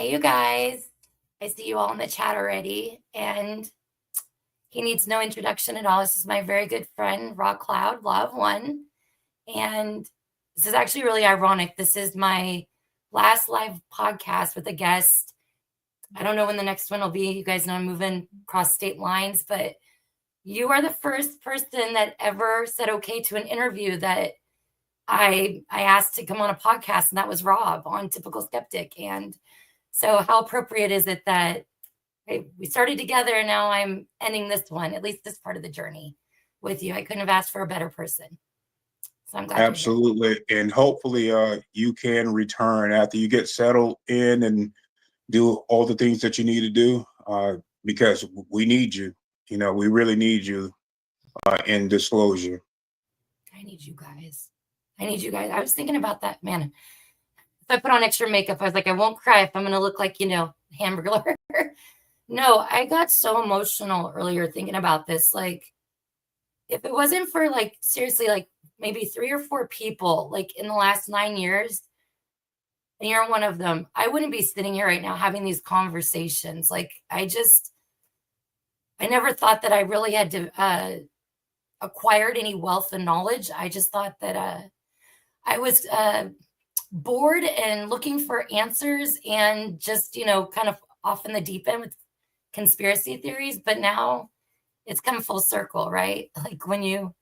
Hey, you guys. I see you all in the chat already, and he needs no introduction at all. This is my very good friend, Raw Cloud, Love One. And this is actually really ironic. This is my last live podcast with a guest. I don't know when the next one will be. You guys know I'm moving across state lines, but you are the first person that ever said okay to an interview that I asked to come on a podcast, and that was Rob on Typical Skeptic. And so how appropriate is it that we started together and now I'm ending this one, at least this part of the journey with you. I couldn't have asked for a better person. So I'm glad Absolutely. you're here. And hopefully you can return after you get settled in and do all the things that you need to do because we need you. You know, we really need you in disclosure. I need you guys. I was thinking about that, man. If I put on extra makeup, I was like, I won't cry if I'm going to look like, Hamburger. No, I got so emotional earlier thinking about this. Like, if it wasn't for seriously, maybe 3 or 4 people, in the last 9 years, and you're one of them, I wouldn't be sitting here right now having these conversations. I never thought that I really had to acquired any wealth and knowledge. I just thought that I was bored and looking for answers and just, kind of off in the deep end with conspiracy theories. But now it's come full circle, right? Like when you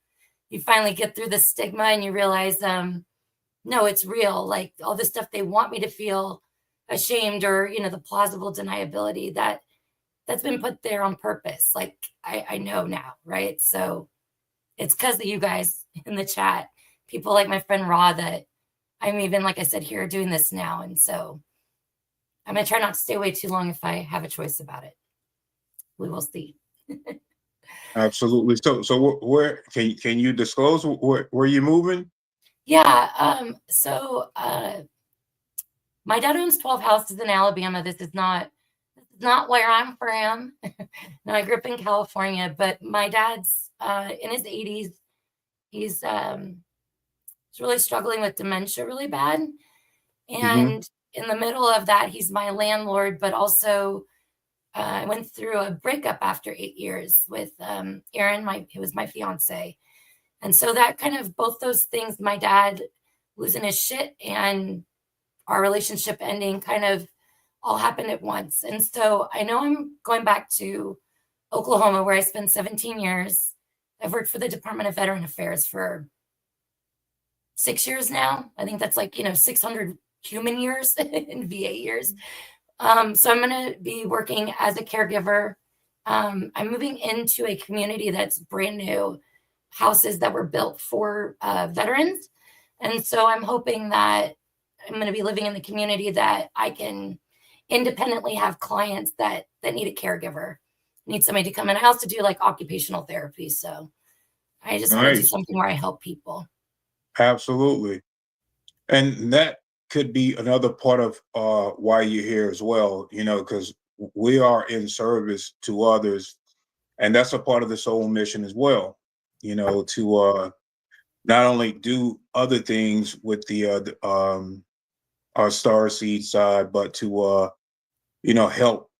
finally get through the stigma and you realize, no, it's real. Like all the stuff they want me to feel ashamed or, the plausible deniability that's been put there on purpose. Like I know now, right? So it's because of you guys in the chat, people like my friend Raw, that I'm even, like I said, here doing this now. And so I'm going to try not to stay away too long if I have a choice about it. We will see. Absolutely. So where can you disclose where you're moving? Yeah. So my dad owns 12 houses in Alabama. This is not where I'm from. No, I grew up in California, but my dad's in his 80s. He's really struggling with dementia really bad. And in the middle of that, he's my landlord, but also I went through a breakup after 8 years with Aaron, who was my fiance. And so that kind of, both those things, my dad losing his shit and our relationship ending, kind of all happened at once. And so I know I'm going back to Oklahoma, where I spent 17 years. I've worked for the Department of Veteran Affairs for 6 years now. I think that's 600 human years in VA years. So I'm going to be working as a caregiver. I'm moving into a community that's brand new, houses that were built for veterans. And so I'm hoping that I'm going to be living in the community that I can independently have clients that need a caregiver, need somebody to come in. I also do occupational therapy. So I just want to do something where I help people. Absolutely. And that could be another part of why you're here as well, because we are in service to others. And that's a part of the soul mission as well, to not only do other things with our star seed side, but to, help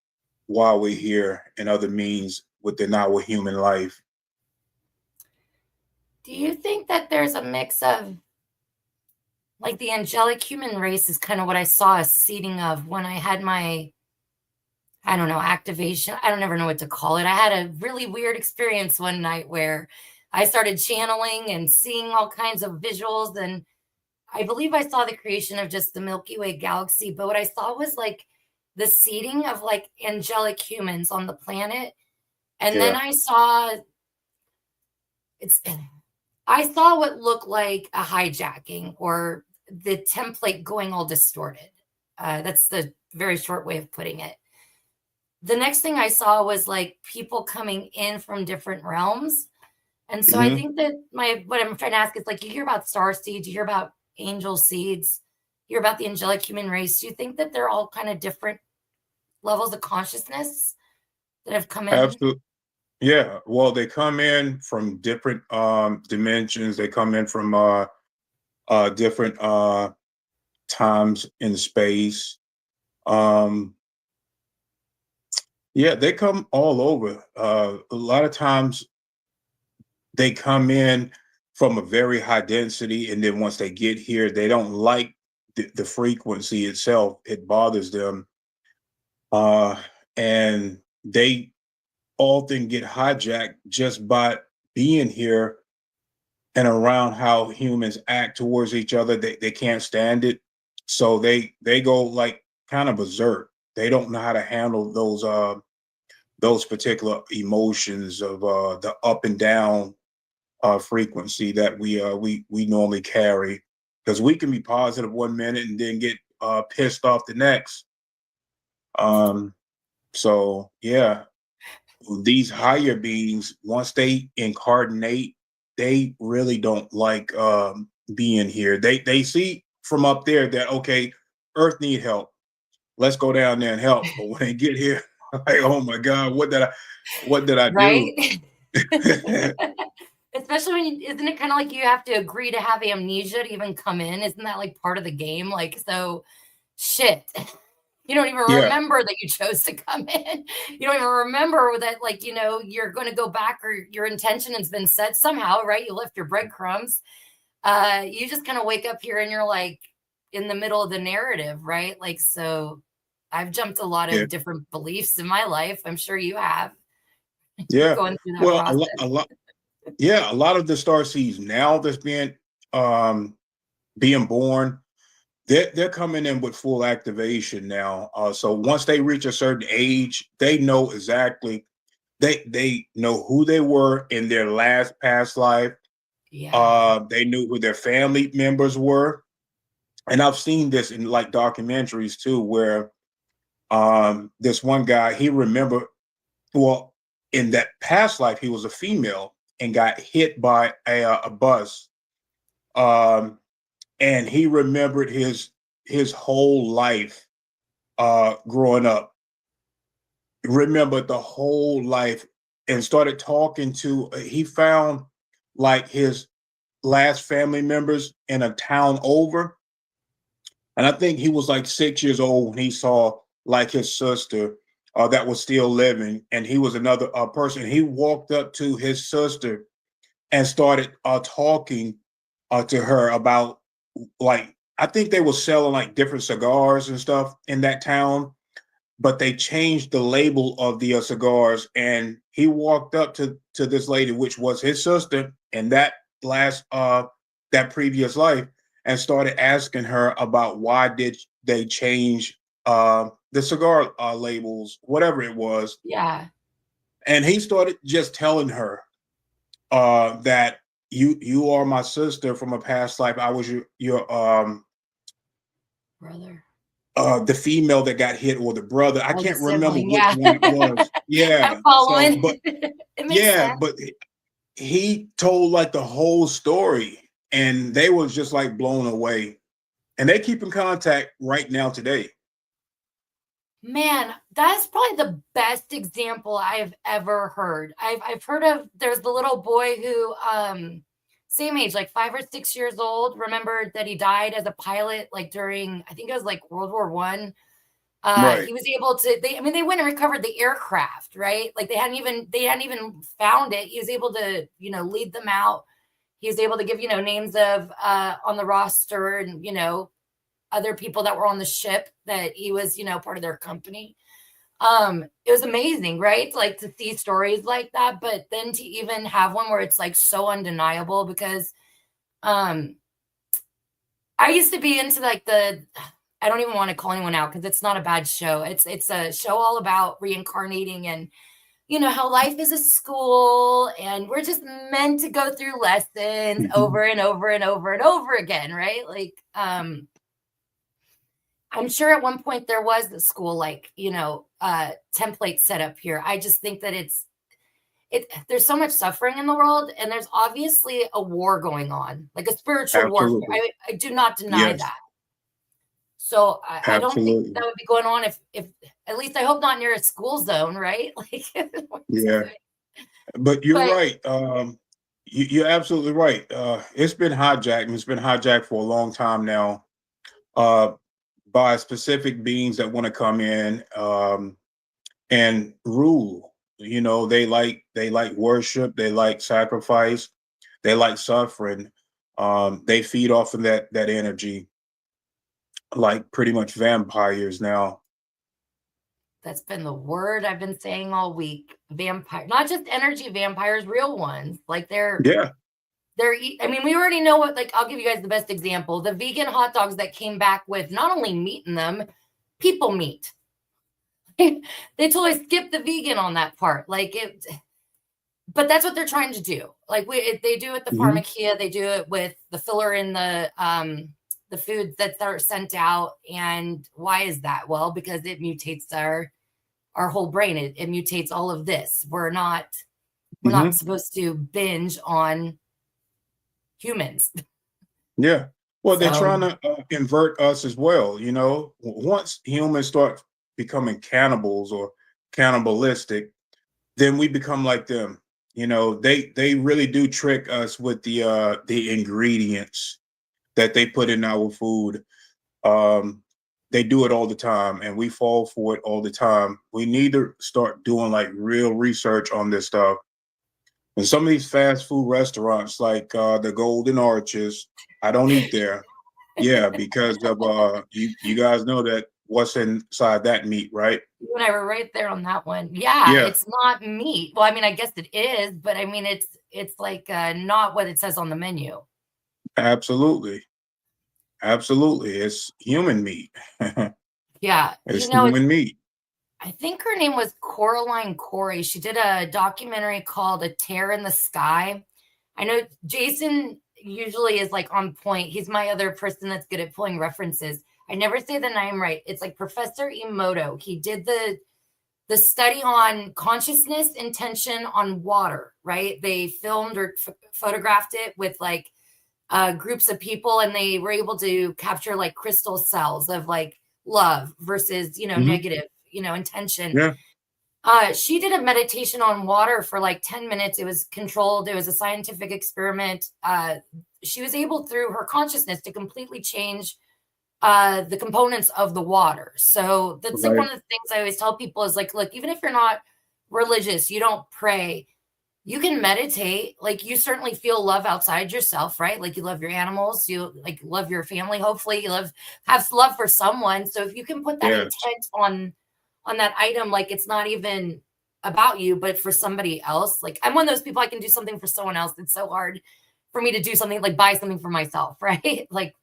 while we're here in other means within our human life. Do you think that there's a mix of the angelic human race is kind of what I saw a seeding of when I had my, I don't know, activation. I don't ever know what to call it. I had a really weird experience one night where I started channeling and seeing all kinds of visuals. And I believe I saw the creation of just the Milky Way galaxy. But what I saw was the seeding of angelic humans on the planet. And then I saw what looked like a hijacking or the template going all distorted. That's the very short way of putting it. The next thing I saw was people coming in from different realms. And so I think that what I'm trying to ask is you hear about star seeds, you hear about angel seeds, you hear about the angelic human race. Do you think that they're all kind of different levels of consciousness that have come in? Absolutely. Yeah. Well, they come in from different dimensions. They come in from different times in space. Um, yeah, they come all over. A lot of times they come in from a very high density, and then once they get here, they don't like the frequency itself. It bothers them, uh, and they often get hijacked just by being here and around how humans act towards each other. They can't stand it, so they go like kind of berserk. They don't know how to handle those particular emotions of the up and down frequency that we normally carry, because we can be positive one minute and then get pissed off the next. Um, so yeah, these higher beings, once they incarnate, they really don't like being here. They see from up there that, okay, Earth need help. Let's go down there and help. But when they get here, like, oh my God, what did I do? Right? Especially when isn't it kind of like you have to agree to have amnesia to even come in? Isn't that like part of the game? Like, so shit. You don't even Yeah, remember that you chose to come in. You don't even remember that, like, you're going to go back, or your intention has been set somehow, right? You left your breadcrumbs. You just kind of wake up here and you're like in the middle of the narrative, right? Like, so I've jumped a lot yeah, of different beliefs in my life. I'm sure you have yeah. going through that Well, process. a lot, yeah, a lot of the star seeds now that's um, being born, they're coming in with full activation now. So once they reach a certain age, they know exactly, they know who they were in their last past life. Yeah. They knew who their family members were, and I've seen this in like documentaries too, where this one guy, he remembered, well, in that past life he was a female and got hit by a bus, um, and he remembered his whole life growing up, remembered the whole life, and started talking to, he found like his last family members in a town over, and I think he was like 6 years old when he saw like his sister that was still living, and he was another person. He walked up to his sister and started talking to her about, like, I think they were selling like different cigars and stuff in that town, but they changed the label of the cigars. And he walked up to this lady, which was his sister, in that last that previous life, and started asking her about why did they change the cigar labels, whatever it was. Yeah. And he started just telling her that you are my sister from a past life. I was your Brother. the female that got hit, or the brother. I Oh, the can't remember sibling. which Yeah. one it was. I'm Yeah. So, following. but It makes yeah, sense. but he told like the whole story, and they was just like blown away. And they keep in contact right now today. Man, that's probably the best example I've ever heard. I've heard of there's the little boy who same age, like 5 or 6 years old, remembered that he died as a pilot, like during I think it was like World War I. Right. He was able to I mean they went and recovered the aircraft, right? Like they hadn't even found it. He was able to, lead them out. He was able to give, names of on the roster and, other people that were on the ship that he was, part of their company. It was amazing, right? Like to see stories like that, but then to even have one where it's like so undeniable because um I used to be into like I don't even want to call anyone out because it's not a bad show. It's a show all about reincarnating and how life is a school and we're just meant to go through lessons over and over and over and over again, right? Like I'm sure at one point there was the school, like, template set up here. I just think that there's so much suffering in the world, and there's obviously a war going on, like a spiritual warfare. Absolutely. I do not deny Yes. that. So I don't think that Absolutely. would be going on if at least I hope not near a school zone, right? Like, Yeah. But you're but right. You're absolutely right. It's been hijacked, and it's been hijacked for a long time now. Uh, by specific beings that want to come in and rule. You know, they like worship, they like sacrifice, they like suffering. They feed off of that energy, like pretty much vampires now. That's been the word I've been saying all week. Vampire, not just energy vampires, real ones. Like Yeah. I mean, we already know what, like, I'll give you guys the best example. The vegan hot dogs that came back with not only meat in them, people meat. They totally skipped the vegan on that part. Like it, but that's what they're trying to do. Like they do it the Hmm. pharmacia, they do it with the filler in the foods that are sent out. And why is that? Well, because it mutates our whole brain. It mutates all of this. We're not Hmm. supposed to binge on humans. Yeah. Well, they're trying So to invert us as well. You know, once humans start becoming cannibals or cannibalistic, then we become like them. You know, they really do trick us with the ingredients that they put in our food. Um, they do it all the time, and we fall for it all the time. We need to start doing like real research on this stuff. And some of these fast food restaurants, like the Golden Arches, I don't eat there. Yeah, because of you guys know that what's inside that meat, right? you and I were right there on that one. Yeah, Yeah, it's not meat. Well, I mean, I guess it is, but I mean, it's like not what it says on the menu. absolutely. Absolutely. It's human meat. Yeah, It's human meat. I think her name was Coraline Corey. She did a documentary called A Tear in the Sky. I know Jason usually is like on point. He's my other person that's good at pulling references. I never say the name right. It's like Professor Emoto. He did the study on consciousness intention on water, right? They filmed or photographed it with like groups of people, and they were able to capture like crystal cells of like love versus Hmm. negative intention. Yeah. She did a meditation on water for like 10 minutes. It was controlled, it was a scientific experiment. She was able through her consciousness to completely change the components of the water. So that's like one Right. of the things I always tell people is like, look, even if you're not religious, you don't pray, you can meditate. Like you certainly feel love outside yourself, right? Like you love your animals, you like love your family. Hopefully you have love for someone. So if you can put that Yes. intent on that item, like it's not even about you, but for somebody else. Like I'm one of those people, I can do something for someone else. It's so hard for me to do something like buy something for myself, right? Like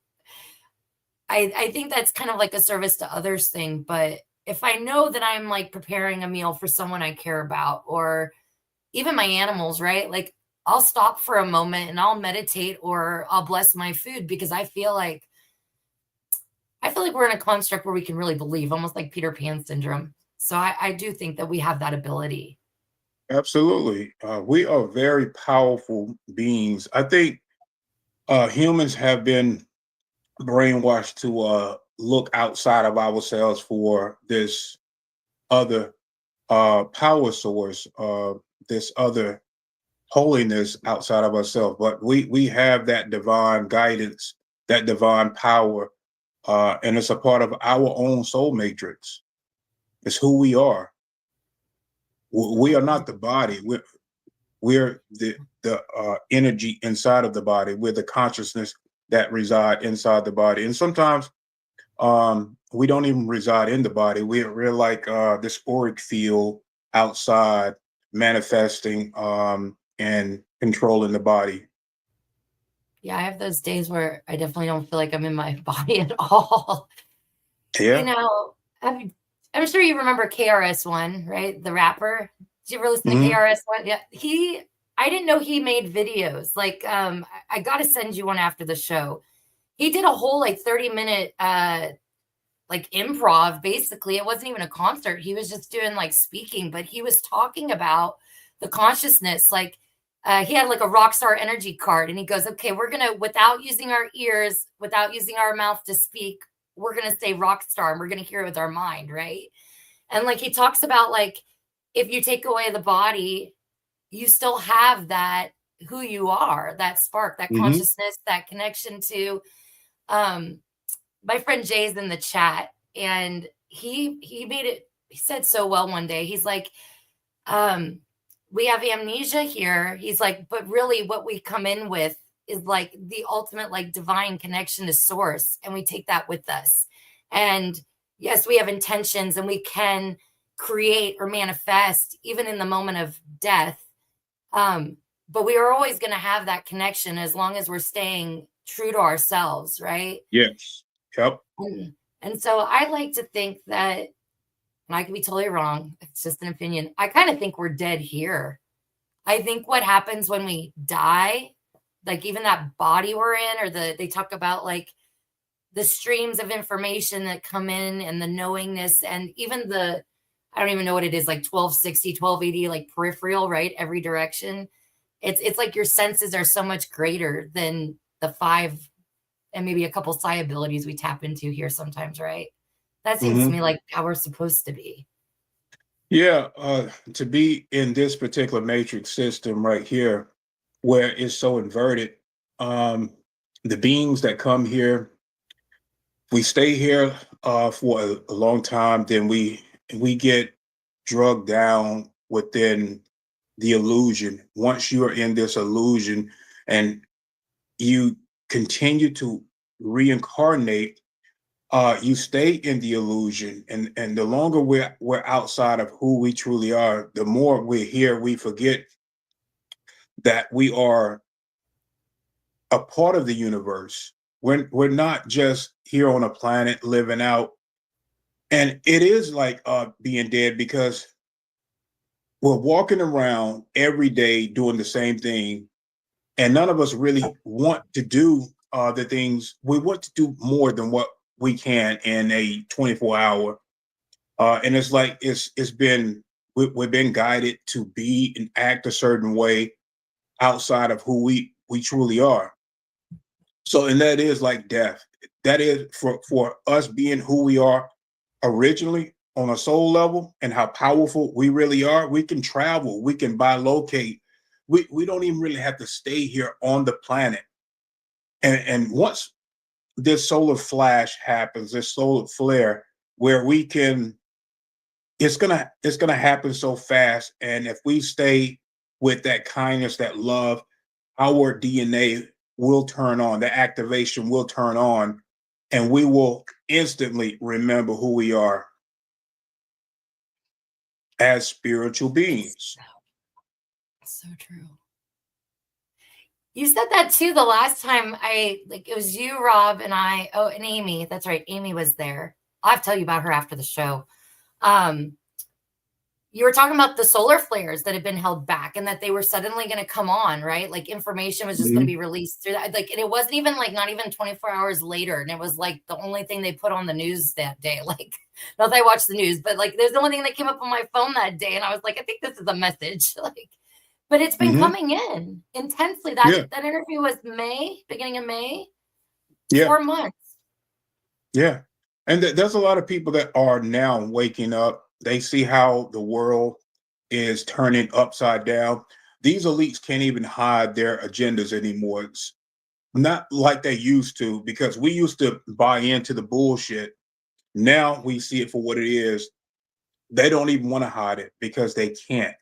I think that's kind of like a service to others thing. But if I know that I'm like preparing a meal for someone I care about, or even my animals, right? Like I'll stop for a moment and I'll meditate or I'll bless my food because I feel like we're in a construct where we can really believe, almost like Peter Pan syndrome. So I do think that we have that ability. Absolutely. We are very powerful beings. I think humans have been brainwashed to look outside of ourselves for this other power source, this other holiness outside of ourselves. But we have that divine guidance, that divine power, and it's a part of our own soul matrix. It's who we are. We are not the body. We're the energy inside of the body. We're the consciousness that reside inside the body. And sometimes we don't even reside in the body. We're like this auric field outside, manifesting and controlling the body. Yeah, I have those days where I definitely don't feel like I'm in my body at all. you Yeah. know, I'm, I'm sure you remember KRS-One, right? The rapper. Did you ever listen to Hmm. KRS-One? Yeah, I didn't know he made videos. Like, I got to send you one after the show. He did a whole like 30-minute like improv. Basically, it wasn't even a concert. He was just doing like speaking, but he was talking about the consciousness. Like, he had like a rock star energy card, and he goes, "Okay, we're gonna, without using our ears, without using our mouth to speak, we're gonna say rock star, and we're gonna hear it with our mind, right?" And like he talks about like if you take away the body, you still have that who you are, that spark, that Hmm. consciousness, that connection to um my friend Jay's in the chat, and he made it. He said so well one day. He's like, um, "We have amnesia here." He's like, "But really, what we come in with is like the ultimate like divine connection to source, and we take that with us. And yes, we have intentions, and we can create or manifest even in the moment of death. Um, but we are always going to have that connection as long as we're staying true to ourselves, right?" Yes. Yep. And so I like to think that, and I could be totally wrong, it's just an opinion. I kind of think we're dead here. I think what happens when we die, like even that body we're in, or they talk about like the streams of information that come in and the knowingness, and even I don't even know what it is, like 1260, 1280, like peripheral, right? Every direction. It's like your senses are so much greater than the five and maybe a couple psi abilities we tap into here sometimes, right? That seems to Hmm. me like how we're supposed to be. Yeah. To be in this particular matrix system right here, where it's so inverted, um, the beings that come here, we stay here for a long time, then we get drugged down within the illusion. Once you are in this illusion and you continue to reincarnate, you stay in the illusion, and the longer we're outside of who we truly are, the more we're here, we forget that we are a part of the universe. We're not just here on a planet living out. And it is like being dead, because we're walking around every day doing the same thing, and none of us really want to do the things. We want to do more than what we can in a 24-hour. And it's like it's been we've been guided to be and act a certain way outside of who we truly are. So, and that is like death. That is for us being who we are originally on a soul level, and how powerful we really are. We can travel, we can bilocate. We don't even really have to stay here on the planet. And once this solar flash happens, this solar flare, where we can, it's gonna happen so fast. And if we stay with that kindness, that love, our DNA will turn on, the activation will turn on, and we will instantly remember who we are as spiritual beings. So true. You said that too the last time it was you, Rob, and I. Oh, and Amy. That's right. Amy was there. I'll have to tell you about her after the show. Um, you were talking about the solar flares that had been held back and that they were suddenly going to come on, right? Like information was just going to Mhm. be released through that. Like, and it wasn't even like not even 24 hours later. And it was like the only thing they put on the news that day. Like, not that I watched the news, but like there's the only thing that came up on my phone that day. And I was like, I think this is a message. Like, but it's been Mhm. coming in intensely. Yeah. That interview was beginning of May, Yeah. 4 months. Yeah. And there's a lot of people that are now waking up. They see how the world is turning upside down. These elites can't even hide their agendas anymore. It's not like they used to, because we used to buy into the bullshit. Now we see it for what it is. They don't even want to hide it because they can't.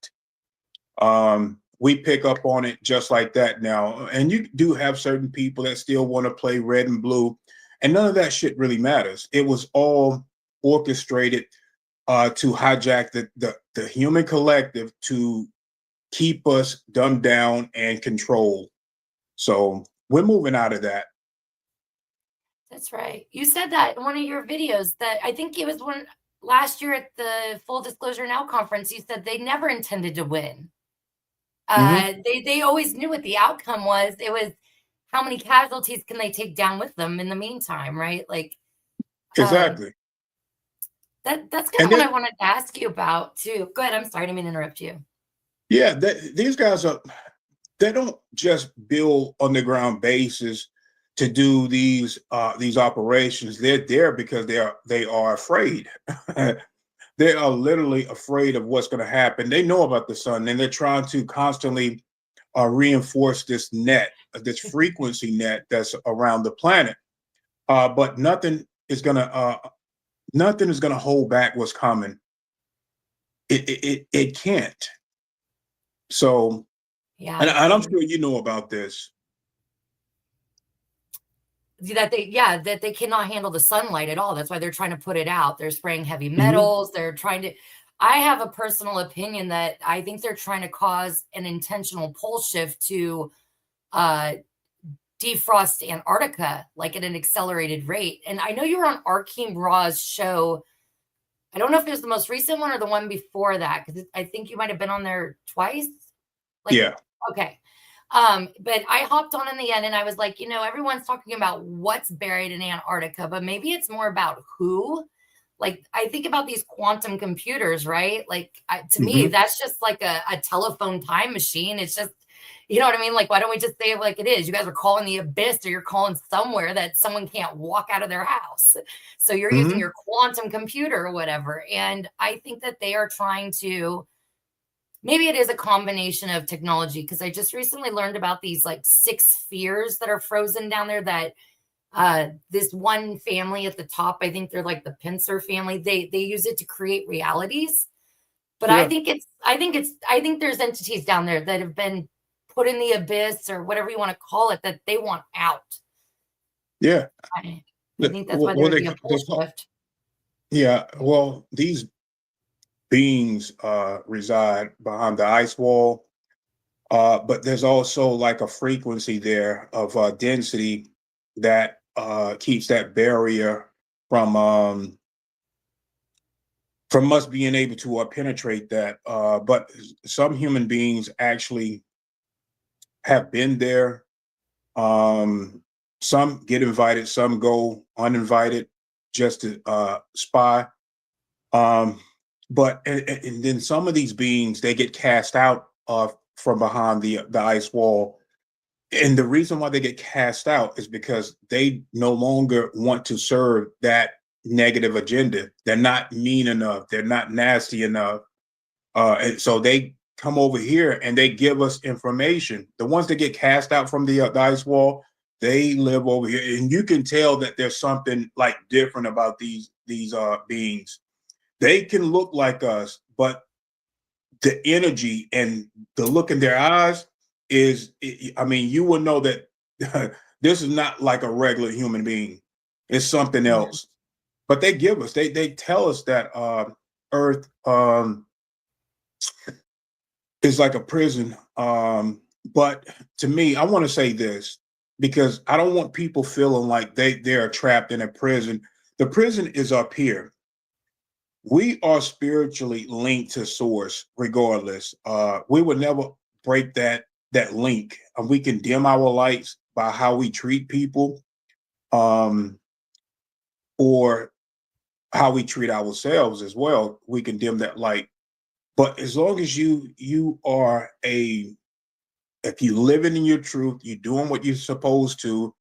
We pick up on it just like that now. And you do have certain people that still want to play red and blue, and none of that shit really matters. It was all orchestrated to hijack the human collective to keep us dumbed down and controlled. So we're moving out of that. That's right. You said that in one of your videos that I think it was one last year at the Full Disclosure Now conference. You said they never intended to win. Hmm. They always knew what the outcome was. It was how many casualties can they take down with them in the meantime, right? Like uh, Exactly. that's kind of And what then, I wanted to ask you about too. Go ahead. I'm sorry, I didn't mean to interrupt you. yeah, these guys are, they don't just build underground bases to do these operations. They're there because they are afraid. They are literally afraid of what's going to happen. They know about the sun, and they're trying to constantly reinforce this net, this frequency net that's around the planet. But nothing is gonna nothing is gonna hold back what's coming. It can't. So, Yeah, and I'm sure you know about this. that they cannot handle the sunlight at all. That's why they're trying to put it out. They're spraying heavy Hmm. metals. They're trying to. I have a personal opinion that I think they're trying to cause an intentional pole shift to uh, defrost Antarctica, like at an accelerated rate. And I know you were on Arkeem Raw's show. I don't know if it was the most recent one or the one before that, because I think you might have been on there twice. Like, Yeah. okay. But I hopped on in the end and I was like, everyone's talking about what's buried in Antarctica, but maybe it's more about who. Like, I think about these quantum computers, right? Like, to me, Hmm. that's just like a telephone time machine. It's just, you know what I mean? Like, why don't we just say it like it is? You guys are calling the abyss, or you're calling somewhere that someone can't walk out of their house. So you're using Hmm. your quantum computer or whatever. And I think that they are trying to, maybe it is a combination of technology, because I just recently learned about these like 6 spheres that are frozen down there, that this one family at the top, I think they're like the Pincer family, they use it to create realities. But Yeah. I think there's entities down there that have been put in the abyss, or whatever you want to call it, that they want out. Yeah. I think that's why there would be a pole shift. Yeah. Well, these beings reside behind the ice wall, but there's also like a frequency there of density that keeps that barrier from um, from us being able to penetrate that. But some human beings actually have been there. Um, some get invited, some go uninvited just to spy. Um, but and then some of these beings, they get cast out from behind the ice wall. And the reason why they get cast out is because they no longer want to serve that negative agenda. They're not mean enough. They're not nasty enough. And so they come over here and they give us information. The ones that get cast out from the ice wall, they live over here, and you can tell that there's something like different about these beings. They can look like us, but the energy and the look in their eyes is, I mean, you will know that this is not like a regular human being. It's something Yeah. else. But they tell us that Earth is like a prison. But to me, I want to say this because I don't want people feeling like they're trapped in a prison. The prison is up here. We are spiritually linked to source regardless. We would never break that link. We can dim our lights by how we treat people, um, or how we treat ourselves as well. We can dim that light. But as long as you are if you living in your truth, you're doing what you're supposed to,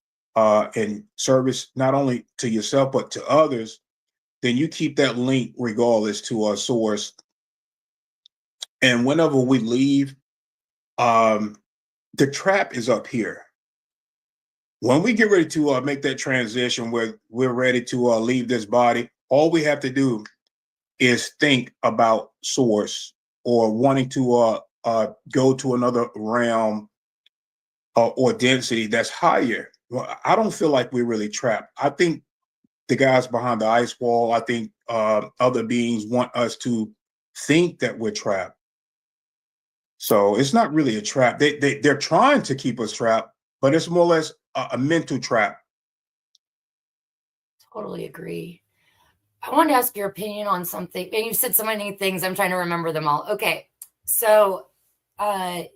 in service not only to yourself but to others, then you keep that link regardless to our source. And whenever we leave, um, the trap is up here. When we get ready to make that transition where we're ready to leave this body, all we have to do is think about source, or wanting to go to another realm or density that's higher. Well, I don't feel like we're really trapped. I think the guys behind the ice wall, I think other beings want us to think that we're trapped. So it's not really a trap. They're trying to keep us trapped, but it's more or less a mental trap. Totally agree. I wanted to ask your opinion on something. And you said so many things. I'm trying to remember them all. Okay. So,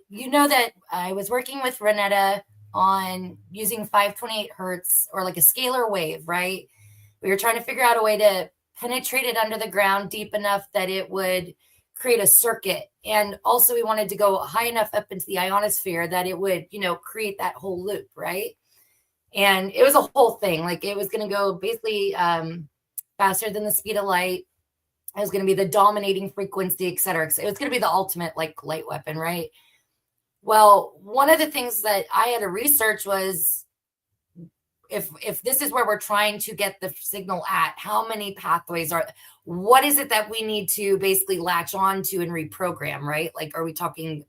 you know that I was working with Renetta on using 528 hertz, or like a scalar wave, right? We were trying to figure out a way to penetrate it under the ground deep enough that it would create a circuit. And also, we wanted to go high enough up into the ionosphere that it would, create that whole loop, right? And it was a whole thing. Like, it was going to go basically faster than the speed of light. It was going to be the dominating frequency, et cetera. It was going to be the ultimate like light weapon, right? Well, one of the things that I had to research was if this is where we're trying to get the signal at, how many pathways are, what is it that we need to basically latch on to and reprogram, right? Like, are we talking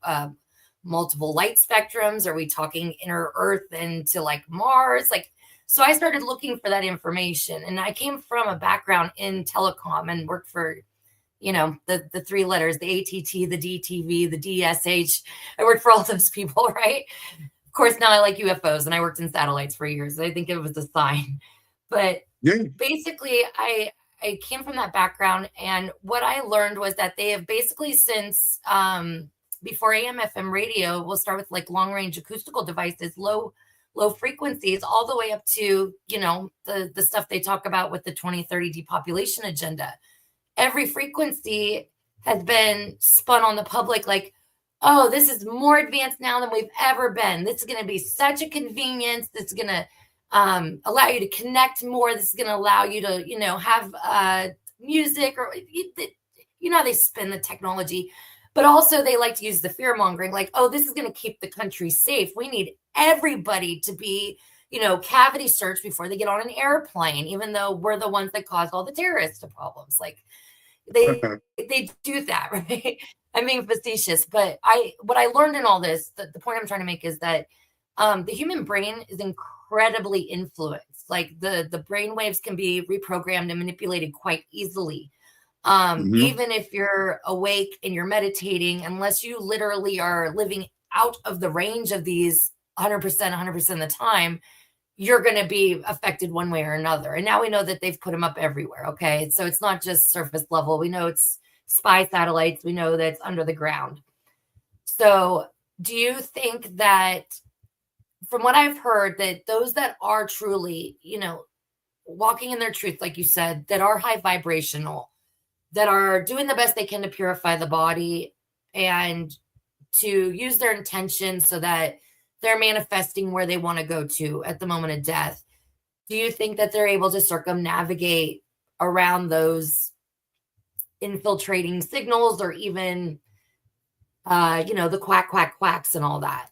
multiple light spectrums? Are we talking inner Earth into like Mars? Like, so I started looking for that information, and I came from a background in telecom and worked for, you know, the three letters, the ATT, the DTV, the DSH. I worked for all those people, right? Of course, now I like UFOs, and I worked in satellites for years. I think it was a sign. But Yeah. basically, I came from that background, and what I learned was that they have basically since before AM FM radio, we'll start with like long range acoustical devices, low frequencies, all the way up to, you know, the stuff they talk about with the 2030 depopulation agenda. Every frequency has been spun on the public like, oh, this is more advanced now than we've ever been. This is going to be such a convenience. This is going to allow you to connect more. This is going to allow you to, you know, have music, or you know how they spin the technology. But also they like to use the fear mongering, like, oh, this is going to keep the country safe. We need everybody to be, you know, cavity searched before they get on an airplane, even though we're the ones that caused all the terrorist problems. Like, they do that, right? I'm being facetious, but what I learned in all this, the point I'm trying to make is that the human brain is incredibly influenced. Like, the brain waves can be reprogrammed and manipulated quite easily. Mhm. Even if you're awake and you're meditating, unless you literally are living out of the range of these 100% of the time, you're going to be affected one way or another. And now we know that they've put them up everywhere. Okay. So it's not just surface level. We know it's spy satellites. We know that it's under the ground. So do you think that, from what I've heard, that those that are truly, you know, walking in their truth, like you said, that are high vibrational, that are doing the best they can to purify the body and to use their intention so that they're manifesting where they want to go to at the moment of death, do you think that they're able to circumnavigate around those infiltrating signals, or even you know, the quacks and all that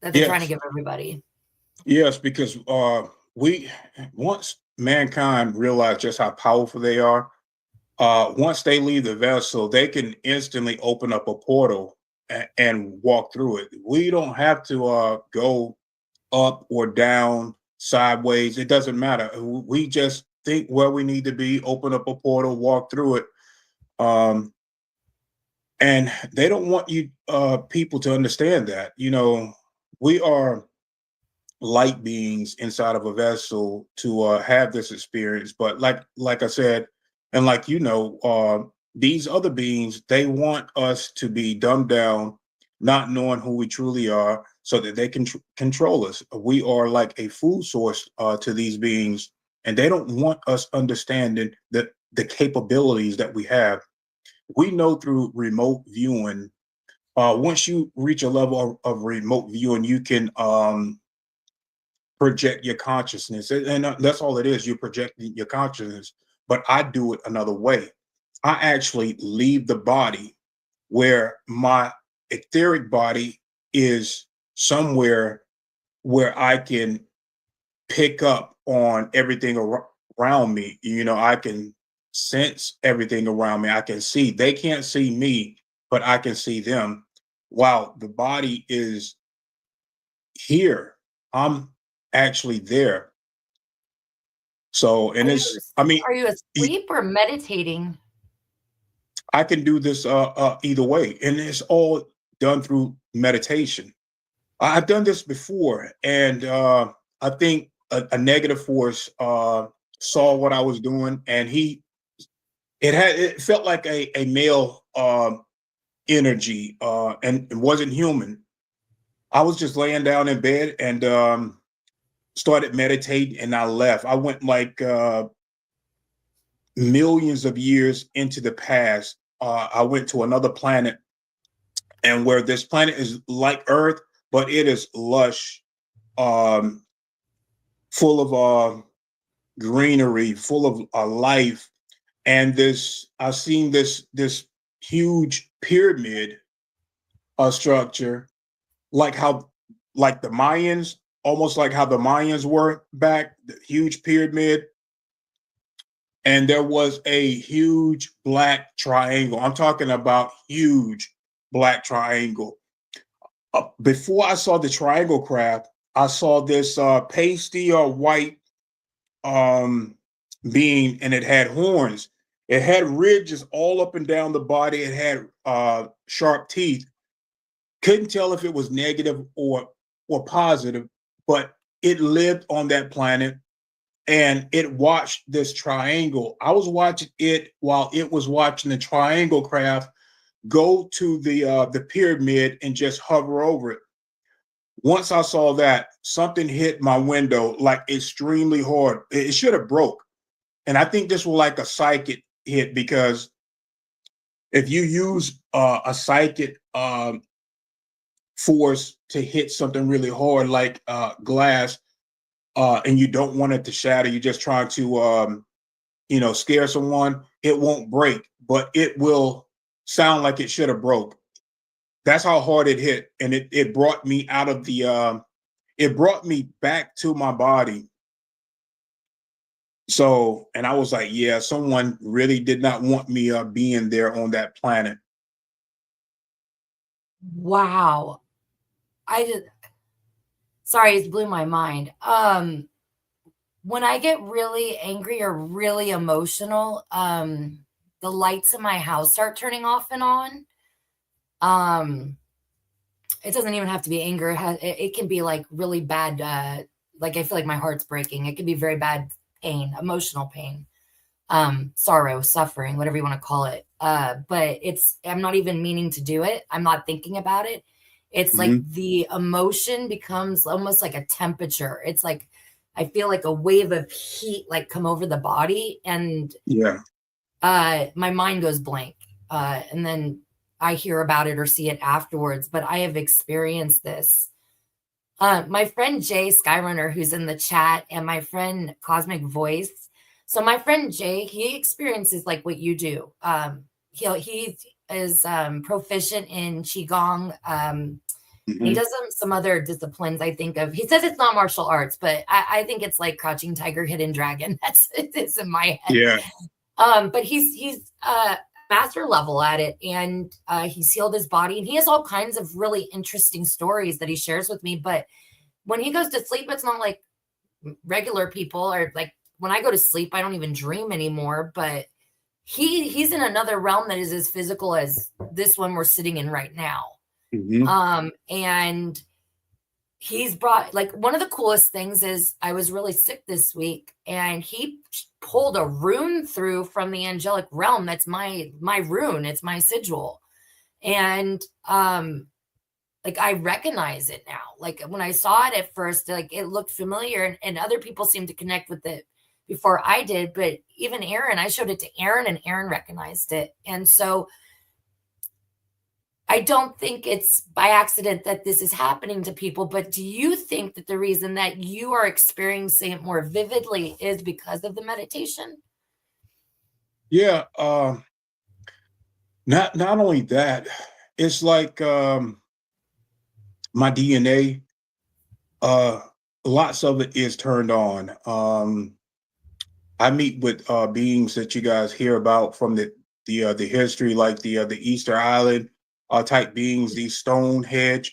they're trying to Yes. give everybody? Yes, because we once mankind realized just how powerful they are, once they leave the vessel, they can instantly open up a portal and walk through it. We don't have to go up or down, sideways. It doesn't matter. We just think where we need to be, open up a portal, walk through it. Um, and they don't want you people to understand that. You know, we are light beings inside of a vessel to have this experience. But like I said, and like you know, these other beings, they want us to be dumbed down, not knowing who we truly are, so that they can control us. We are like a food source to these beings, and they don't want us understanding the capabilities that we have. We know through remote viewing. Once you reach a level of remote viewing, you can project your consciousness. And that's all it is. You're projecting your consciousness. But I do it another way. I actually leave the body where my etheric body is somewhere where I can pick up on everything around me. You know, I can sense everything around me. I can see. They can't see me, but I can see them. While the body is here, I'm actually there. So, and Are you it's, I mean, are you e- asleep or meditating? I can do this either way, and it's all done through meditation. I've done this before, and I think a negative force saw what I was doing, and it felt like a male energy, and it wasn't human. I was just laying down in bed and started meditating, and I left. I went like millions of years into the past. I went to another planet, and where this planet is like Earth, but it is lush, um, full of greenery, full of life. And this, I've seen this huge pyramid structure, like how, like the Mayans. almost like how the Mayans were back, the huge pyramid. And there was a huge black triangle. I'm talking about huge black triangle. Before I saw the triangle craft, I saw this pasty or white um, being, and it had horns. It had ridges all up and down the body. It had sharp teeth. Couldn't tell if it was negative or positive, but it lived on that planet and it watched this triangle. I was watching it while it was watching the triangle craft go to the pyramid and just hover over it. Once I saw that, something hit my window like extremely hard. It should have broke. And I think this was like a psychic hit, because if you use a psychic force to hit something really hard like glass, and you don't want it to shatter, you're just trying to scare someone, it won't break, but it will sound like it should have broke. That's how hard it hit. And it brought me out of the it brought me back to my body. So, and I was like, yeah, someone really did not want me being there on that planet. Wow. I just, sorry, it blew my mind. When I get really angry or really emotional, the lights in my house start turning off and on. It doesn't even have to be anger. It can be like really bad. Like I feel like my heart's breaking. It can be very bad pain, emotional pain, sorrow, suffering, whatever you want to call it. But I'm not even meaning to do it. I'm not thinking about it. It's like Mm-hmm. the emotion becomes almost like a temperature. It's like I feel like a wave of heat like come over the body, and Yeah. my mind goes blank. And then I hear about it or see it afterwards. But I have experienced this. My friend Jay Skyrunner, who's in the chat, and my friend Cosmic Voice. So my friend Jay, he experiences like what you do. He is proficient in qigong, and he Mm-hmm. does some other disciplines. I think of. He says it's not martial arts, but I think it's like Crouching Tiger, Hidden Dragon. That's it's in my head. Yeah. But he's master level at it, and he's healed his body, and he has all kinds of really interesting stories that he shares with me. But when he goes to sleep, it's not like regular people, or like when I go to sleep, I don't even dream anymore. But he's in another realm that is as physical as this one we're sitting in right now. Mm-hmm. And he's brought, like, one of the coolest things is I was really sick this week, and he pulled a rune through from the angelic realm. That's my rune. It's my sigil. And like I recognize it now. Like when I saw it at first, like it looked familiar, and other people seemed to connect with it before I did. But even Aaron, I showed it to Aaron, and Aaron recognized it. And so I don't think it's by accident that this is happening to people. But do you think that the reason that you are experiencing it more vividly is because of the meditation? Yeah. Not only that, it's like my DNA, uh, lots of it is turned on. I meet with beings that you guys hear about from the history, like the Easter Island type beings, these Stonehenge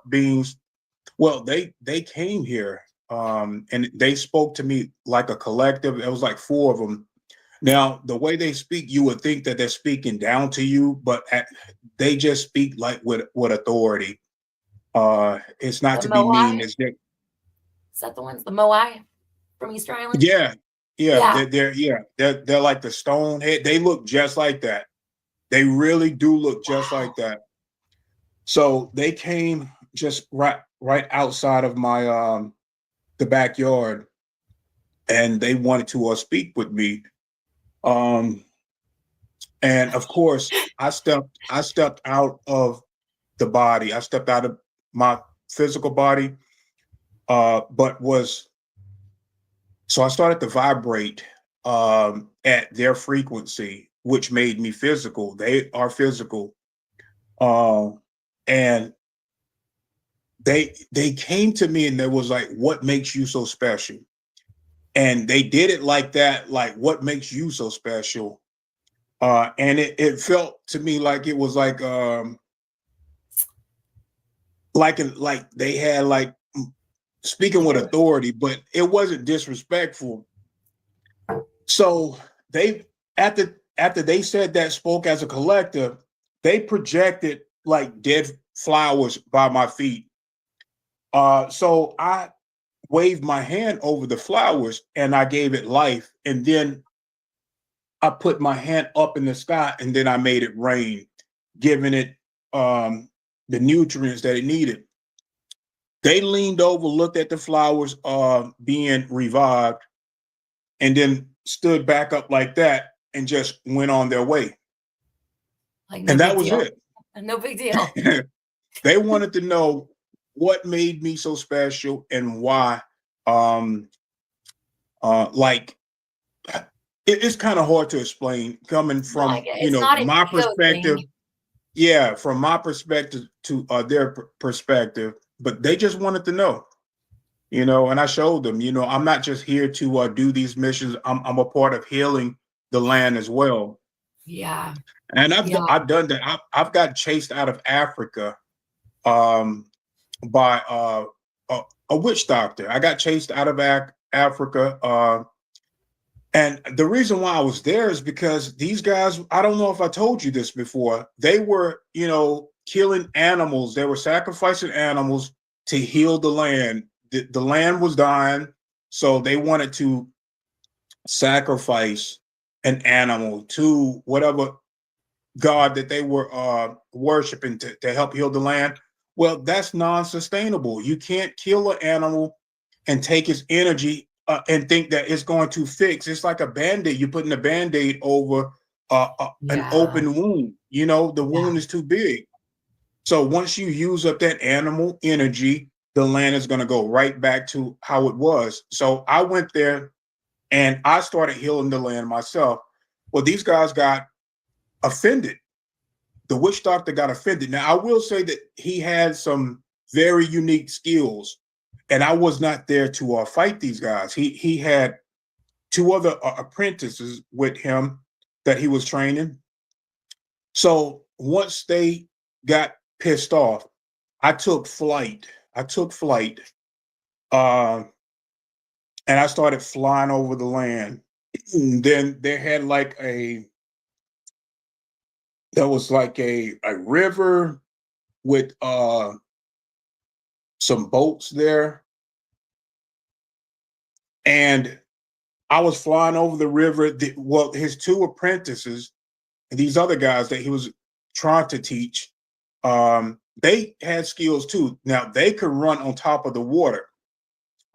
beings. Well, they came here and they spoke to me like a collective. It was like four of them. Now, the way they speak, you would think that they're speaking down to you, but they just speak like with authority. It's not The to be mean. Moai? It's that, Is that the ones? The Moai from Easter Island? yeah, yeah, Yeah. they're like the stone head. They look just like that. They really do look just like Wow. that. So they came just right outside of my the backyard, and they wanted to speak with me. Um, and of course, I stepped out of the body. I stepped out of my physical body, but was so I started to vibrate at their frequency, which made me physical. They are physical, uh, and they came to me and they was like, what makes you so special? And they did it like that, like, what makes you so special? And it felt to me like it was like they had like speaking with authority, but it wasn't disrespectful. So they after they said that, spoke as a collective, they projected like dead flowers by my feet. So I waved my hand over the flowers and I gave it life. And then I put my hand up in the sky and then I made it rain, giving it the nutrients that it needed. They leaned over, looked at the flowers being revived, and then stood back up like that and just went on their way. Like, no And that big was deal. it. No big deal. They wanted to know what made me so special and why. Um, like it's kind of hard to explain coming No, from it's not an my ego perspective. thing. Yeah, from my perspective to their perspective, but they just wanted to know. And I showed them. I'm not just here to do these missions. I'm a part of healing the land as well. Yeah. And Yeah. I've done that. I've got chased out of Africa um, by a witch doctor. I got chased out of Africa. And the reason why I was there is because these guys, I don't know if I told you this before, they were, killing animals. They were sacrificing animals to heal the land. The land was dying. So they wanted to sacrifice an animal to whatever God that they were worshiping to help heal the land. Well, that's non-sustainable. You can't kill an animal and take its energy and think that it's going to fix. It's like a band-aid. You're putting a band-aid over an Yeah. open wound. The wound is too big. So once you use up that animal energy, the land is going to go right back to how it was. So I went there and I started healing the land myself. Well, these guys got offended. The witch doctor got offended. Now, I will say that he had some very unique skills, and I was not there to fight these guys. He had two other apprentices with him that he was training. So once they got pissed off, I took flight. I took flight, uh, and I started flying over the land. Then they had like there was like a river with some boats there, and I was flying over the river. Well, his two apprentices and these other guys that he was trying to teach, they had skills too. Now they could run on top of the water,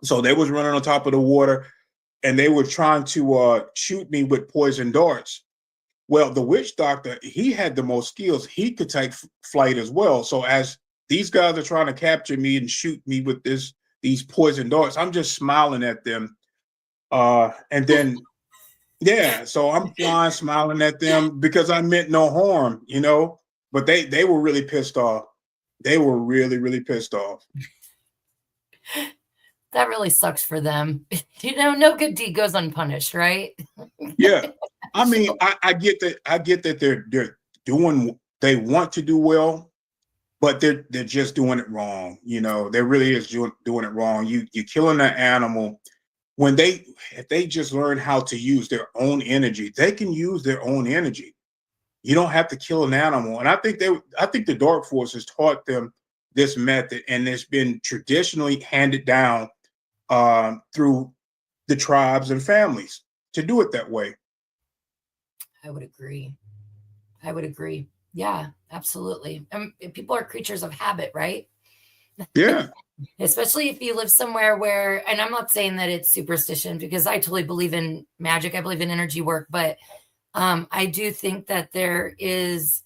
so they was running on top of the water, and they were trying to shoot me with poison darts. Well, the witch doctor, he had the most skills. He could take flight as well. So as these guys are trying to capture me and shoot me with these poison darts, I'm just smiling at them. And then, yeah, so I'm flying, smiling at them because I meant no harm. But they were really pissed off. They were really, really pissed off. That really sucks for them. No good deed goes unpunished, right? Yeah. I mean, So, I get that. I get that they're doing. They want to do well, but they're just doing it wrong. They really is doing it wrong. You're killing an animal when if they just learn how to use their own energy, they can use their own energy. You don't have to kill an animal. And I think the dark forces taught them this method, and it's been traditionally handed down through the tribes and families to do it that way. I would agree. I would agree. Yeah, absolutely. People are creatures of habit, right? Yeah. Especially if you live somewhere where, and I'm not saying that it's superstition because I totally believe in magic. I believe in energy work, but I do think that there is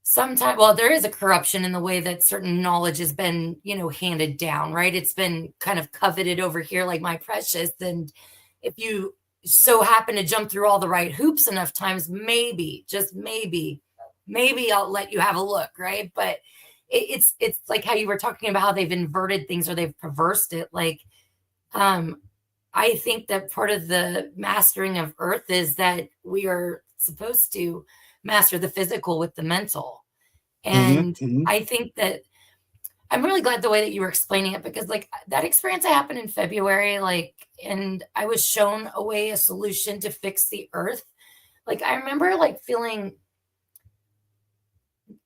sometimes, well, there is a corruption in the way that certain knowledge has been, handed down, right? It's been kind of coveted over here, like my precious. And if you so happen to jump through all the right hoops enough times, maybe, just maybe I'll let you have a look, right? But it's like how you were talking about how they've inverted things or they've perversed it. Like, um, I think that part of the mastering of earth is that we are supposed to master the physical with the mental. Hmm. And Hmm. I think that I'm really glad the way that you were explaining it, because like that experience that happened in February, like, and I was shown a way, a solution to fix the earth. Like I remember like feeling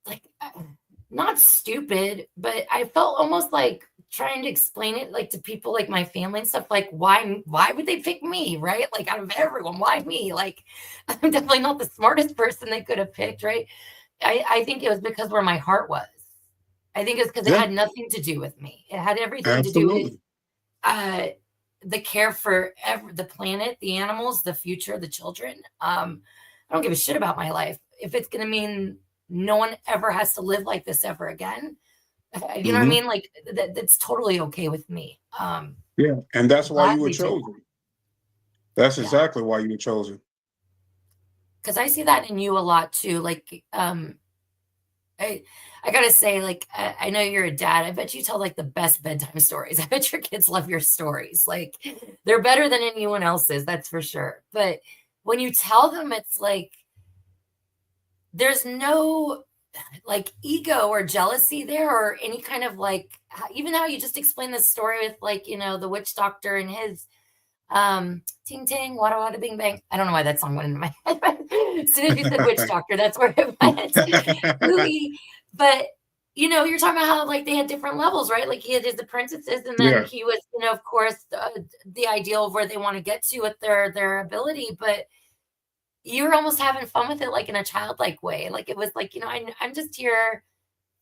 like not stupid, but I felt almost like trying to explain it like to people like my family and stuff, like why would they pick me, right? Like out of everyone, why me? Like I'm definitely not the smartest person they could have picked, right? I think it was because where my heart was. I think it's because it Yeah, had nothing to do with me. It had everything to do with absolutely. uh the care for the planet, the animals, the future, the children. I don't give a shit about my life. If it's gonna mean no one ever has to live like this ever again, you know what I Hmm. mean? Like that's totally okay with me. Yeah, and that's why you were Gladly do that. chosen. That's Yeah. exactly why you were chosen. Because I see that in you a lot too. Like, I I gotta say, like, I know you're a dad. I bet you tell like the best bedtime stories. I bet your kids love your stories. Like, they're better than anyone else's, that's for sure. But when you tell them, it's like there's no like ego or jealousy there or any kind of like even how you just explained this story with like, the witch doctor and his ting ting wada wada bing bang. I don't know why that song went into my head. As soon as you said witch doctor, that's where it went. Movie. But you're talking about how like they had different levels, right? Like he had his apprentices, and then Yeah, he was, of course, the ideal of where they want to get to with their ability. But you were almost having fun with it, like in a childlike way. Like it was like, I'm just here.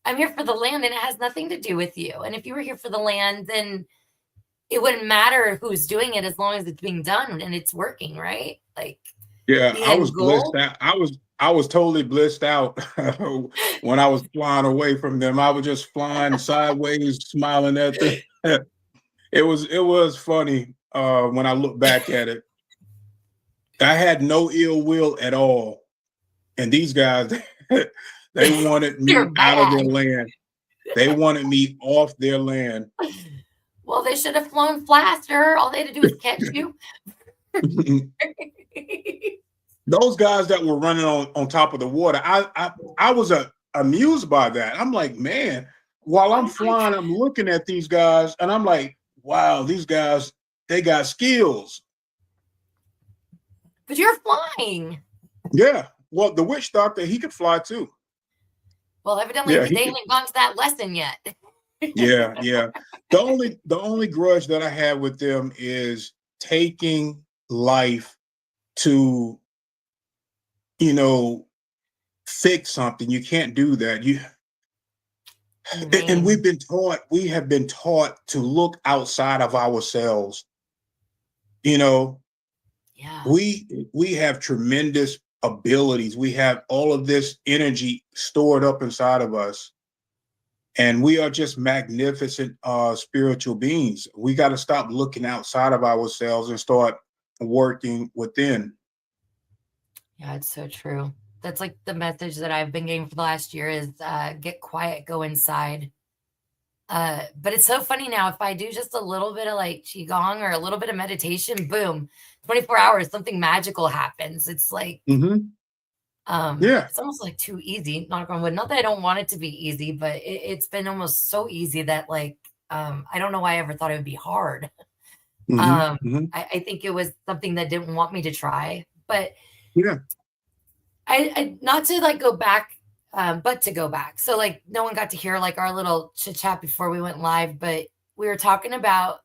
I'm here for the land, and it has nothing to do with you. And if you were here for the land, then it wouldn't matter who's doing it as long as it's being done and it's working, right? Like yeah. the I was end blissed goal. out. I was totally blissed out when I was flying away from them. I was just flying sideways, smiling at them. It was funny when I look back at it. I had no ill will at all, and these guys, they wanted You're me out of their bad. land. They wanted me off their land. Well, they should have flown faster. All they had to do was catch you. Those guys that were running on top of the water, I was amused by that. I'm like, man, while I'm Oh my flying, I'm God. looking at these guys, and I'm like, wow, these guys, they got skills. But you're flying. Yeah. Well, the witch doctor, he could fly too. Well, evidently Yeah, he they could. haven't gone to that lesson yet. Yeah, yeah. The only grudge that I have with them is taking life to, you know, fix something. You can't do that. And Vain. we have been taught to look outside of ourselves. You know, Yeah. we have tremendous abilities. We have all of this energy stored up inside of us. And we are just magnificent spiritual beings. We got to stop looking outside of ourselves and start working within. Yeah, it's so true. That's like the message that I've been getting for the last year is get quiet, go inside. But it's so funny now. If I do just a little bit of like qigong or a little bit of meditation, boom, 24 hours, something magical happens. It's like, Hmm. Yeah. it's almost like too easy. Knock on wood. Not that I don't want it to be easy, but it's been almost so easy that like, I don't know why I ever thought it would be hard. Hmm. Hmm. I think it was something that didn't want me to try, but Yeah. I not to like go back, but to go back. So like no one got to hear like our little chit chat before we went live, but we were talking about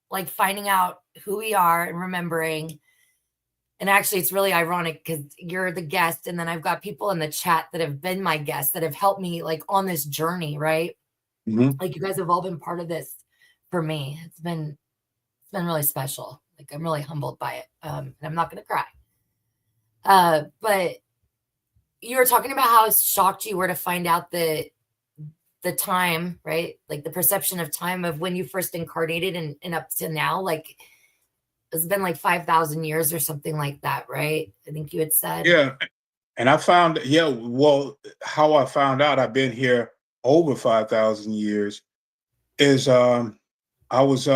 like finding out who we are and remembering. And actually, it's really ironic because you're the guest, and then I've got people in the chat that have been my guests that have helped me like on this journey, right? Hmm. Like you guys have all been part of this for me. It's been really special. Like I'm really humbled by it, and I'm not gonna cry. But you were talking about how shocked you were to find out the time, right? Like the perception of time of when you first incarnated and up to now, like it's been like 5,000 years or something like that, right? I think you had said. Yeah. And I found, yeah, well, how I found out I've been here over 5,000 years is I was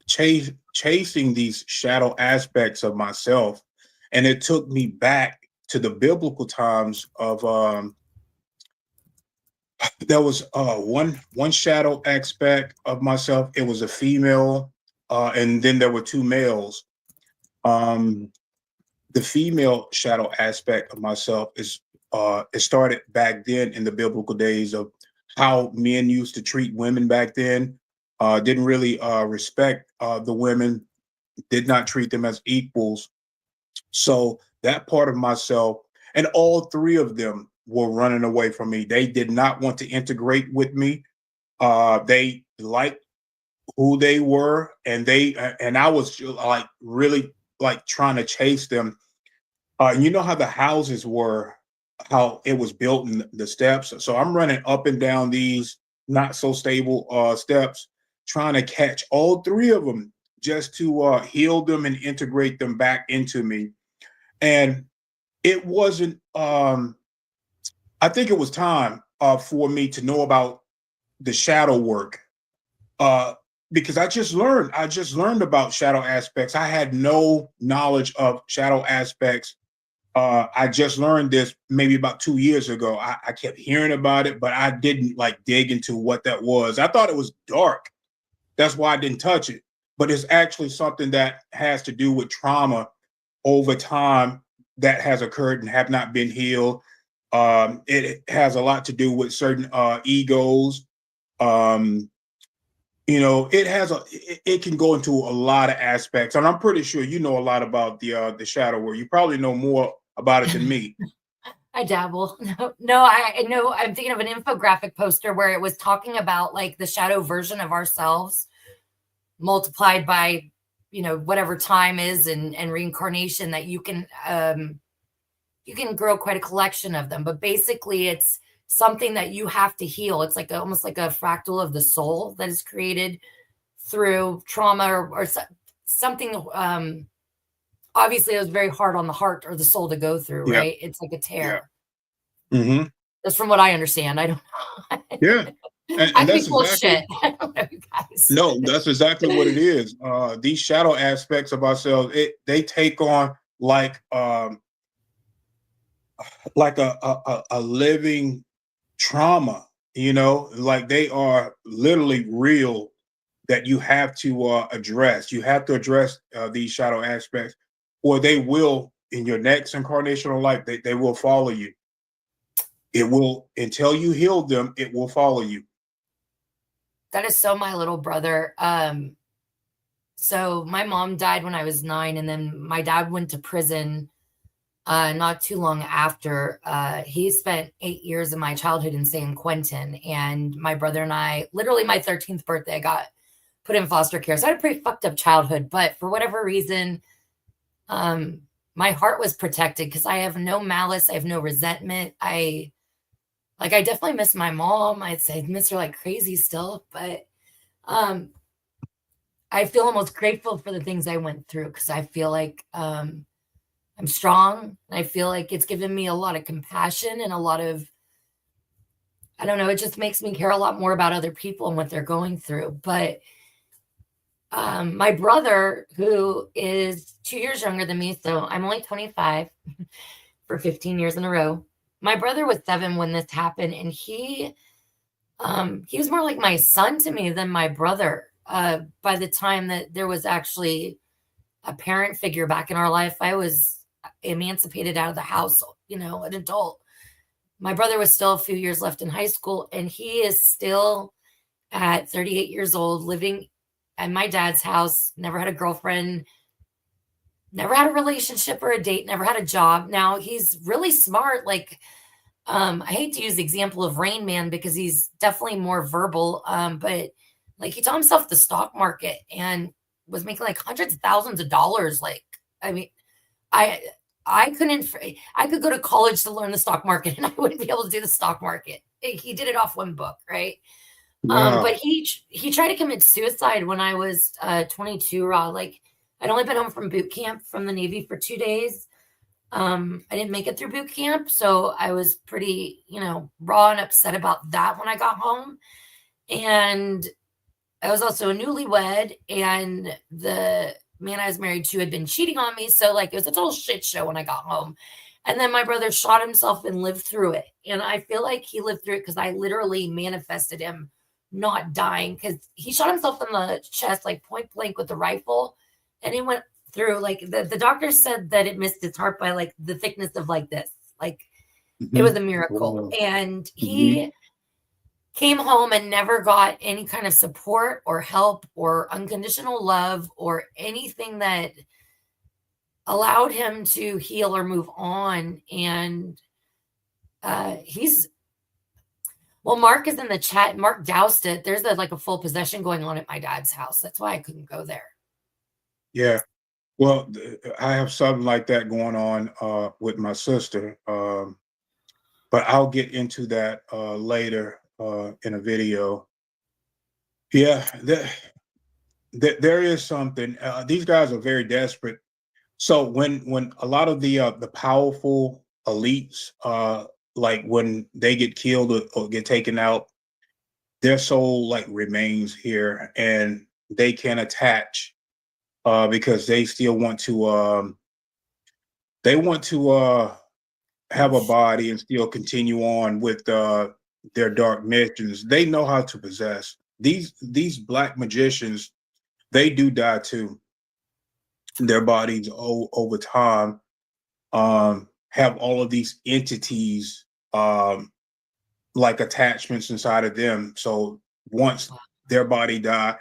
chasing these shadow aspects of myself, and it took me back to the biblical times of there was one shadow aspect of myself. It was a female, and then there were two males. Um, the female shadow aspect of myself is it started back then in the biblical days of how men used to treat women back then. Didn't really respect the women, did not treat them as equals. So that part of myself, and all three of them were running away from me. They did not want to integrate with me. They liked who they were, and I was like really like trying to chase them. You know how the houses were, how it was built in the steps. So I'm running up and down these not so stable steps, trying to catch all three of them just to heal them and integrate them back into me. And it wasn't. I think it was time for me to know about the shadow work, uh, because I just learned about shadow aspects. I had no knowledge of shadow aspects. I just learned this maybe about 2 years ago. I kept hearing about it, but I didn't like dig into what that was. I thought it was dark. That's why I didn't touch it. But it's actually something that has to do with trauma over time that has occurred and have not been healed. It has a lot to do with certain egos. Um, it can go into a lot of aspects, and I'm pretty sure you know a lot about the shadow work. You probably know more about it than me. I dabble. No, I know. I'm thinking of an infographic poster where it was talking about like the shadow version of ourselves multiplied by, whatever time is and reincarnation, that you can grow quite a collection of them. But basically, it's something that you have to heal. It's like almost like a fractal of the soul that is created through trauma or something. Obviously, it was very hard on the heart or the soul to go through, Yeah, right? It's like a yeah, tear. hmm That's from what I understand. I don't know. yeah, I and could be that's full of exactly shit. I don't know, you guys. no, that's exactly what it is. These shadow aspects of ourselves, they take on like a living trauma. Like they are literally real that you have to address. You have to address these shadow aspects, or they will in your next incarnational life. They will follow you. It will until you heal them. It will follow you. That is so my little brother. So my mom died when I was 9, and then my dad went to prison not too long after. He spent 8 years of my childhood in San Quentin, and my brother and I, literally my 13th birthday, I got put in foster care. So I had a pretty fucked up childhood, but for whatever reason, um, my heart was protected because I have no malice, I have no resentment. I definitely miss my mom. I'd say I miss her like crazy still, but um, I feel almost grateful for the things I went through because I feel like I'm strong. I feel like it's given me a lot of compassion and a lot of, I don't know, it just makes me care a lot more about other people and what they're going through. But my brother, who is 2 years younger than me, so I'm only 25 for 15 years in a row. My brother was 7 when this happened, and he was more like my son to me than my brother. By the time that there was actually a parent figure back in our life, I was emancipated out of the house, an adult. My brother was still a few years left in high school, and he is still at 38 years old living at my dad's house, never had a girlfriend, never had a relationship or a date, never had a job. Now he's really smart. Like, I hate to use the example of Rain Man because he's definitely more verbal. But like he taught himself the stock market and was making like hundreds of thousands of dollars. Like, I mean, I I couldn't. I could go to college to learn the stock market, and I wouldn't be able to do the stock market. He did it off one book, right? But Wow. he tried to commit suicide when I was 22. Raw, like I'd only been home from boot camp from the Navy for 2 days. I didn't make it through boot camp, so I was pretty, raw and upset about that when I got home. And I was also a newlywed, and the man I was married to had been cheating on me. So, like, it was a total shit show when I got home. And then my brother shot himself and lived through it. And I feel like he lived through it because I literally manifested him not dying, because he shot himself in the chest, like point blank with the rifle. And he went through, like, the doctor said that it missed his heart by like the thickness of like this. Like, it Hmm. was a miracle. Wow. And Hmm. he came home and never got any kind of support or help or unconditional love or anything that allowed him to heal or move on. And he's well, Mark is in the chat. Mark doused it. There's like a full possession going on at my dad's house. That's why I couldn't go there. Yeah. Well, I have something like that going on with my sister, but I'll get into that later in a video. Yeah, there is something. These guys are very desperate. So when a lot of the powerful elites, like when they get killed or get taken out, their soul like remains here, and they can attach because they still want to. They want to Oh, have a body and still continue on with their dark missions. They know how to possess these black magicians. They do die too. Their bodies over time have all of these entities like attachments inside of them. So once their body die,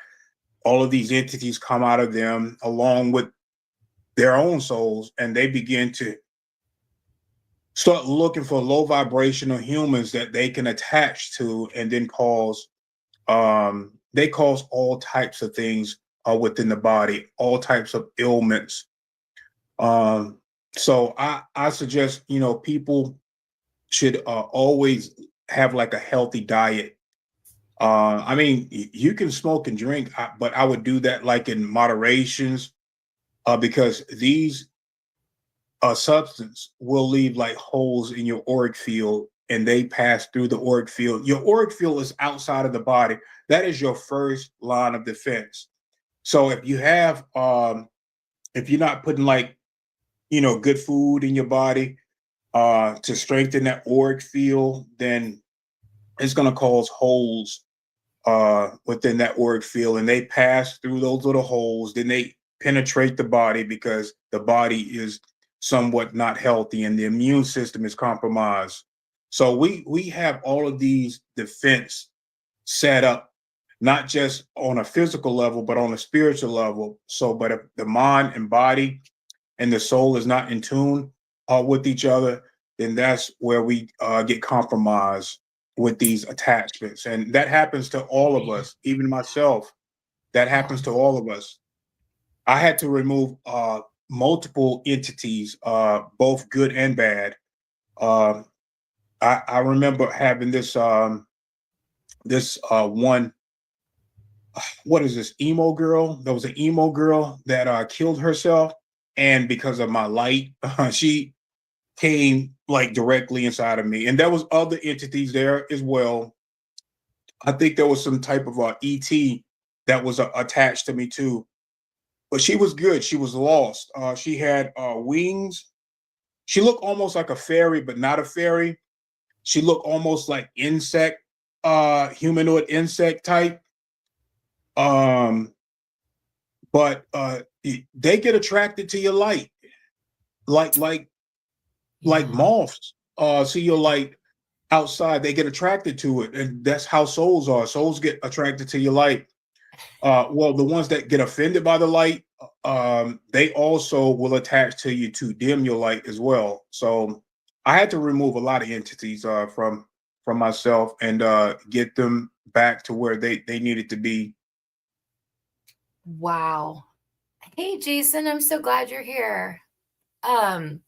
all of these entities come out of them along with their own souls, and they begin to start looking for low vibrational humans that they can attach to, and then cause they cause all types of things within the body, all types of ailments. Um, so I suggest people should always have like a healthy diet. I mean, you can smoke and drink, but I would do that like in moderations because these substance will leave like holes in your auric field, and they pass through the auric field. Your auric field is outside of the body. That is your first line of defense. So if you're not putting like good food in your body to strengthen that auric field, then it's going to cause holes within that auric field, and they pass through those little holes. Then they penetrate the body because the body is somewhat not healthy and the immune system is compromised. So we have all of these defense set up, not just on a physical level, but on a spiritual level. So, but if the mind and body and the soul is not in tune with each other, then that's where we get compromised with these attachments. And that happens to all of man. us, even myself. That Yeah. happens to all of us. I had to remove multiple entities, both good and bad. Um, I remember having this one. What is this emo girl? There was an emo girl that killed herself, and because of my light, she came like directly inside of me. And there was other entities there as well. I think there was some type of ET that was attached to me too. But she was good. She was lost. She had wings. She looked almost like a fairy, but not a fairy. She looked almost like insect, humanoid insect type. Um, but they get attracted to your light, like like like Yeah. moths. See your light outside, they get attracted to it, and that's how souls are. Souls get attracted to your light. Well, the ones that get offended by the light, they also will attach to you to dim your light as well. So I had to remove a lot of entities from myself and get them back to where they needed to be. Wow. Hey, Jason, I'm so glad you're here. Um,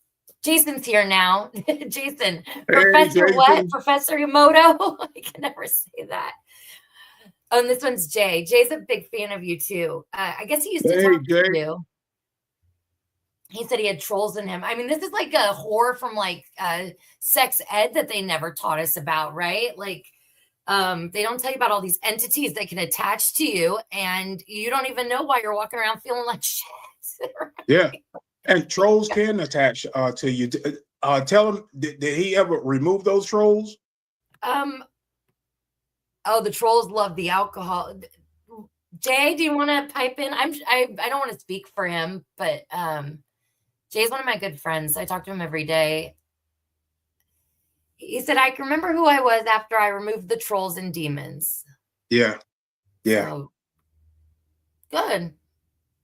Jason's here now. Jason, Hey, Professor what? Jason. Professor Emoto? I can never say that. Oh, and this one's Jay. Jay's a big fan of you too. I guess he used to Hey, talk to Jay. you. he said he had trolls in him. I mean, this is like a horror from like sex ed that they never taught us about, right? Like, they don't tell you about all these entities that can attach to you, and you don't even know why you're walking around feeling like shit. Yeah. And trolls can attach to you. Tell him, did he ever remove those trolls? um, oh, the trolls love the alcohol. Jay, do you want to pipe in? I don't want to speak for him, but Jay's one of my good friends. I talk to him every day. He said I can remember who I was after I removed the trolls and demons. Yeah. Yeah. So good.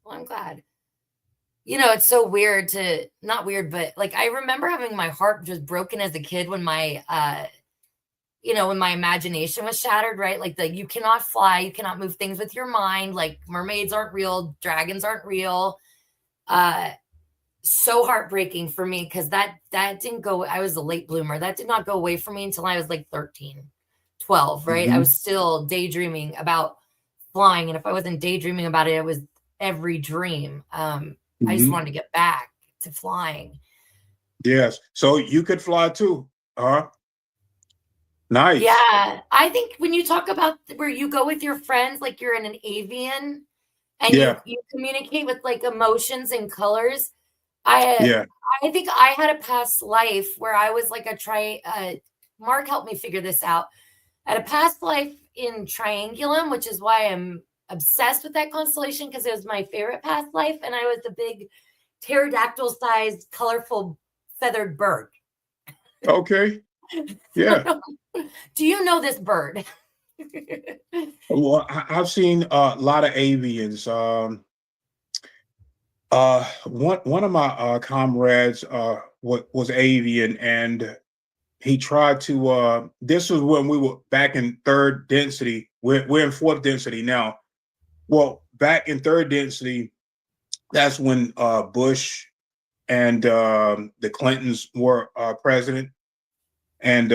Well, I'm glad. You know, it's so weird to not weird, but like I remember having my heart just broken as a kid when my when my imagination was shattered, right? Like you cannot fly, you cannot move things with your mind, like mermaids aren't real, dragons aren't real. Uh so heartbreaking for me because that didn't go. I was a late bloomer. That did not go away from me until I was like 13, 12, right? I Hmm. was still daydreaming about flying, and if I wasn't daydreaming about it, it was every dream. I just Hmm. wanted to get back to flying. Yes. So you could fly too. Nice. Yeah, I think when you talk about where you go with your friends, like you're in an avian and you Yeah. you communicate with like emotions and colors. I Yeah. I think I had a past life where I was like a Mark helped me figure this out. I had a past life in Triangulum, which is why I'm obsessed with that constellation because it was my favorite past life, and I was a big pterodactyl-sized, colorful, feathered bird. Okay. Yeah. Do you know this bird? Well, I've seen a lot of avians. One of my comrades was avian, and he tried to. This was when we were back in third density. We're in fourth density now. Well, back in third density, that's when Bush and the Clintons were president. And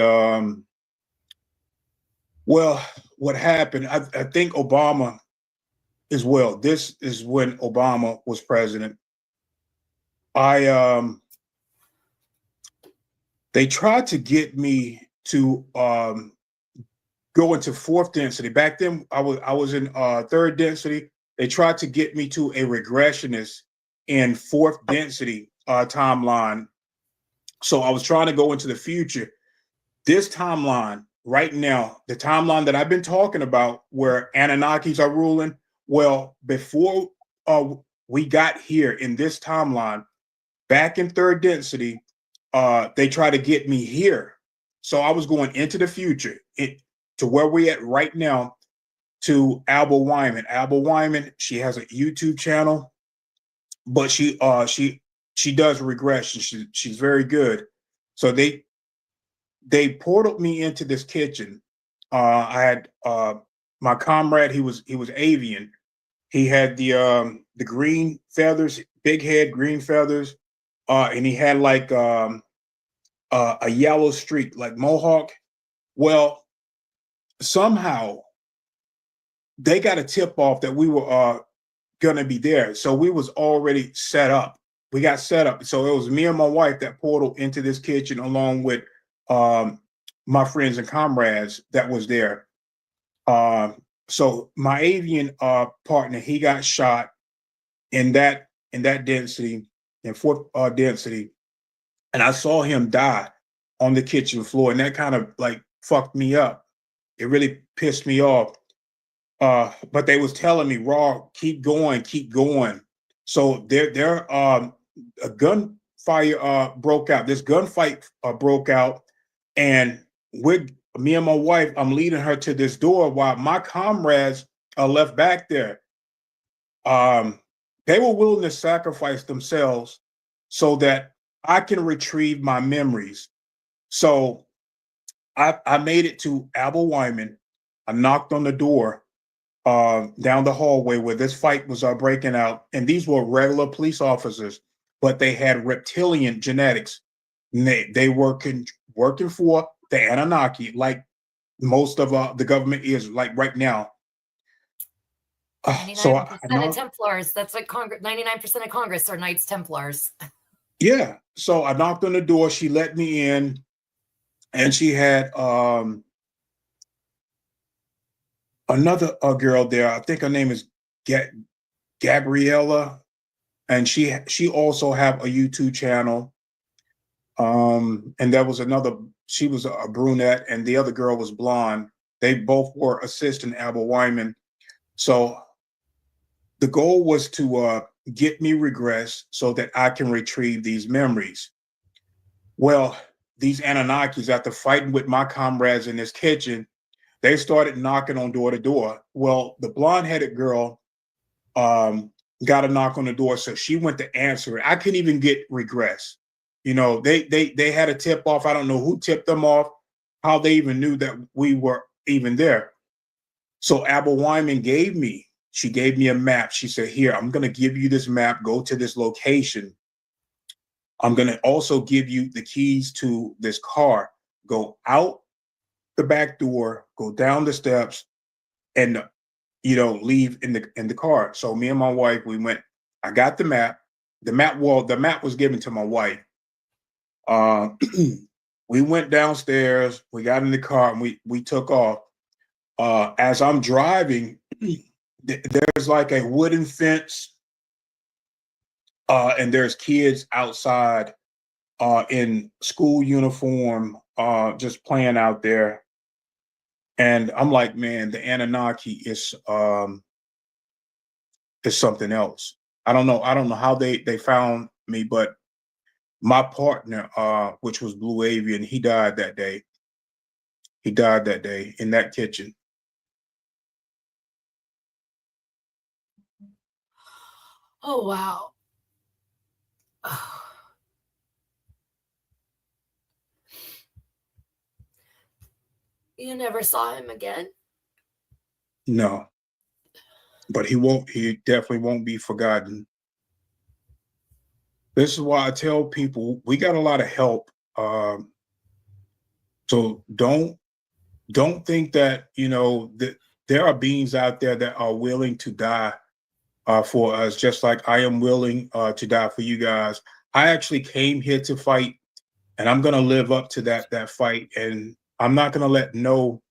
well, what happened? I think Obama as well. This is when Obama was president. I They tried to get me to go into fourth density. Back then, I was in third density. They tried to get me to a regressionist in fourth density timeline. So I was trying to go into the future. This timeline right now, the timeline that I've been talking about, where Anunnakis are ruling. Well, before we got here in this timeline, back in third density, they try to get me here. So I was going into the future, to where we're at right now, to Alba Wyman. Alba Wyman, she has a YouTube channel, but she does regression. She's very good. So they portaled me into this kitchen. I had my comrade. He was avian. He had the green feathers, big head, green feathers, and he had like a yellow streak, like Mohawk. Well, somehow they got a tip off that we were gonna be there, so we was already set up. We got set up, so it was me and my wife that portal into this kitchen along with um, my friends and comrades that was there. So my avian partner, he got shot in that density, in fourth density, and I saw him die on the kitchen floor, and that kind of like fucked me up. It really pissed me off. But they was telling me, "Raw, keep going, keep going." So there a gunfire broke out. This gunfight broke out, and with me and my wife, I'm leading her to this door while my comrades are left back there. Um, they were willing to sacrifice themselves so that I can retrieve my memories. So I made it to Abel Wyman. I knocked on the door down the hallway where this fight was breaking out, and these were regular police officers, but they had reptilian genetics. And they working for the Anunnaki, like most of the government is like right now. So 99% of Templars, that's like 99% of Congress are Knights Templars. yeah, so I knocked on the door. She let me in, and she had another girl there. I think her name is Gabriella, and she also have a YouTube channel. And there was another. She was a brunette, and the other girl was blonde. They both were assistant Abel Wyman. So the goal was to get me regress so that I can retrieve these memories. Well, these Anunnakis, after fighting with my comrades in this kitchen, they started knocking on door to door. Well, the blonde-headed girl um, got a knock on the door, so she went to answer it. I couldn't even get regress. You know, they had a tip off. I don't know who tipped them off, how they even knew that we were even there. So Abel Wyman she gave me a map. She said, "Here, I'm going to give you this map. Go to this location. I'm going to also give you the keys to this car. Go out the back door, go down the steps, and leave in the car." So me and my wife, we went. I got the map. The map was given to my wife. Uh, we went downstairs. We got in the car and we took off. As I'm driving, there's like a wooden fence, and there's kids outside in school uniform, just playing out there. And I'm like, man, the Anunnaki is something else. I don't know. I don't know how they found me, but my partner, which was Blue Avian, he died that day. He died that day in that kitchen. Oh, wow. You never saw him again? No, but he won't. He definitely won't be forgotten. This is why I tell people we got a lot of help. So don't think that that there are beings out there that are willing to die for us, just like I am willing to die for you guys. I actually came here to fight, and I'm gonna live up to that fight, and I'm not gonna let no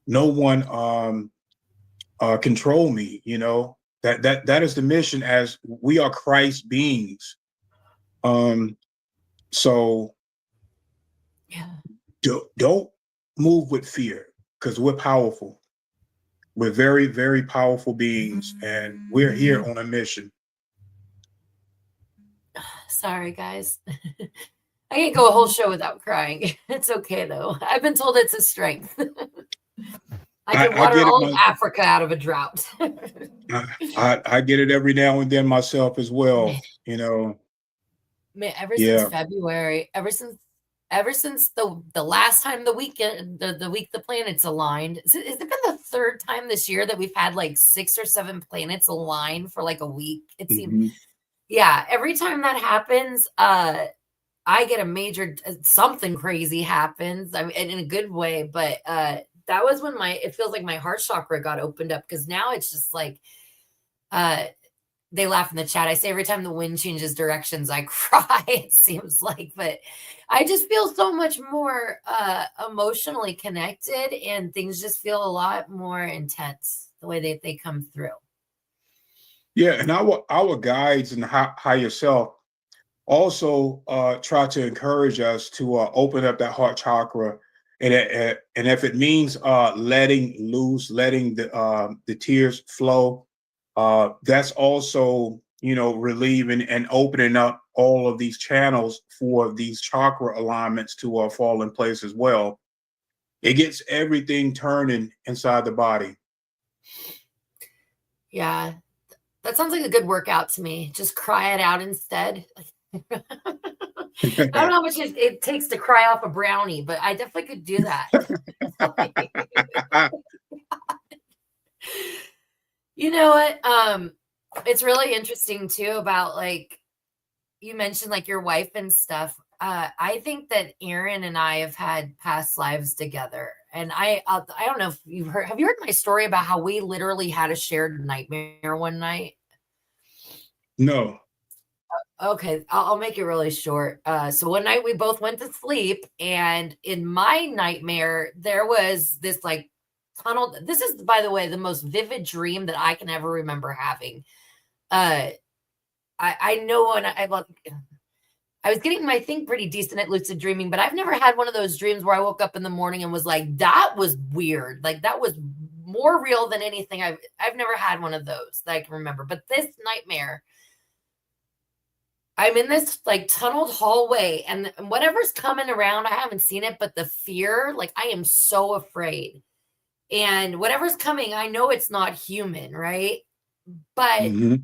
one control me. That is the mission, as we are Christ beings. So Yeah. don't move with fear, because we're powerful. We're very, very powerful beings, and we're here on a mission. Sorry, guys. I can't go a whole show without crying. It's okay, though. I've been told it's a strength. I can I water get it. all of Africa out of a drought. I get it every now and then myself as well. Man, ever since Yeah. February, ever since the last time the weekend the week the planets aligned, has it been the third time this year that we've had like 6 or 7 planets align for like a week? It seems, Mm-hmm. yeah. Every time that happens, I get a major something crazy happens. I mean, in a good way, but that was when it feels like my heart chakra got opened up, because now it's just like uh they laugh in the chat. I say every time the wind changes directions, I cry, it seems like. But I just feel so much more emotionally connected, and things just feel a lot more intense the way they come through. Yeah, and our guides and higher self also try to encourage us to open up that heart chakra, and if it means letting loose, letting the tears flow, that's also relieving and opening up all of these channels for these chakra alignments to fall in place as well. It gets everything turning inside the body. Yeah, that sounds like a good workout to me. Just cry it out instead. I don't know how much it takes to cry off a brownie, but I definitely could do that. You know what? It's really interesting too about, like, you mentioned like your wife and stuff. I think that Aaron and I have had past lives together, And I don't know if have you heard my story about how we literally had a shared nightmare one night? No. Okay, I'll make it really short. So one night we both went to sleep, and in my nightmare, there was this like tunnel. This is, by the way, the most vivid dream that I can ever remember having. Uh, I know when I was getting my thing pretty decent at lucid dreaming, but I've never had one of those dreams where I woke up in the morning and was like, that was weird. Like that was more real than anything. I've never had one of those that I can remember. But this nightmare, I'm in this like tunneled hallway, and whatever's coming around, I haven't seen it, but the fear, like I am so afraid. And whatever's coming, I know it's not human, right? But Hmm.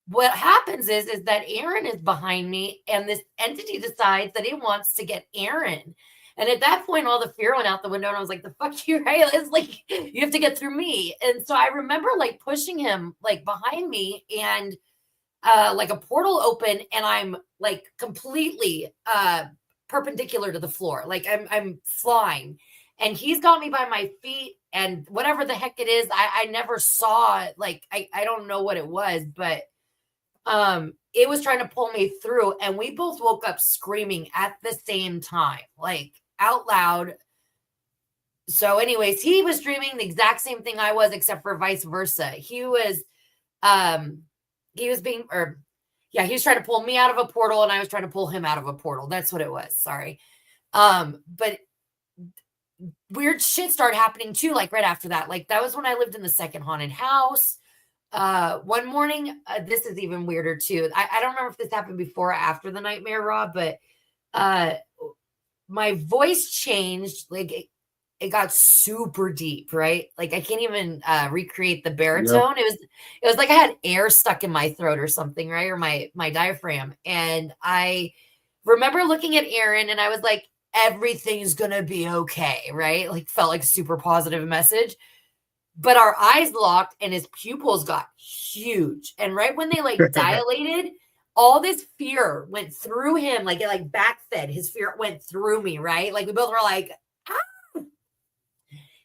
what happens is that Aaron is behind me, and this entity decides that it wants to get Aaron. And at that point, all the fear went out the window, and I was like, "The fuck you, right? It's like you have to get through me." And so I remember like pushing him like behind me, and like a portal open, and I'm like completely perpendicular to the floor, like I'm flying, and he's got me by my feet, and whatever the heck it is, I never saw it. Like I don't know what it was, but it was trying to pull me through, and we both woke up screaming at the same time, like out loud. So anyways, he was dreaming the exact same thing I was, except for vice versa. Um he was being, or yeah, he was trying to pull me out of a portal, and I was trying to pull him out of a portal. That's what it was. Sorry. But weird shit started happening too, like right after that. Like that was when I lived in the second haunted house. One morning, this is even weirder too. I don't remember if this happened before or after the nightmare, Rob, but uh my voice changed. Like it got super deep, right? Like I can't even recreate the Yeah. baritone. It was like I had air stuck in my throat or something, right? Or my diaphragm. And I remember looking at Aaron, and I was like, everything's gonna be okay, right? Like felt like a super positive message. But our eyes locked, and his pupils got huge. And right when they like dilated, all this fear went through him, like it like backfed. His fear went through me, right? Like we both were like, ah.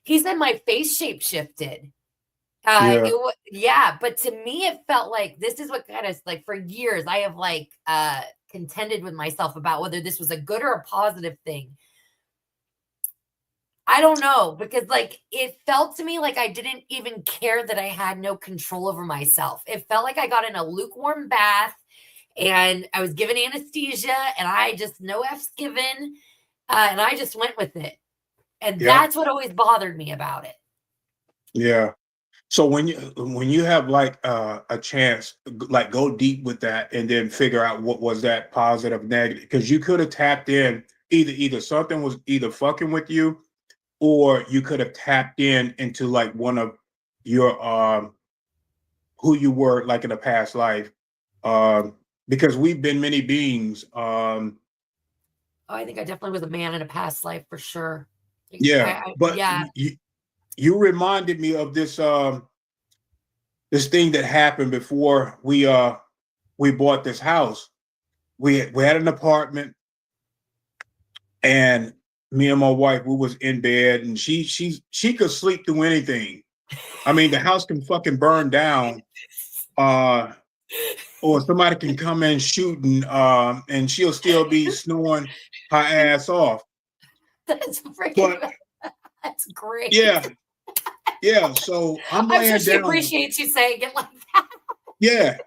He said my face shape shifted. Yeah. Yeah, but to me, it felt like this is what kind of like for years I have like contended with myself about whether this was a good or a positive thing. I don't know, because like it felt to me like I didn't even care that I had no control over myself. It felt like I got in a lukewarm bath, and I was given anesthesia, and I just no F's given, and I just went with it. And Yeah. that's what always bothered me about it. Yeah. So when you have like a chance, like go deep with that, and then figure out what was that positive, negative, because you could have tapped in either something was either fucking with you, or you could have tapped in into like one of your who you were like in a past life, um because we've been many beings. Oh, I think I definitely was a man in a past life for sure. Yeah, but Yeah. you reminded me of this thing that happened before we bought this house. We had an apartment, and me and my wife, we was in bed, and she could sleep through anything. I mean, the house can fucking burn down, uh, or somebody can come in shooting, and she'll still be snoring her ass off. That's freaking, But that's great. yeah, yeah. So I'm I'm sure laying she down. appreciates you saying it like that. Yeah.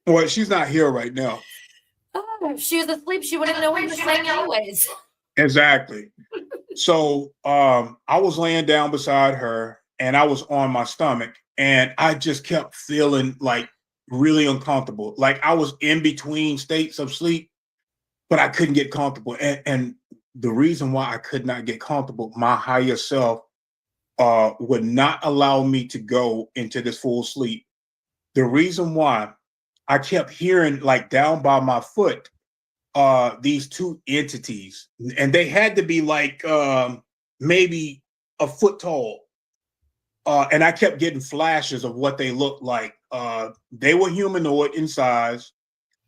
Well, she's not here right now. Oh, if she was asleep, she wouldn't know what you were saying anyways. Exactly. So I was laying down beside her, and I was on my stomach, and I just kept feeling like really uncomfortable. Like I was in between states of sleep, but I couldn't get comfortable. And the reason why I could not get comfortable, my higher self would not allow me to go into this full sleep. The reason why, I kept hearing like down by my foot these two entities, and they had to be like maybe a foot tall. And I kept getting flashes of what they looked like. They were humanoid in size.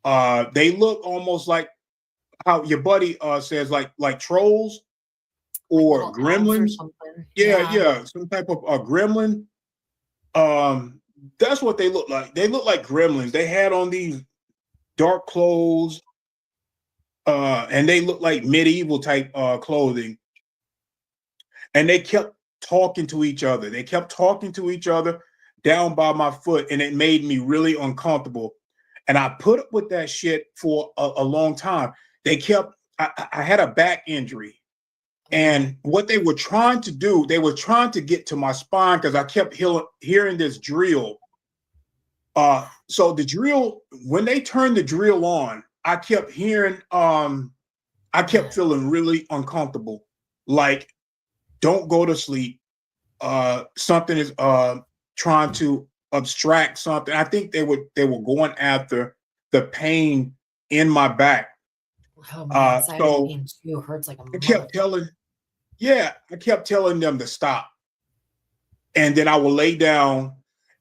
They look almost like how your buddy says, like trolls. like or little elves or gremlins. something. Yeah, Yeah. yeah, some type of a gremlin. That's what they look like. They look like gremlins. They had on these dark clothes, and they look like medieval type clothing. And they kept talking to each other. They kept talking to each other down by my foot, and it made me really uncomfortable. And I put up with that shit for a long time. They kept. I had a back injury, Oh, and what they were trying to do, they were trying to get to my spine because I kept hearing this drill. So the drill, when they turned the drill on, I kept hearing. I kept feeling really uncomfortable. Like, don't go to sleep. Something is trying to abstract something. I think they were going after the pain in my back. oh man, sciatic So pain too hurts like a I kept motherfucker. telling, yeah, I kept telling them to stop. And then I would lay down,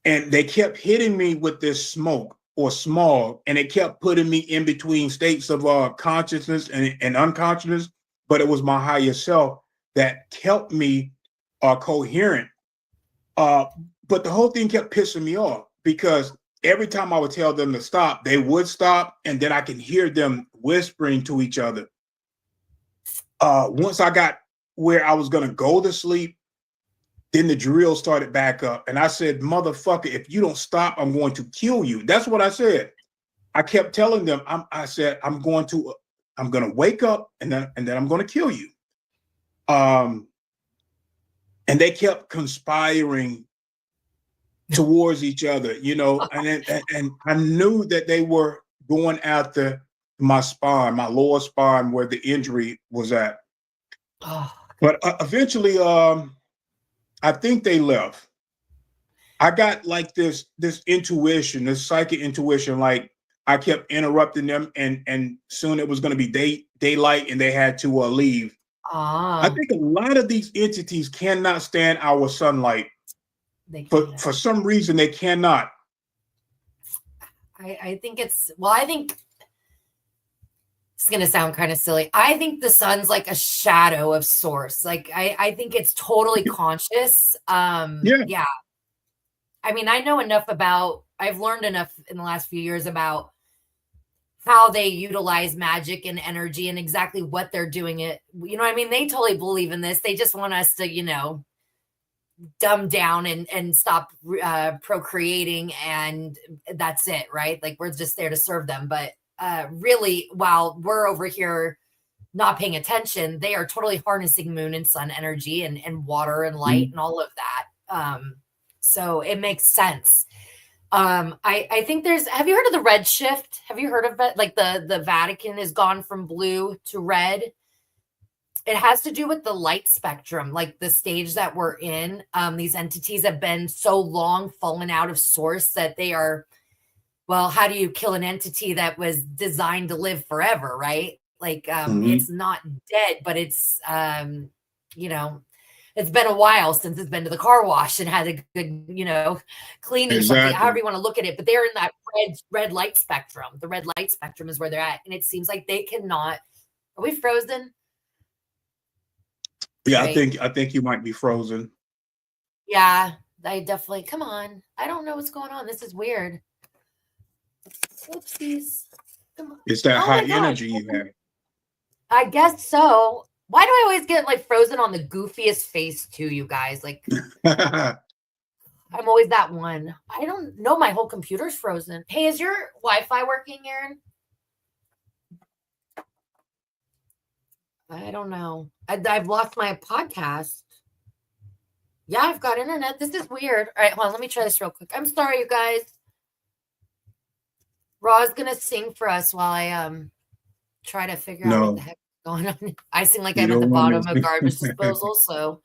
and they kept hitting me with this smoke or smog, and it kept putting me in between states of consciousness and unconsciousness. But it was my higher self that kept me coherent. Uh, but the whole thing kept pissing me off because every time I would tell them to stop, they would stop, and then I can hear them whispering to each other. Once I got where I was going to go to sleep, then the drill started back up. And I said, motherfucker, if you don't stop, I'm going to kill you. That's what I said. I kept telling them, I said, I'm going to wake up, and then I'm going to kill you. And they kept conspiring towards each other, and I knew that they were going after my spine, my lower spine, where the injury was at. Oh, But eventually, I think they left. I got like this intuition, this psychic intuition. Like, I kept interrupting them, and soon it was going to be daylight, and they had to leave. I ah, think a lot of these entities cannot stand our sunlight. they For can't. some reason, they cannot. I think it's well, I think it's gonna sound kind of silly. I think the sun's like a shadow of source. Like I think it's totally conscious. Yeah. Yeah. I mean, I know enough about I've learned enough in the last few years about how they utilize magic and energy and exactly what they're doing it. You know what I mean? They totally believe in this. They just want us to, dumb down and stop procreating, and that's it, right? Like we're just there to serve them. But really, while we're over here not paying attention, they are totally harnessing moon and sun energy and water and light Mhm. and all of that. So it makes sense. I think have you heard of the red shift? Have you heard of it? Like the Vatican has gone from blue to red. It has to do with the light spectrum, like the stage that we're in. These entities have been so long fallen out of source that they are, well, how do you kill an entity that was designed to live forever, right? Like it's Mhm. not dead, but it's you know, it's been a while since it's been to the car wash and had a good, cleaning or something, however Exactly. you want to look at it. But they're in that red light spectrum. The red light spectrum is where they're at. And it seems like they cannot. Are we frozen? Yeah, I Right. think I think you might be frozen. Yeah, I definitely come on. I don't know what's going on. This is weird. Whoopsies. Come on. It's that Oh high my gosh. energy you have. I guess so. Why do I always get like frozen on the goofiest face too, you guys? Like I'm always that one. I don't know. My whole computer's frozen. Hey, is your Wi-Fi working, Aaron? I don't know. I've lost my podcast. Yeah, I've got internet. This is weird. All right, hold on. Let me try this real quick. I'm sorry, you guys. Raw's gonna sing for us while I try to figure out what the No, heck is going on. I sing like you I'm at the don't want bottom of to. garbage disposal. So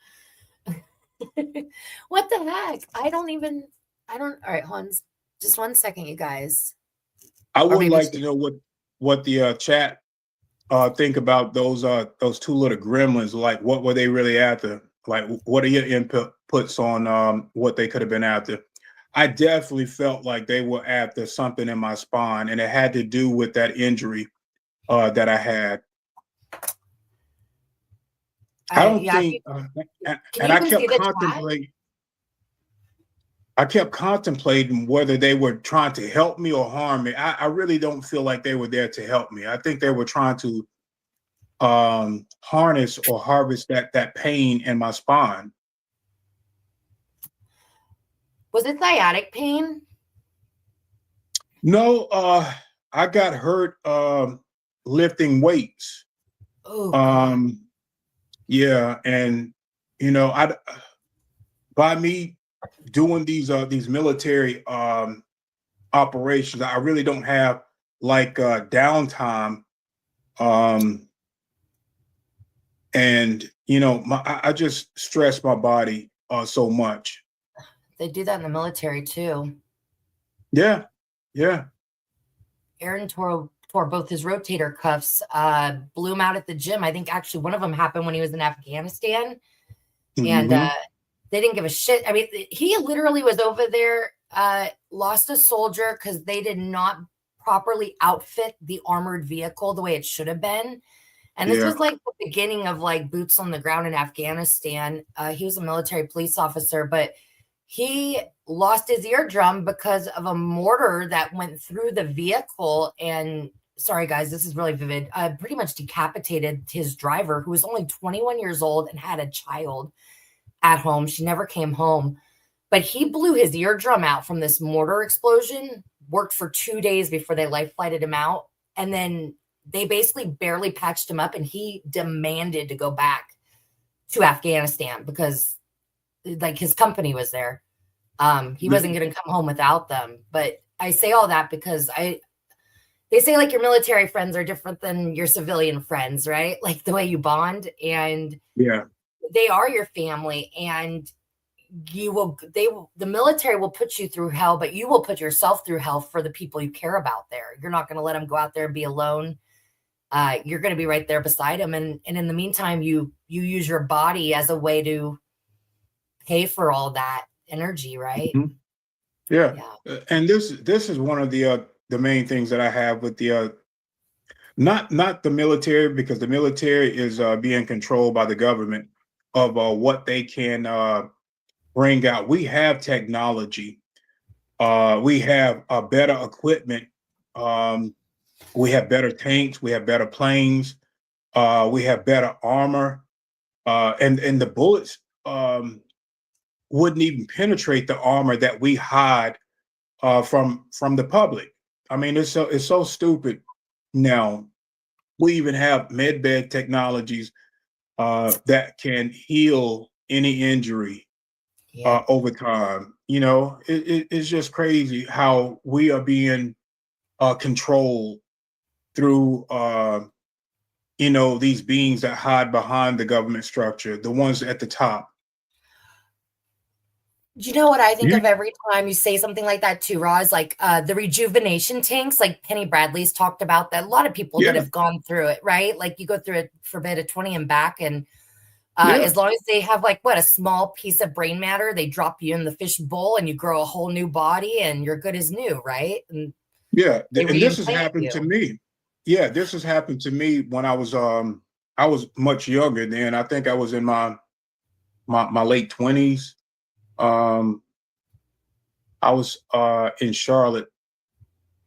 what the heck? I don't. All right, hold on. Just 1 second, you guys. I Or would maybe like two. to know what the chat think about those two little gremlins. Like, what were they really after? Like, what are your inputs on what they could have been after? I definitely felt like they were after something in my spine, and it had to do with that injury that I had. I don't Yeah. think, Can and you even see the chat? I kept contemplating whether they were trying to help me or harm me. I really don't feel like they were there to help me. I think they were trying to harness or harvest that pain in my spine. Was it sciatic pain? No, I got hurt lifting weights. Oh God. Um, yeah, and you know, I by me doing these military operations, I really don't have like downtime. Um, and you know, I just stress my body so much. They do that in the military too. Yeah, yeah. Aaron tore both his rotator cuffs, blew him out at the gym. I think actually one of them happened when he was in Afghanistan, and Hmm. they didn't give a shit. I mean, he literally was over there, lost a soldier because they did not properly outfit the armored vehicle the way it should have been. And this Yeah. was like the beginning of like boots on the ground in Afghanistan. He was a military police officer, but he lost his eardrum because of a mortar that went through the vehicle. And sorry, guys, this is really vivid. Pretty much decapitated his driver, who was only 21 years old and had a child at home. She never came home, but he blew his eardrum out from this mortar explosion, worked for 2 days before they life flighted him out. And then they basically barely patched him up, and he demanded to go back to Afghanistan because like his company was there. He wasn't going to come home without them. But I say all that because they say like your military friends are different than your civilian friends, right? Like the way you bond, and Yeah. they are your family, and the military will put you through hell, but you will put yourself through hell for the people you care about there. You're not going to let them go out there and be alone. You're going to be right there beside them, and in the meantime, you use your body as a way to pay for all that energy, right? Mhm. Yeah. Yeah. And this is one of the main things that I have with the not the military, because the military is being controlled by the government of what they can bring out. We have technology. We have better equipment. Um, we have better tanks. We have better planes. We have better armor. And the bullets wouldn't even penetrate the armor that we hide from the public. I mean, it's so stupid. Now we even have med bed technologies that can heal any injury Yeah. over time. You know, it's just crazy how we are being controlled through you know, these beings that hide behind the government structure, the ones at the top. Do you know what I think You, of every time you say something like that too, Roz? Like the rejuvenation tanks, like Penny Bradley's talked about that. A lot of people that yeah, have gone through it, right? Like you go through it for a bit of 20 and back, and yeah, as long as they have like what a small piece of brain matter, they drop you in the fish bowl and you grow a whole new body and you're good as new, right? And yeah. they And this has reimplant happened to you. me. Yeah, this has happened to me when I was much younger then. I think I was in my late 20s. Um, I was in Charlotte,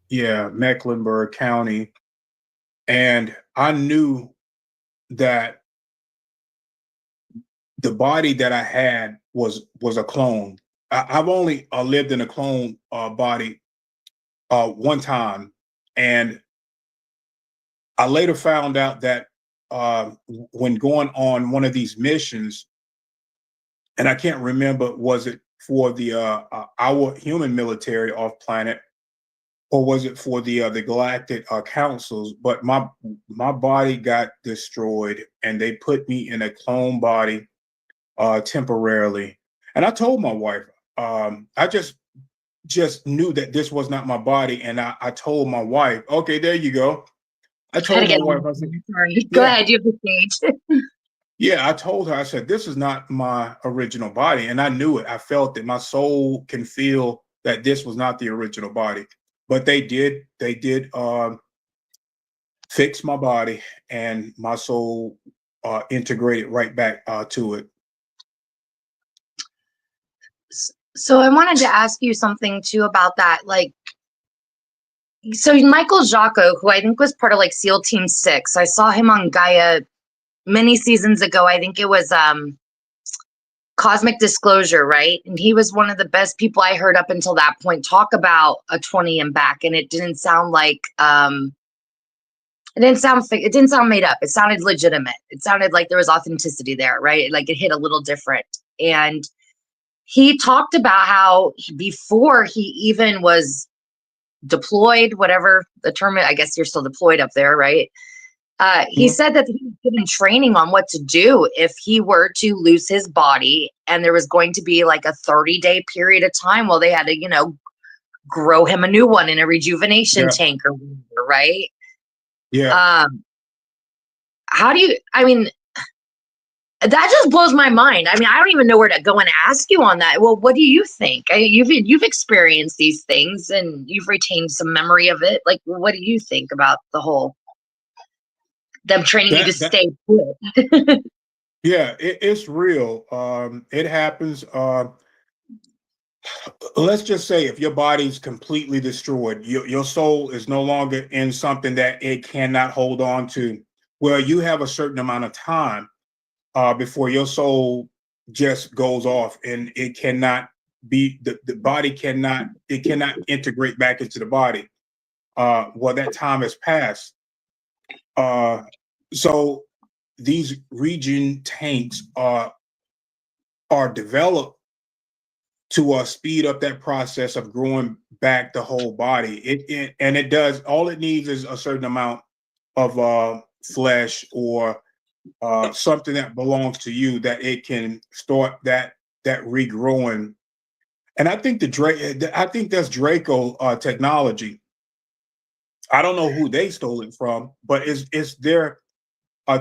yeah, Mecklenburg County, and I knew that the body that I had was a clone. I've only lived in a clone body one time, and I later found out that when going on one of these missions, and I can't remember, was it for the our human military off planet, or was it for the galactic councils? But my body got destroyed, and they put me in a clone body temporarily. And I told my wife, I just knew that this was not my body, and I told my wife, okay, there you go. I Try to told my get wife, on. I said, Sorry. Go yeah, ahead. You have the stage. yeah. I told her, I said, this is not my original body, and I knew it. I felt it. My soul can feel that this was not the original body. But they did fix my body, and my soul integrated right back to it. So I wanted to ask you something too about that. Like, so Michael Jocko, who I think was part of like SEAL Team 6, I saw him on Gaia many seasons ago. I think it was Cosmic Disclosure, right? And he was one of the best people I heard up until that point talk about a 20 and back, and it didn't sound like it didn't sound made up. It sounded legitimate. It sounded like there was authenticity there, right? Like it hit a little different. And he talked about how before he even was deployed, whatever the term is, I guess you're still deployed up there, right? He said that he was given training on what to do if he were to lose his body, and there was going to be like a 30-day period of time while they had to, you know, grow him a new one in a rejuvenation tank or whatever, right? Yeah. How do you, I mean, that just blows my mind. I mean, I don't even know where to go and ask you on that. Well, what do you think? You've experienced these things and you've retained some memory of it. Like, what do you think about the whole them training you to stay put? Yeah, it's real. It happens. Let's just say if your body's completely destroyed, your soul is no longer in something that it cannot hold on to. Well, you have a certain amount of time before your soul just goes off, and it cannot be the body cannot integrate back into the body. Well, that time has passed. So these region tanks are developed to speed up that process of growing back the whole body. It does. All it needs is a certain amount of flesh or something that belongs to you that it can start that regrowing. And I think that's Draco technology. I don't know who they stole it from, but it's their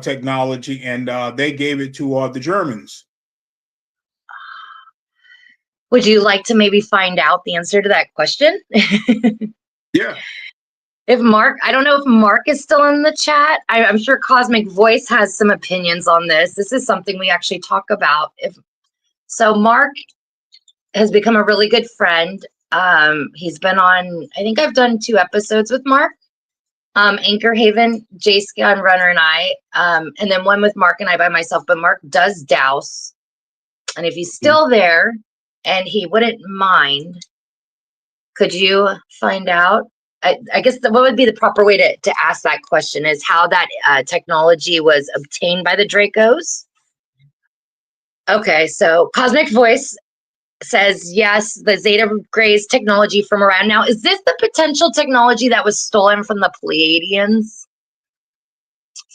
technology, and they gave it to the Germans. Would you like to maybe find out the answer to that question? Yeah. If Mark, I don't know if Mark is still in the chat. I'm sure Cosmic Voice has some opinions on this. This is something we actually talk about. So Mark has become a really good friend. He's been on, I think I've done 2 episodes with Mark. Anchor Haven, J Scan Runner and I, and then one with Mark and I by myself, but Mark does douse. And if he's still there and he wouldn't mind, could you find out? I guess what would be the proper way to ask that question is how that technology was obtained by the Dracos. Okay, so Cosmic Voice says, yes, the Zeta Grays technology from around now. Is this the potential technology that was stolen from the Pleiadians,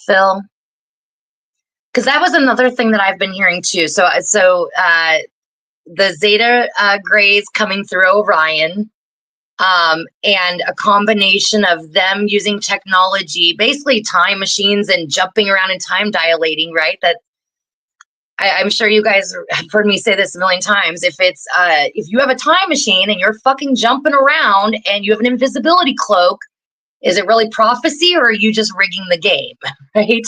Phil? Because that was another thing that I've been hearing too. So the Zeta Grays coming through Orion, and a combination of them using technology, basically time machines and jumping around and time dilating, right? That I'm sure you guys have heard me say this a million times. If you have a time machine and you're fucking jumping around and you have an invisibility cloak, is it really prophecy or are you just rigging the game, right?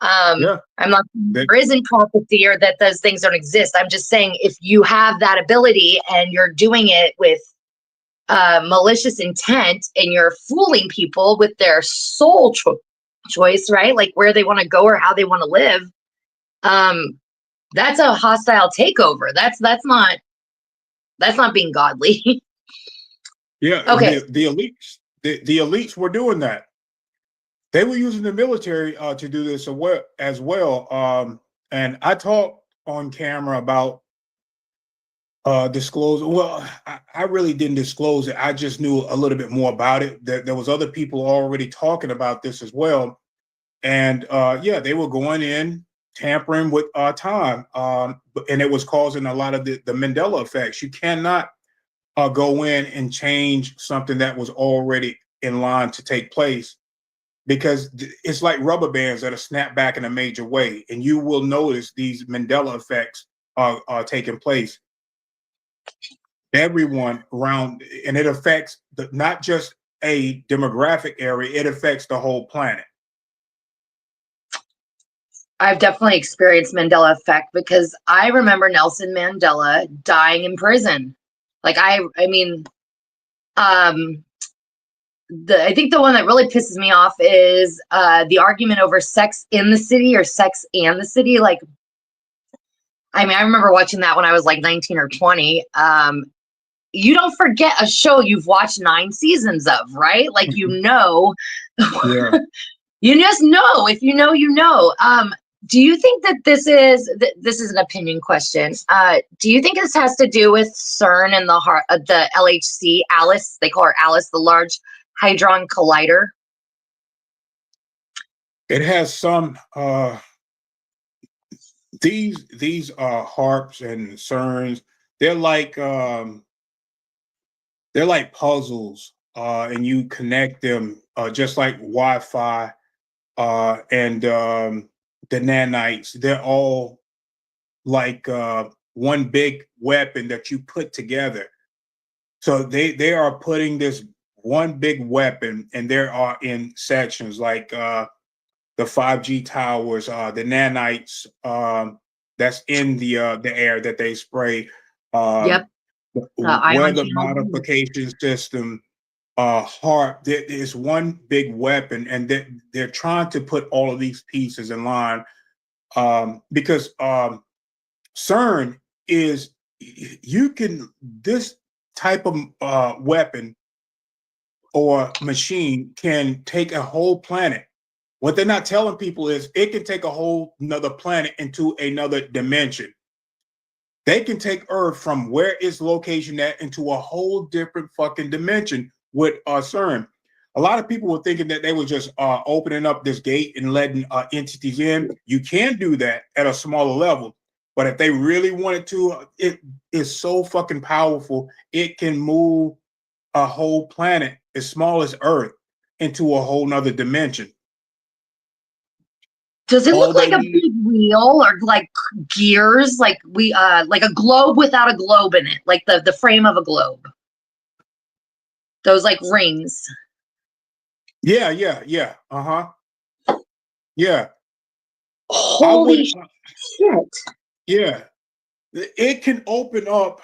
Yeah. I'm not saying there isn't prophecy or that those things don't exist. I'm just saying if you have that ability and you're doing it with malicious intent and you're fooling people with their soul choice, right? Like where they want to go or how they want to live. That's a hostile takeover. That's not being godly. Yeah. Okay. The elites were doing that. They were using the military to do this as well. And I talked on camera about disclose. Well, I really didn't disclose it. I just knew a little bit more about it. There was other people already talking about this as well. And yeah, they were going in, tampering with time. And it was causing a lot of the Mandela effects. You cannot go in and change something that was already in line to take place, because it's like rubber bands that are snapped back in a major way. And you will notice these Mandela effects are taking place. Everyone around, and it affects not just a demographic area, it affects the whole planet. I've definitely experienced Mandela effect because I remember Nelson Mandela dying in prison. Like I mean, um, I think the one that really pisses me off is the argument over Sex in the City or Sex and the City. Like, I mean, I remember watching that when I was like 19 or 20. You don't forget a show you've watched 9 seasons of, right? Like, Yeah. you just know. If you know, you know. Do you think that this is an opinion question? Do you think this has to do with CERN and the LHC, Alice? They call her Alice, the Large Hadron Collider. It has some these harps and cerns, they're like puzzles, and you connect them just like Wi-Fi, and the nanites. They're all like one big weapon that you put together. So they are putting this one big weapon, and there are in sections like the 5G towers, the nanites, that's in the air that they spray, Yep. um, Ion weather channel. modification system, HARP. There is one big weapon, and they're trying to put all of these pieces in line, because CERN is this type of weapon or machine can take a whole planet. What they're not telling people is it can take a whole another planet into another dimension. They can take Earth from where its location at into a whole different fucking dimension with CERN. A lot of people were thinking that they were just opening up this gate and letting entities in. You can do that at a smaller level, but if they really wanted to, it is so fucking powerful. It can move a whole planet as small as Earth into a whole nother dimension. Does it All look like they a need, big wheel or like gears? Like like a globe without a globe in it, like the frame of a globe. Those like rings. yeah. Yeah. I would, Holy shit! yeah. It can open up.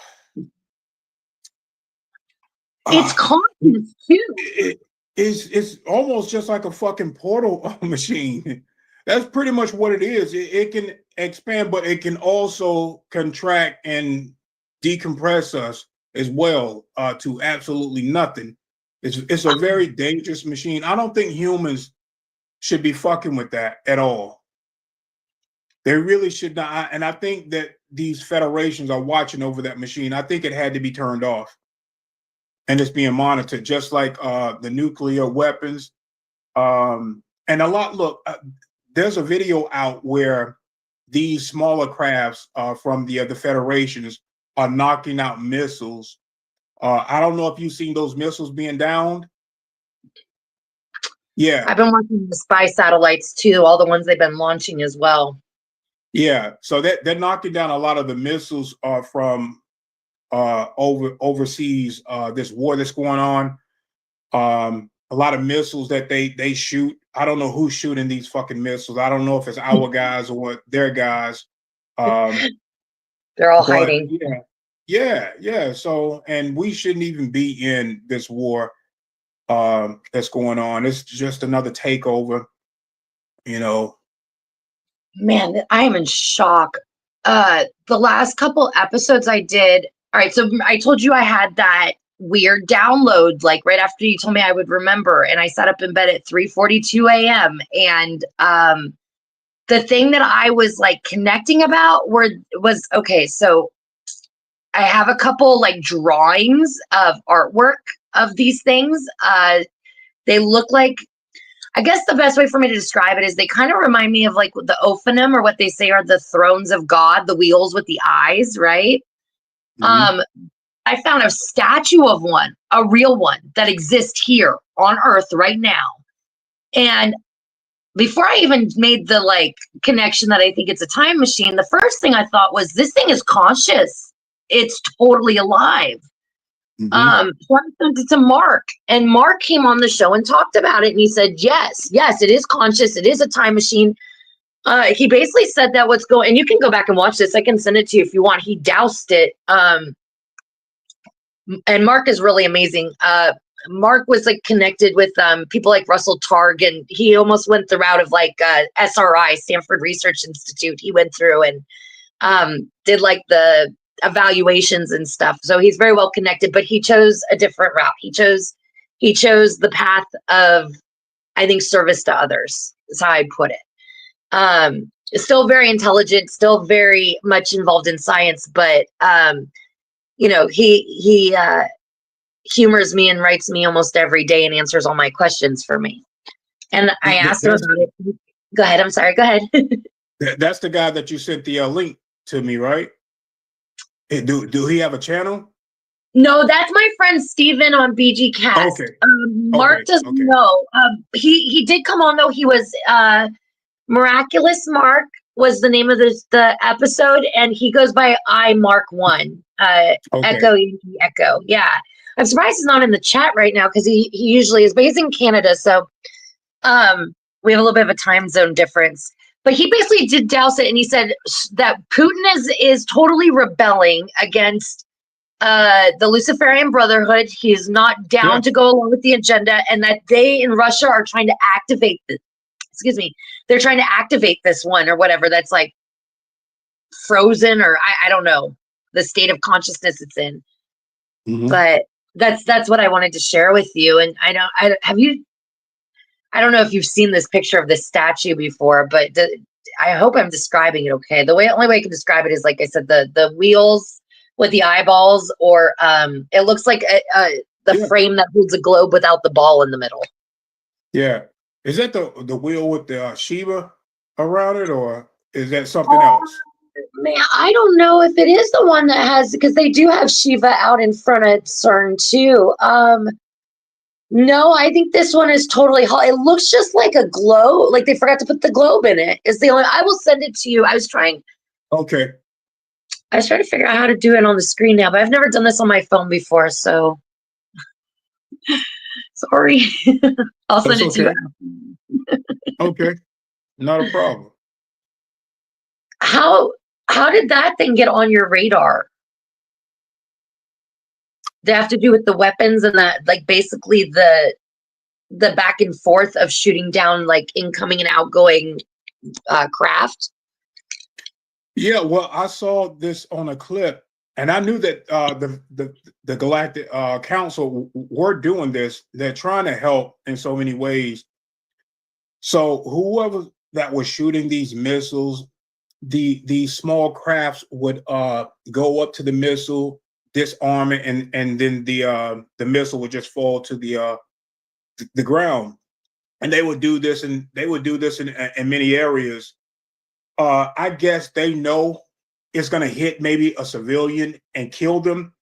It's Uh, constant too. it's almost just like a fucking portal machine. That's pretty much what it is. It can expand, but it can also contract and decompress us as well, to absolutely nothing. It's a very dangerous machine. I don't think humans should be fucking with that at all. They really should not. And I think that these federations are watching over that machine. I think it had to be turned off and it's being monitored, just like the nuclear weapons. And a lot, look, there's a video out where these smaller crafts from the federations are knocking out missiles. I don't know if you've seen those missiles being downed. Yeah, I've been watching the spy satellites too, all the ones they've been launching as well. yeah. So they're knocking down a lot of the missiles from overseas. This war that's going on. A lot of missiles that they shoot. I don't know who's shooting these fucking missiles. I don't know if it's our guys or their guys. They're all But hiding. yeah. So, and we shouldn't even be in this war that's going on. It's just another takeover, you know. Man, I am in shock. The last couple episodes I did. All right, so I told you I had that weird download like right after you told me I would remember, and I sat up in bed at 3:42 a.m. and the thing that I was like connecting about was okay, so I have a couple like drawings of artwork of these things. They look like, I guess the best way for me to describe it is they kind of remind me of like the Ophanim, or what they say are the thrones of God, the wheels with the eyes, right? Mm-hmm. I found a statue of one, a real one that exists here on Earth right now. And before I even made the like connection that I think it's a time machine, the first thing I thought was this thing is conscious. It's totally alive. Mm-hmm. So I sent it to Mark, and Mark came on the show and talked about it, and he said, yes, it is conscious. It is a time machine. He basically said that what's going, and you can go back and watch this. I can send it to you if you want. He doused it. And Mark is really amazing. Mark was like connected with people like Russell Targ, and he almost went the route of like SRI, Stanford Research Institute. He went through and did like the evaluations and stuff. So he's very well connected, but he chose a different route. He chose the path of, I think, service to others is how I'd put it. Still very intelligent, still very much involved in science, but he humors me and writes me almost every day and answers all my questions for me. And I asked him about it. Go ahead. I'm sorry. Go ahead. That's the guy that you sent the link to me, right? Do he have a channel? No, that's my friend Steven on BG Cast. Okay. Mark doesn't know. He did come on though. He was Miraculous Mark was the name of the episode, and he goes by I Mark One. Echo Yankee Echo. Yeah. I'm surprised he's not in the chat right now because he usually is, but he's in Canada, so we have a little bit of a time zone difference. But he basically did douse it, and he said that Putin is totally rebelling against the Luciferian Brotherhood. He's not down to go along with the agenda, and that they in Russia are trying to activate this. Excuse me, they're trying to activate this one or whatever that's like frozen, or I don't know the state of consciousness it's in. Mm-hmm. But that's what I wanted to share with you. And I don't know if you've seen this picture of this statue before, but I hope I'm describing it okay. The only way I can describe it is, like I said, the wheels with the eyeballs, or it looks like the frame that holds a globe without the ball in the middle. Yeah. Is that the wheel with the Shiva around it, or is that something else? Man, I don't know if it is the one that has, because they do have Shiva out in front of CERN too. No, I think this one is totally, it looks just like a globe, like they forgot to put the globe in it. Is the only, I will send it to you. I was trying to figure out how to do it on the screen now, but I've never done this on my phone before, so sorry. I'll send it to you. Okay, not a problem. How did that thing get on your radar? They have to do with the weapons and that, like basically the back and forth of shooting down like incoming and outgoing craft. Yeah, well, I saw this on a clip, and I knew that the Galactic Council were doing this. They're trying to help in so many ways. So whoever that was shooting these missiles, these small crafts would go up to the missile, disarm it, and then the missile would just fall to the ground. And they would do this, and in many areas. I guess they know it's going to hit maybe a civilian and kill them,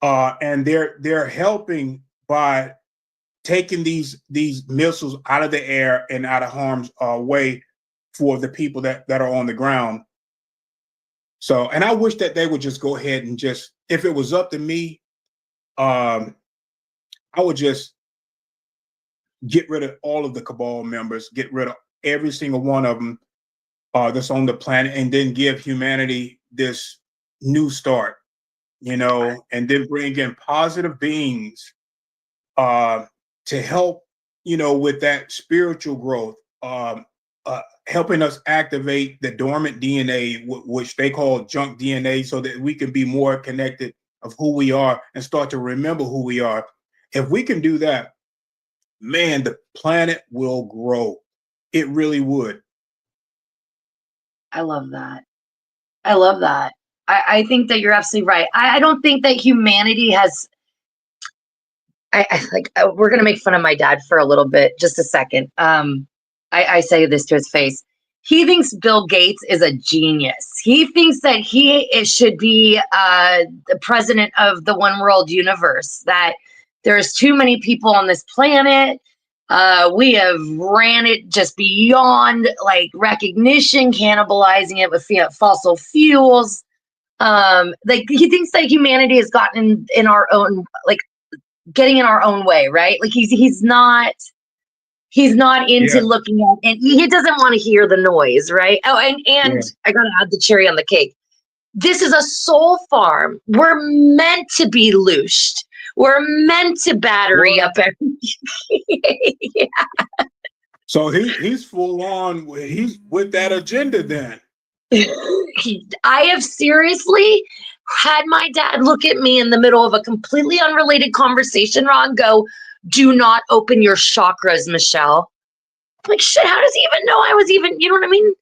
and they're helping by taking these missiles out of the air and out of harm's way for the people that are on the ground. So, and I wish that they would just go ahead and just, if it was up to me, I would just get rid of all of the cabal members, get rid of every single one of them that's on the planet, and then give humanity this new start, and then bring in positive beings to help, with that spiritual growth, helping us activate the dormant DNA, which they call junk DNA, so that we can be more connected of who we are and start to remember who we are. If we can do that, man, the planet will grow. It really would. I love that. I think that you're absolutely right. I don't think that humanity has, we're going to make fun of my dad for a little bit, just a second. I say this to his face. He thinks Bill Gates is a genius. He thinks that it should be the president of the one world universe, that there's too many people on this planet. We have ran it just beyond like recognition, cannibalizing it with fossil fuels. Like he thinks that humanity has gotten in our own, like getting in our own way, right? Like he's not He's not into Yeah, looking at, and he doesn't want to hear the noise, right? Oh, and yeah. I gotta add the cherry on the cake. This is a soul farm. We're meant to be loosed. We're meant to battery What? up everything. Yeah. So he's full on. He's with that agenda then. I have seriously had my dad look at me in the middle of a completely unrelated conversation, Ron, go, do not open your chakras, Michelle. I'm like, shit, how does he even know I was even, you know what I mean?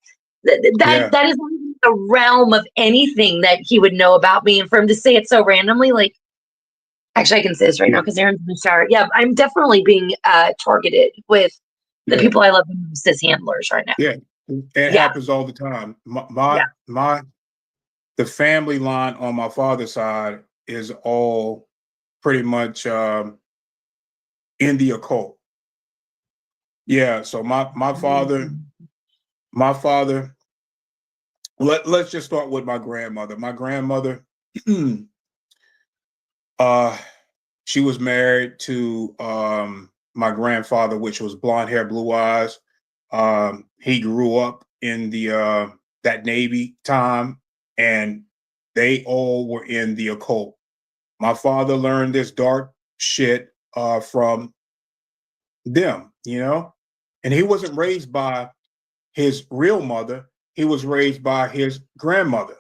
Yeah, That is not even the realm of anything that he would know about me. And for him to say it so randomly, like, actually, I can say this right now yeah, because Aaron's in the shower. Yeah, I'm definitely being targeted with the yeah, people I love the most as handlers right now. yeah. It Yeah, happens all the time. yeah. The family line on my father's side is all pretty much in the occult. Yeah. So my father. Let's just start with my grandmother. My grandmother, uh, she was married to my grandfather, which was blonde hair, blue eyes. He grew up in the that Navy time, and they all were in the occult. My father learned this dark shit from them, and he wasn't raised by his real mother. He was raised by his grandmother.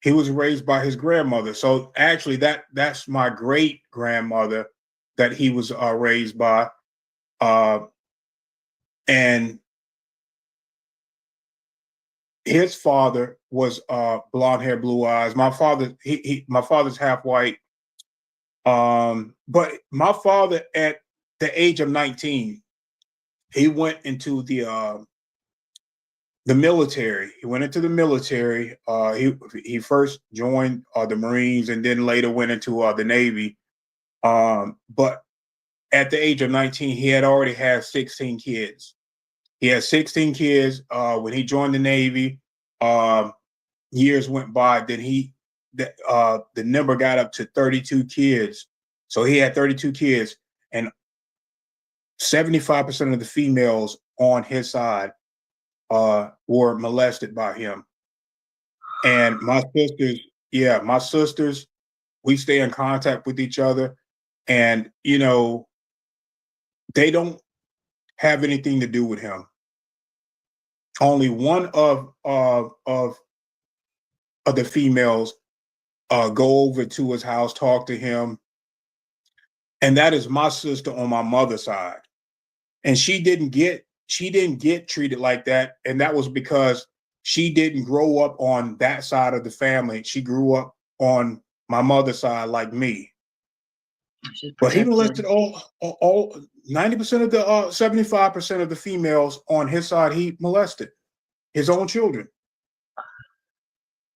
He was raised by his grandmother. So actually, that's my great grandmother that he was raised by, uh, and his father was blonde hair, blue eyes. My father's half white. But my father, at the age of 19, he went into the military. He went into the military. He first joined the Marines and then later went into the Navy. But at the age of 19, he had already had 16 kids. He had 16 kids when he joined the Navy. Um, Years went by, then the number got up to 32 kids. So he had 32 kids, and 75% of the females on his side were molested by him. And my sisters, we stay in contact with each other, and they don't have anything to do with him. Only one of the females go over to his house, talk to him, and that is my sister on my mother's side. And she didn't get treated like that, and that was because she didn't grow up on that side of the family. She grew up on my mother's side like me. She's But he protected. molested all 90% of the 75% of the females on his side. He molested his own children.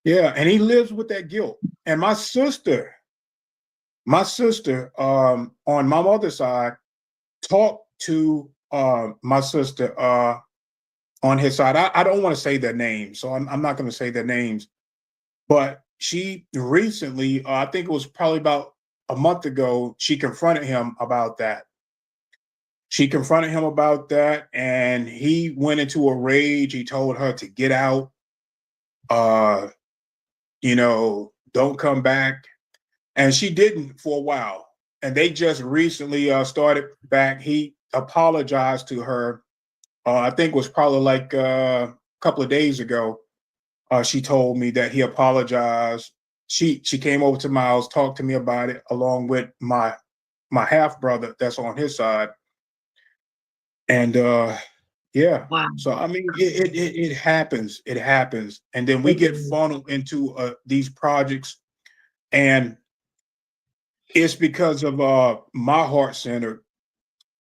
Yeah, and he lives with that guilt. And my sister, on my mother's side, talked to my sister on his side. I don't want to say their names, so I'm not going to say their names. But she recently, I think it was probably about a month ago, she confronted him about that. And he went into a rage. He told her to get out, uh, don't come back. And she didn't for a while. And they just recently started back. He apologized to her. I think it was probably like a couple of days ago. She told me that he apologized. She came over to my house, talked to me about it, along with my half brother that's on his side. And yeah, Wow. so I mean, it happens. It happens, and then we get funneled into these projects, and it's because of my heart center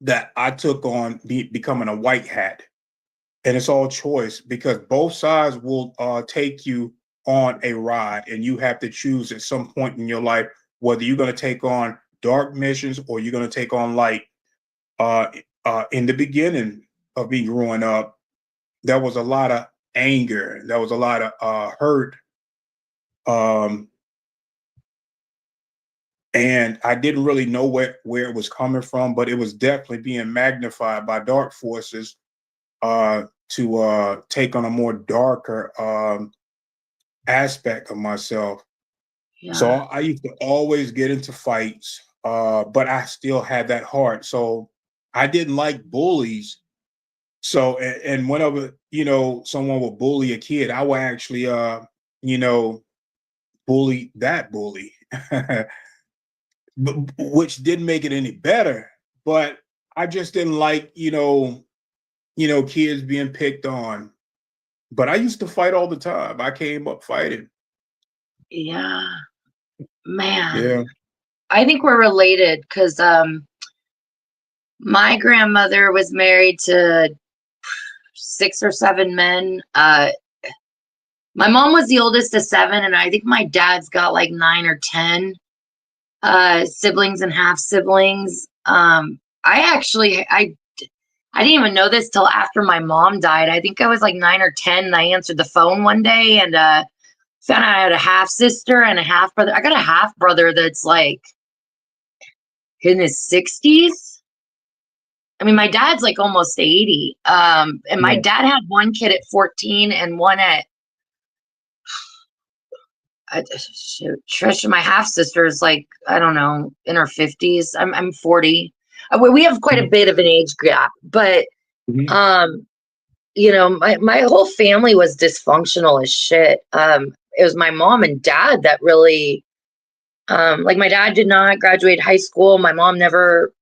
that I took on becoming a white hat. And it's all choice, because both sides will take you on a ride, and you have to choose at some point in your life whether you're going to take on dark missions or you're going to take on light. In the beginning of me growing up, there was a lot of anger, there was a lot of hurt, um, and I didn't really know where it was coming from, but it was definitely being magnified by dark forces to take on a more darker aspect of myself. So Yeah. I used to always get into fights, but I still had that heart. So I didn't like bullies. So and whenever someone would bully a kid, I would actually you know bully that bully, which didn't make it any better. But I just didn't like kids being picked on. But I used to fight all the time. I came up fighting. Yeah. Man. Yeah. I think we're related because my grandmother was married to 6 or 7 men. My mom was the oldest of 7, and I think my dad's got like 9 or 10 siblings and half siblings. I didn't even know this till after my mom died. I think I was like 9 or 10, and I answered the phone one day and found out I had a half sister and a half brother. I got a half brother that's like in his 60s. I mean, my dad's like almost 80. And my Yeah. dad had one kid at 14 and one at Trisha, my half sister, is like, I don't know, in her 50s. I'm 40. We have quite a bit of an age gap, but Mhm. my whole family was dysfunctional as shit. It was my mom and dad that really, like, my dad did not graduate high school. My mom never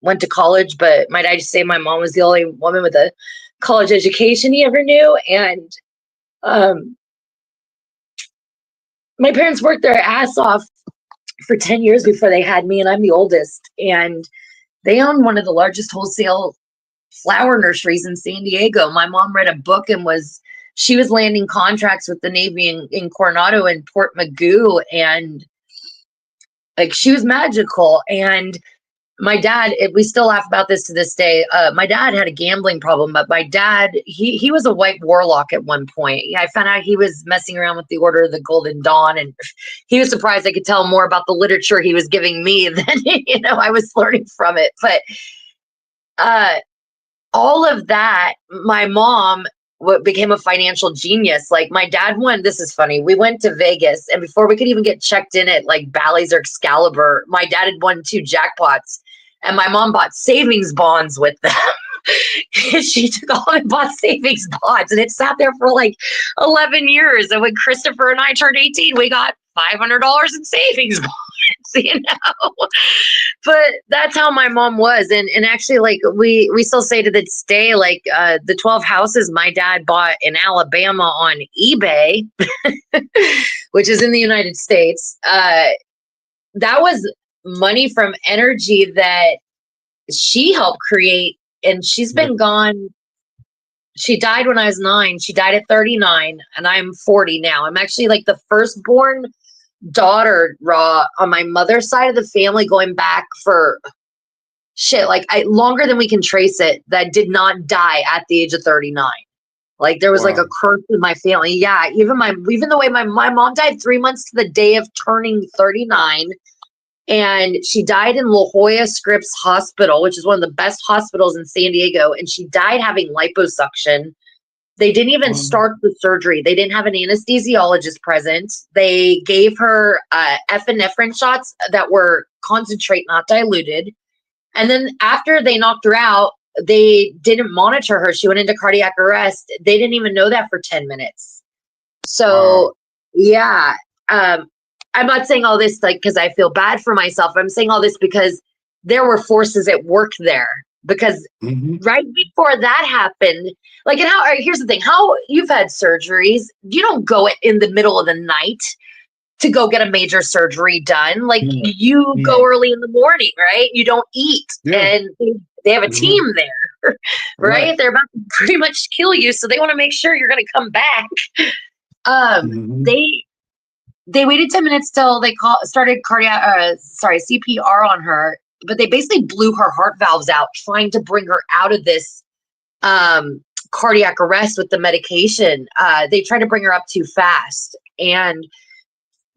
went to college, but my dad used to say my mom was the only woman with a college education he ever knew. And um, my parents worked their ass off for 10 years before they had me, and I'm the oldest. And they own one of the largest wholesale flower nurseries in San Diego. My mom read a book and she was landing contracts with the Navy in Coronado and Port Magoo, and like she was magical. And my dad, we still laugh about this to this day. My dad had a gambling problem, but my dad, he was a white warlock at one point. I found out he was messing around with the Order of the Golden Dawn, and he was surprised I could tell more about the literature he was giving me than I was learning from it. But all of that, my mom became a financial genius. Like my dad won. This is funny. We went to Vegas, and before we could even get checked in at like Bally's or Excalibur, my dad had won 2 jackpots, and my mom bought savings bonds with them. She took all and bought savings bonds, and it sat there for like 11 years. And when Christopher and I turned 18, we got $500 in savings bonds, But that's how my mom was. And actually, like, we still say to this day, like, the 12 houses my dad bought in Alabama on eBay, which is in the United States, that was money from energy that she helped create. And she's been gone. She died when I was 9. She died at 39, and I'm 40 now. I'm actually like the firstborn daughter, Raw, on my mother's side of the family, going back for shit like longer than we can trace it, that did not die at the age of 39. Like there was like Wow. a curse in my family. Yeah, even the way my mom died 3 months to the day of turning 39, and she died in La Jolla Scripps Hospital, which is one of the best hospitals in San Diego, and she died having liposuction. They didn't even start the surgery. They didn't have an anesthesiologist present. They gave her epinephrine shots that were concentrate, not diluted. And then after they knocked her out, they didn't monitor her. She went into cardiac arrest. They didn't even know that for 10 minutes. So, yeah, I'm not saying all this like because I feel bad for myself. I'm saying all this because there were forces at work there. Because right before that happened, like, and how, here's the thing, how you've had surgeries, you don't go in the middle of the night to go get a major surgery done. Like you go early in the morning, right? You don't eat. Yeah. And they have a team there, right? They're about to pretty much kill you. So they want to make sure you're going to come back. They waited 10 minutes till they started CPR on her, but they basically blew her heart valves out trying to bring her out of this cardiac arrest with the medication. They tried to bring her up too fast. And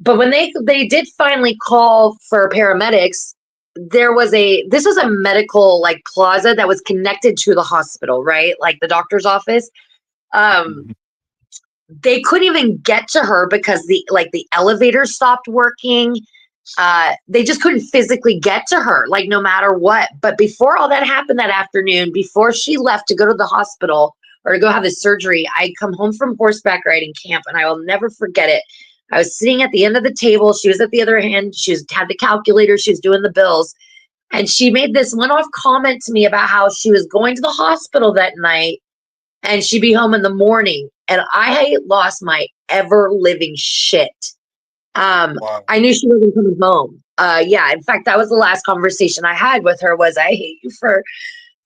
But when they did finally call for paramedics, this was a medical like closet that was connected to the hospital, right? Like the doctor's office. Um, they couldn't even get to her because the elevator stopped working. They just couldn't physically get to her, like no matter what. But before all that happened that afternoon, before she left to go to the hospital or to go have the surgery, I come home from horseback riding camp, and I will never forget it. I was sitting at the end of the table. She was at the other hand. Had the calculator. She was doing the bills. And she made this one-off comment to me about how she was going to the hospital that night and she'd be home in the morning. And I lost my ever-living shit. Wow. I knew she wasn't coming home. Yeah, in fact, that was the last conversation I had with her was, I hate you for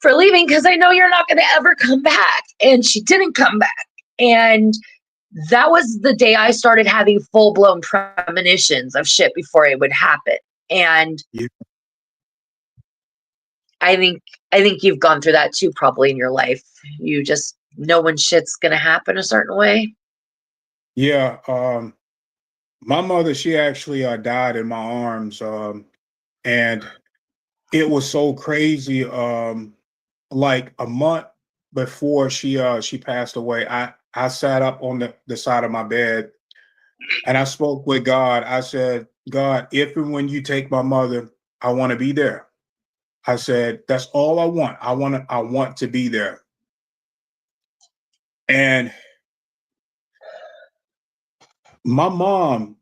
leaving because I know you're not going to ever come back. And she didn't come back. And that was the day I started having full-blown premonitions of shit before it would happen. And Yeah. I think you've gone through that too, probably in your life. You just know when shit's going to happen a certain way. Yeah. My mother, she actually died in my arms. And it was so crazy. Like a month before she passed away, I sat up on the side of my bed and I spoke with God. I said, God, if and when you take my mother, I want to be there. I said, that's all I want. I want to be there. And my mom,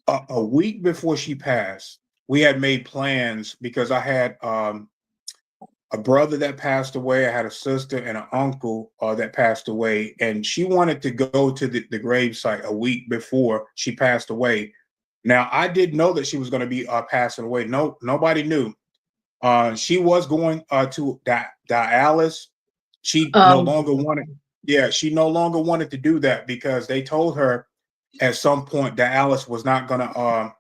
a week before she passed, we had made plans because I had a brother that passed away. I had a sister and an uncle that passed away, and she wanted to go to the gravesite a week before she passed away. Now, I didn't know that she was going to be passing away. No, nobody knew. She was going to dialysis. She no longer wanted. Yeah, she no longer wanted to do that because they told her at some point dialysis was not going to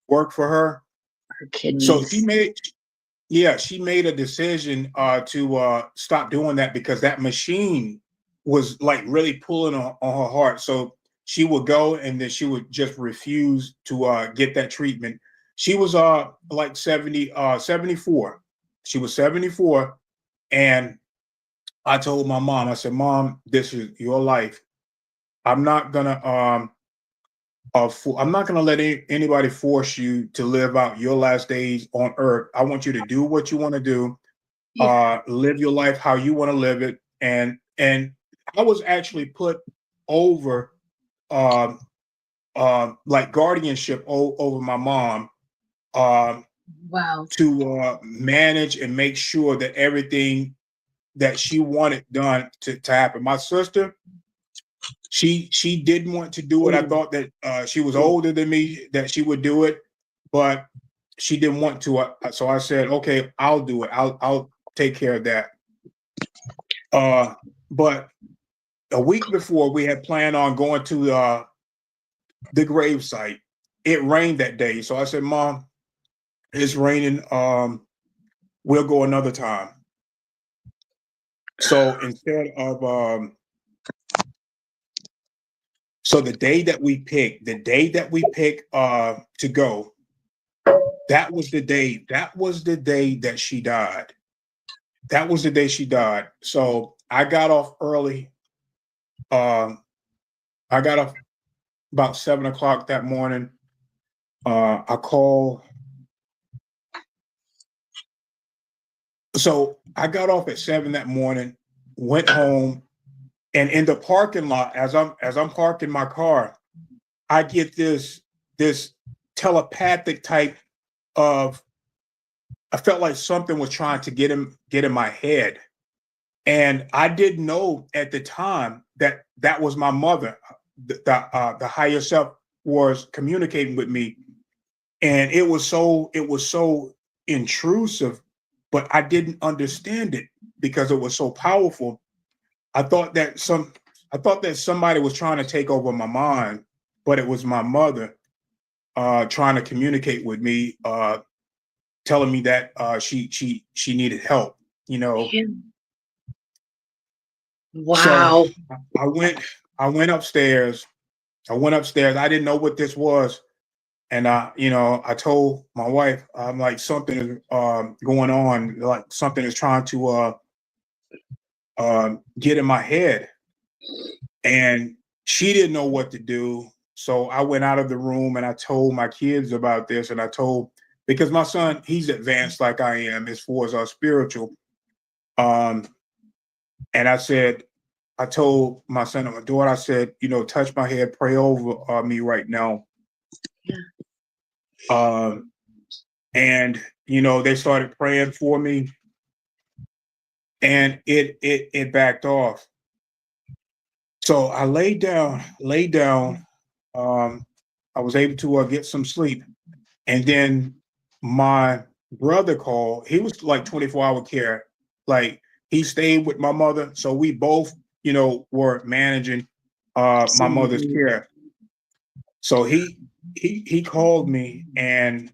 work for her. Her So kidneys. she made a decision to stop doing that because that machine was like really pulling on her heart. So she would go and then she would just refuse to get that treatment. She was like 74. She was 74. And I told my mom, I said, Mom, this is your life. I'm not gonna I'm not going to let anybody force you to live out your last days on earth. I want you to do what you want to do, Yeah. live your life how you want to live it. And I was actually put over um, like guardianship over my mom um, Wow. to manage and make sure that everything that she wanted done to happen. My sister, she didn't want to do it. I thought that she was older than me, that she would do it, but she didn't want to. So I said, okay, I'll do it. I'll take care of that. But a week before we had planned on going to the gravesite, it rained that day. So I said, Mom, it's raining. We'll go another time. So instead of so the day that we picked to go, that was the day that she died. That was the day she died. So I got off early. I got off about 7 o'clock that morning. I called. So I got off at 7 that morning, went home, and in the parking lot, as I'm parking my car, I get this telepathic type of, I felt like something was trying to get in my head. And I didn't know at the time that that was my mother. The higher self was communicating with me, and it was so intrusive, but I didn't understand it because it was so powerful. I thought that somebody was trying to take over my mind, but it was my mother trying to communicate with me, telling me that she needed help. You know, Yeah. so Wow. I went upstairs I went upstairs. I didn't know what this was. And I told my wife, I'm like, something is going on, like something is trying to get in my head. And she didn't know what to do. So I went out of the room and I told my kids about this. And I told, because my son, he's advanced like I am as far as our spiritual. And I told my son and my daughter, I said, touch my head, pray over me right now. Yeah. And they started praying for me, and it backed off. So I laid down. I was able to get some sleep, and then my brother called. He was like 24-hour care. Like, he stayed with my mother, so we both, were managing my mother's care. So he called me and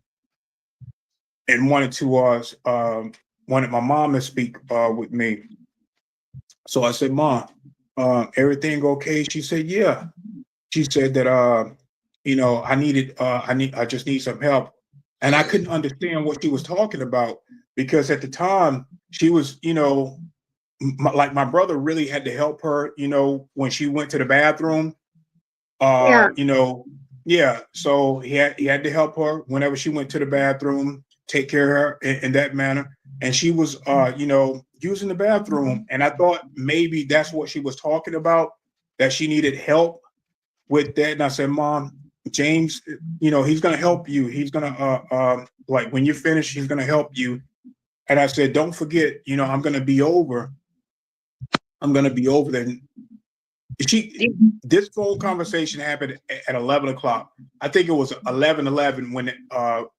wanted my mom to speak with me. So I said, Mom, everything okay? She said, yeah. She said that I just need some help. And I couldn't understand what she was talking about, because at the time she was, like, my brother really had to help her, when she went to the bathroom. Yeah. Yeah. So he had to help her whenever she went to the bathroom, take care of her in that manner. And she was, using the bathroom. And I thought maybe that's what she was talking about, that she needed help with that. And I said, Mom, James, he's going to help you. He's going to, like, when you finish, he's going to help you. And I said, don't forget, I'm going to be over. I'm going to be over there. This phone conversation happened at 11 o'clock. I think it was 11:11 when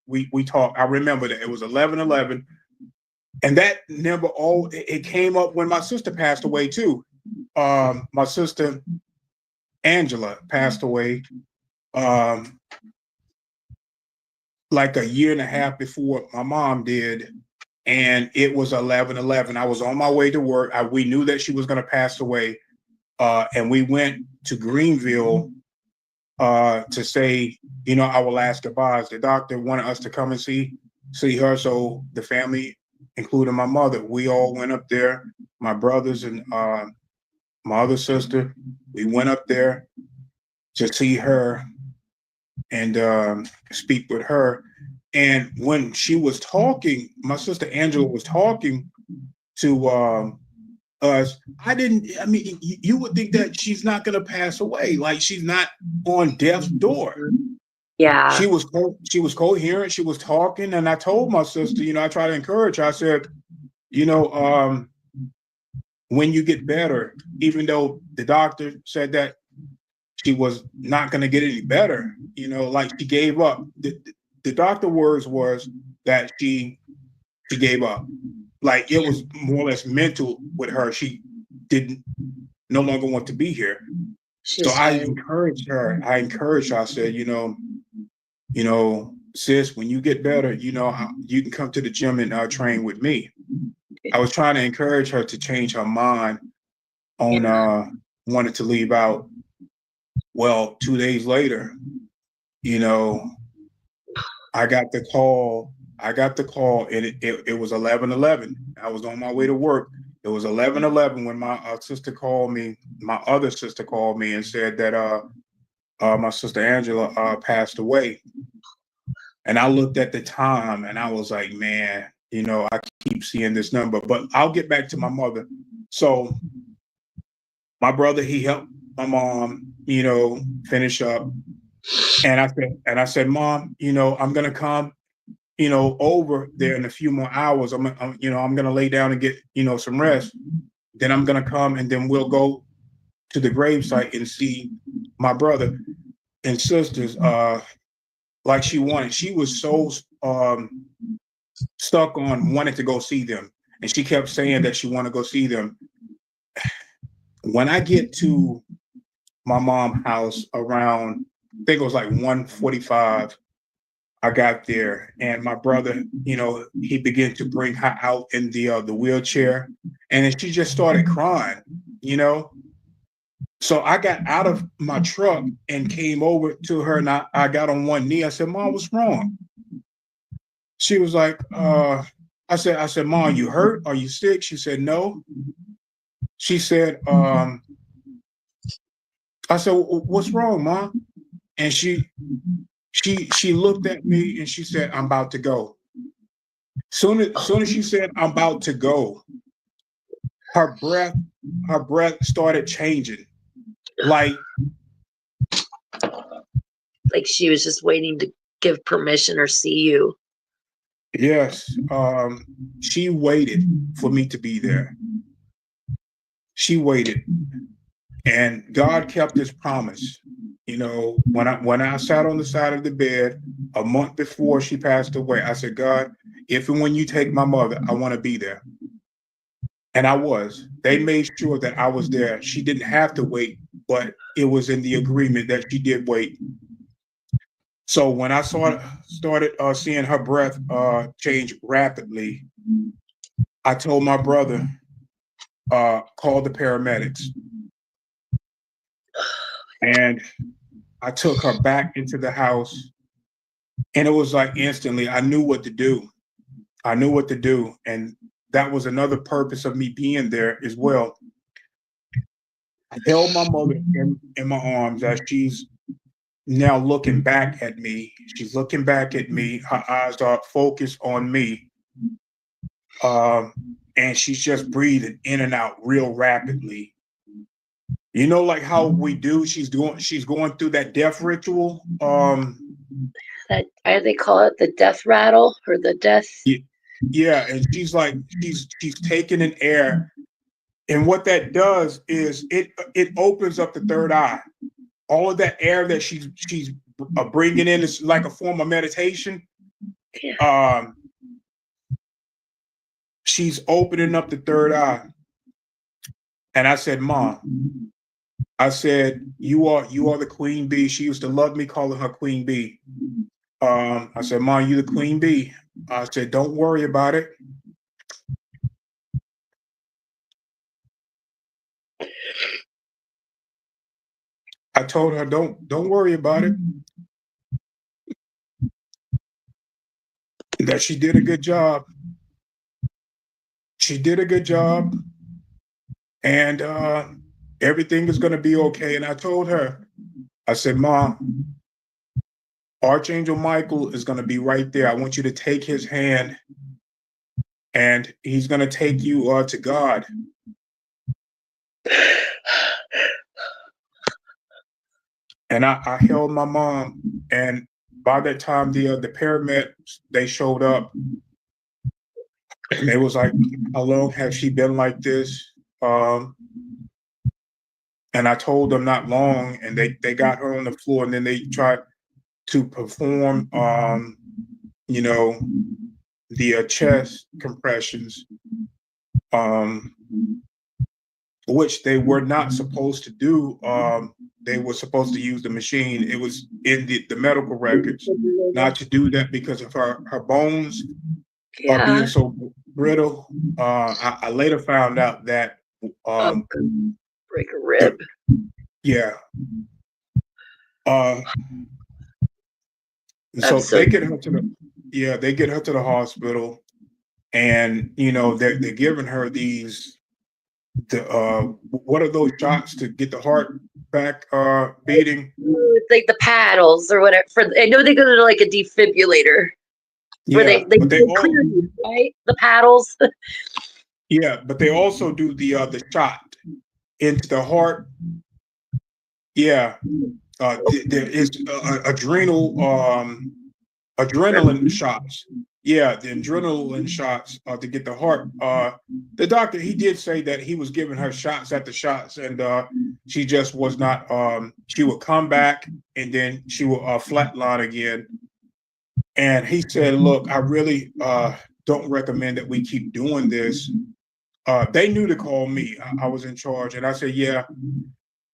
we talked. I remember that it was 11:11, and that number it came up when my sister passed away too. My sister Angela passed away like a year and a half before my mom did, and it was 11:11. I was on my way to work. We knew that she was going to pass away. And we went to Greenville to say, our last goodbyes. The doctor wanted us to come and see her. So the family, including my mother, we all went up there. My brothers and my other sister, we went up there to see her and speak with her. And when she was talking, my sister Angela was talking to us. I mean, you would think that she's not going to pass away. Like, she's not on death's door. Yeah. She was coherent. She was talking. And I told my sister, I try to encourage her. I said, when you get better, even though the doctor said that she was not going to get any better, like, she gave up. The doctor words was that she gave up. Like, it was more or less mental with her. She didn't no longer want to be here. So I encouraged her. I said, sis, when you get better, you can come to the gym and train with me. I was trying to encourage her to change her mind on wanting to leave out. Well, 2 days later, I got the call. And it was 11:11. I was on my way to work. It was 11:11 when my sister called me. My other sister called me and said that my sister Angela passed away. And I looked at the time and I was like, man, I keep seeing this number. But I'll get back to my mother. So my brother, he helped my mom, finish up. And I said, Mom, I'm gonna come, over there in a few more hours. I'm gonna lay down and get, some rest. Then I'm gonna come, and then we'll go to the gravesite and see my brother and sisters like she wanted. She was so stuck on wanting to go see them, and she kept saying that she wanted to go see them. When I get to my mom's house around, I think it was like 1:45, I got there, and my brother, he began to bring her out in the wheelchair, and then she just started crying, So I got out of my truck and came over to her, and I got on one knee. I said, Mom, what's wrong? She was like, I said, Mom, you hurt? Are you sick? She said, no. She said, I said, what's wrong, Mom? And she looked at me and she said, I'm about to go. Soon as she said, I'm about to go, her breath started changing. Like she was just waiting to give permission or see you. Yes, she waited for me to be there. She waited, and God kept His promise. You know, when I sat on the side of the bed a month before she passed away, I said, God, if and when you take my mother, I want to be there. And I was. They made sure that I was there. She didn't have to wait, but it was in the agreement that she did wait. So when I started seeing her breath change rapidly, I told my brother, call the paramedics. And I took her back into the house. And it was like instantly, I knew what to do. I knew what to do. And that was another purpose of me being there as well. I held my mother in my arms as she's now looking back at me. She's looking back at me. Her eyes are focused on me. And she's just breathing in and out real rapidly. You know, like how we do, she's going through that death ritual. That they call it the death rattle or the death. Yeah, and she's like she's taking an air, and what that does is it opens up the third eye. All of that air that she's bringing in is like a form of meditation. Yeah. She's opening up the third eye, and I said, Mom, I said, you are the queen bee. She used to love me calling her queen bee. I said, Mom, you the queen bee. I said, don't worry about it. I told her, don't worry about it. That she did a good job. She did a good job, and everything is going to be okay. And I told her, I said, Mom, Archangel Michael is going to be right there. I want you to take his hand, and he's going to take you to God. And I held my mom, and by that time, the paramedics, they showed up, and they was like, how long has she been like this? And I told them not long, and they got her on the floor, and then they tried to perform, you know, the chest compressions, which they were not supposed to do. They were supposed to use the machine. It was in the medical records not to do that because of her bones are being so brittle. I later found out that break a rib. Yeah. So they get her to the hospital, and you know they're giving her these what are those shots to get the heart back beating? Like the paddles or whatever. I know they go to like a defibrillator. Where they clear you, right? The paddles. Yeah, but they also do the shot into the heart. Yeah, there is adrenaline shots. Yeah, the adrenaline shots to get the heart. The doctor, he did say that he was giving her shots at the shots, and she just was not. She would come back, and then she would flatline again. And he said, "Look, I really don't recommend that we keep doing this." They knew to call me. I was in charge, and I said, "Yeah."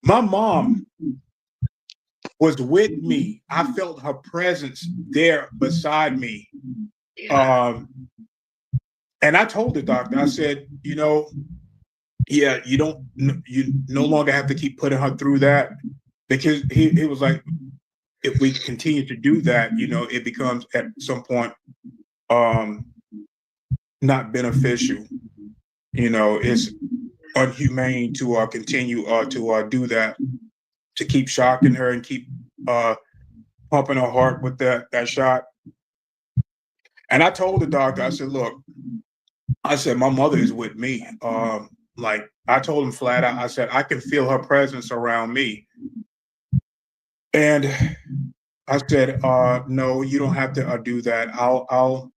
My mom was with me. I felt her presence there beside me. And I told the doctor, I said, you know, yeah, you no longer have to keep putting her through that, because he was like, if we continue to do that, it becomes at some point um not beneficial. It's unhumane to continue to do that, to keep shocking her and keep uh pumping her heart with that shot. And I told the doctor, I said, look, I said, my mother is with me. Like I told him flat out, I said, I can feel her presence around me. And I said, no, you don't have to do that. I'll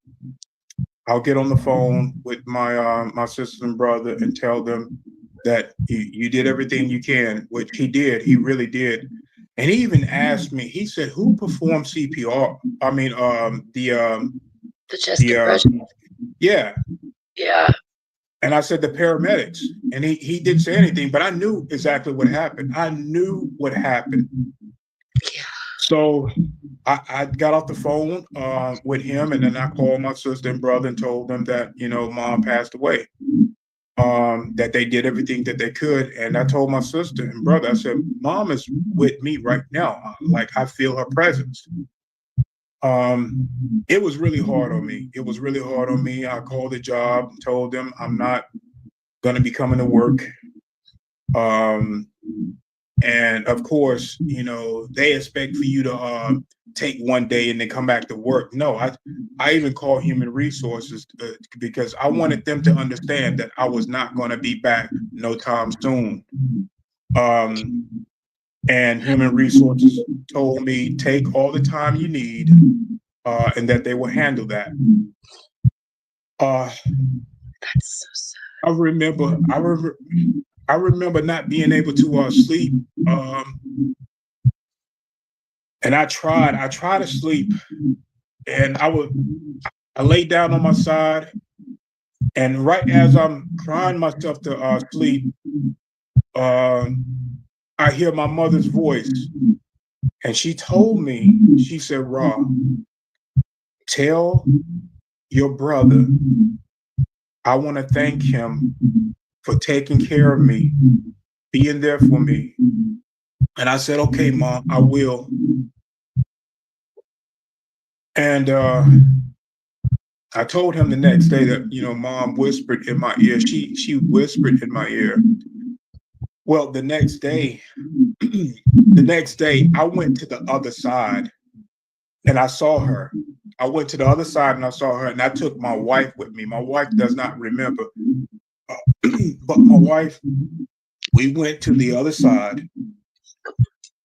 get on the phone with my sister and brother and tell them that you did everything you can, which he did. He really did. And he even asked me, he said, who performed CPR? I mean, The chest the compression. yeah. Yeah. And I said, the paramedics. And he didn't say anything, but I knew exactly what happened. I knew what happened. Yeah. So I got off the phone with him, and then I called my sister and brother and told them that, mom passed away, that they did everything that they could. And I told my sister and brother, I said, mom is with me right now. Like I feel her presence. It was really hard on me. It was really hard on me. I called the job, told them I'm not going to be coming to work. And of course, they expect for you to take one day and then come back to work. No, I even called human resources because I wanted them to understand that I was not going to be back no time soon. And human resources told me, take all the time you need, and that they will handle that. That's so sad. I remember not being able to sleep. And I tried to sleep, and I laid down on my side, and right as I'm crying myself to sleep, I hear my mother's voice, and she told me, she said, Ra, tell your brother I want to thank him for taking care of me, being there for me. And I said, okay, Mom, I will. And I told him the next day that, Mom whispered in my ear. She whispered in my ear. Well, the next day, I went to the other side and I saw her. I went to the other side and I saw her, and I took my wife with me. My wife does not remember, but my wife, we went to the other side,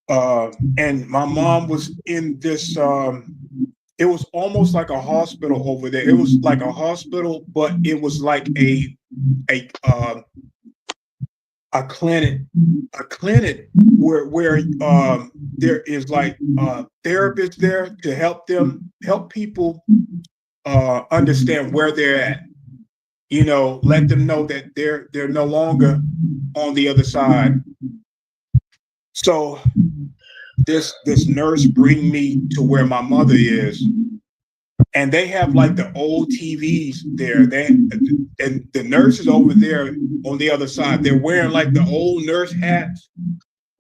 and my mom was in this. It was almost like a hospital over there. It was like a hospital, but it was like a clinic, where there is like therapists there to help people understand where they're at. Let them know that they're no longer on the other side. So this nurse bring me to where my mother is, and they have like the old TVs there. And the nurses over there on the other side, they're wearing like the old nurse hats,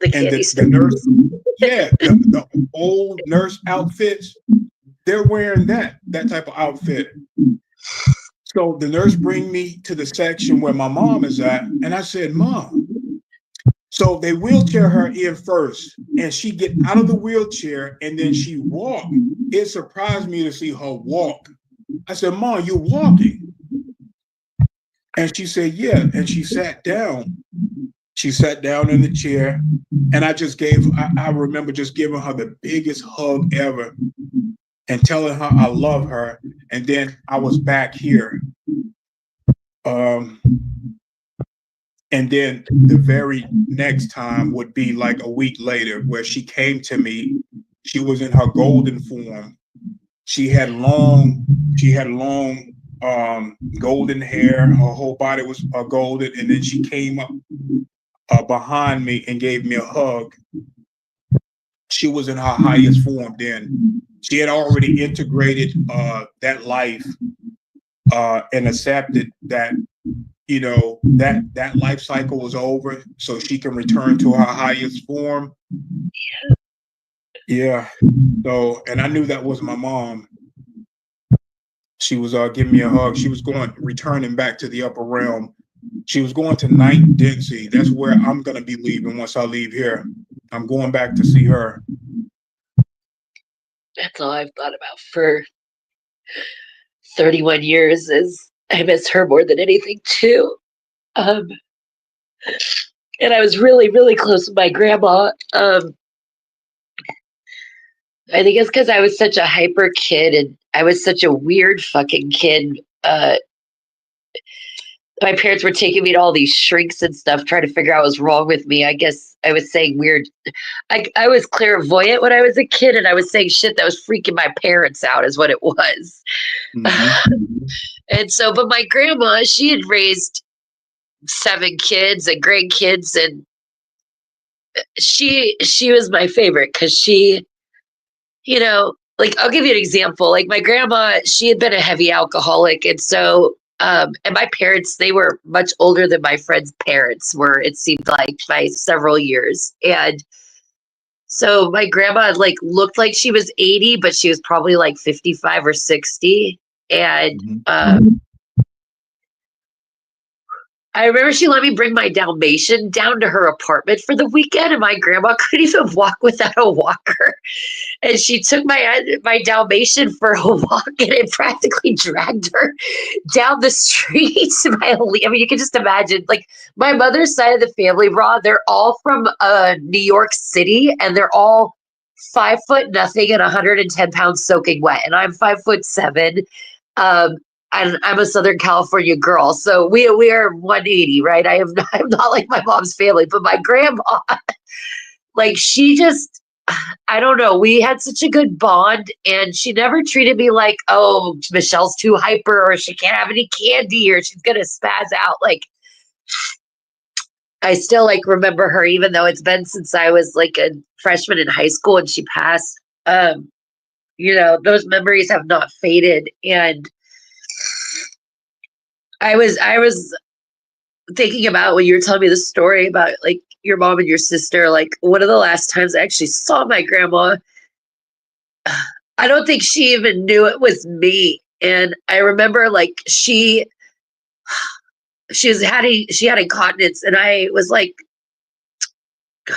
and the nurse, yeah, the old nurse outfits. They're wearing that type of outfit. So the nurse bring me to the section where my mom is at, and I said, Mom. So they wheelchair her in first, and she get out of the wheelchair, and then she walked. It surprised me to see her walk. I said, Mom, you're walking. And she said, yeah. And she sat down. She sat down in the chair, and I remember just giving her the biggest hug ever and telling her I love her. And then I was back here. And then the very next time would be like a week later, where she came to me. She was in her golden form. She had long golden hair. Her whole body was golden. And then she came up behind me and gave me a hug. She was in her highest form then. She had already integrated that life and accepted that you know, that life cycle was over, so she can return to her highest form. Yeah. So, and I knew that was my mom. She was giving me a hug. She was returning back to the upper realm. She was going to ninth density. That's where I'm gonna be leaving once I leave here. I'm going back to see her. That's all I've thought about for 31 years is I miss her more than anything too. Um, and I was really, really close with my grandma. I think it's because I was such a hyper kid and I was such a weird fucking kid. My parents were taking me to all these shrinks and stuff, trying to figure out what was wrong with me. I guess I was saying weird. I was clairvoyant when I was a kid, and I was saying shit that was freaking my parents out, is what it was. And so, but my grandma, she had raised 7 kids and grandkids, and she was my favorite because she, you know, like I'll give you an example. Like my grandma, she had been a heavy alcoholic, and so and my parents, they were much older than my friend's parents were, it seemed like, by several years. And so my grandma like looked like she was 80, but she was probably like 55 or 60. And I remember she let me bring my Dalmatian down to her apartment for the weekend, and my grandma couldn't even walk without a walker. And she took my Dalmatian for a walk, and it practically dragged her down the street. I mean, you can just imagine. Like my mother's side of the family, Raw, they're all from New York City, and they're all 5'0" and 110 pounds soaking wet, and I'm 5'7". And I'm a Southern California girl, so we are 180, right? I'm not like my mom's family, but my grandma, like she just, I don't know. We had such a good bond, and she never treated me like, oh, Michelle's too hyper, or she can't have any candy, or she's gonna spaz out. Like I still like remember her, even though it's been since I was like a freshman in high school and she passed. Those memories have not faded, and I was thinking about when you were telling me the story about like your mom and your sister, like one of the last times I actually saw my grandma, I don't think she even knew it was me. And I remember like she had incontinence, and I was like,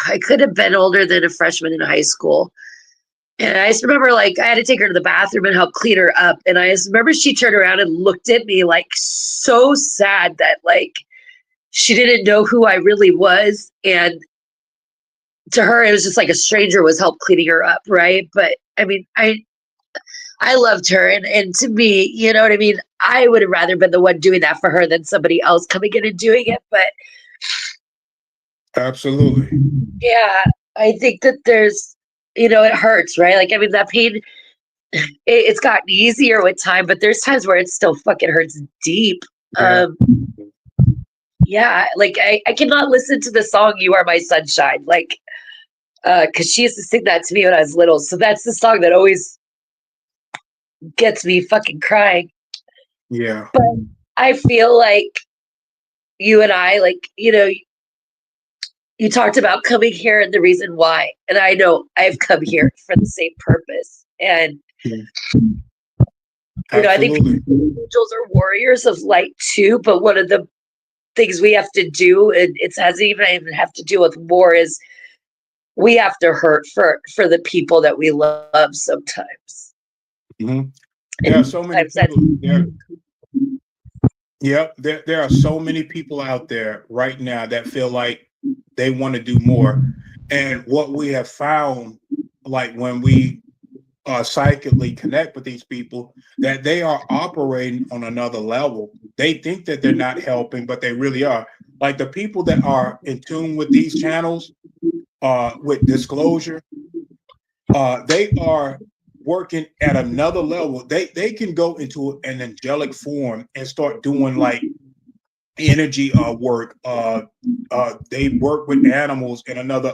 I could have been older than a freshman in high school. And I just remember like I had to take her to the bathroom and help clean her up. And I just remember she turned around and looked at me like so sad that like she didn't know who I really was. And to her, it was just like a stranger was help cleaning her up, right? But I mean, I loved her, and to me, you know what I mean? I would have rather been the one doing that for her than somebody else coming in and doing it. But absolutely, yeah, I think that there's, it hurts, right? Like, I mean, that pain, it's gotten easier with time, but there's times where it still fucking hurts deep. yeah. Yeah, like I cannot listen to the song "You Are My Sunshine," like, because she used to sing that to me when I was little. So that's the song that always gets me fucking crying. Yeah. But I feel like you and I, like, you talked about coming here and the reason why. And I know I've come here for the same purpose. And, I think angels are warriors of light too. But one of the things we have to do, and it hasn't even have to do with war, is we have to hurt for the people that we love sometimes. There are so many people. There are so many people out there right now that feel like they want to do more. And what we have found, like when we psychically connect with these people, that they are operating on another level. They think that they're not helping, but they really are. Like the people that are in tune with these channels, with disclosure, they are working at another level. They can go into an angelic form and start doing like energy work. They work with animals in another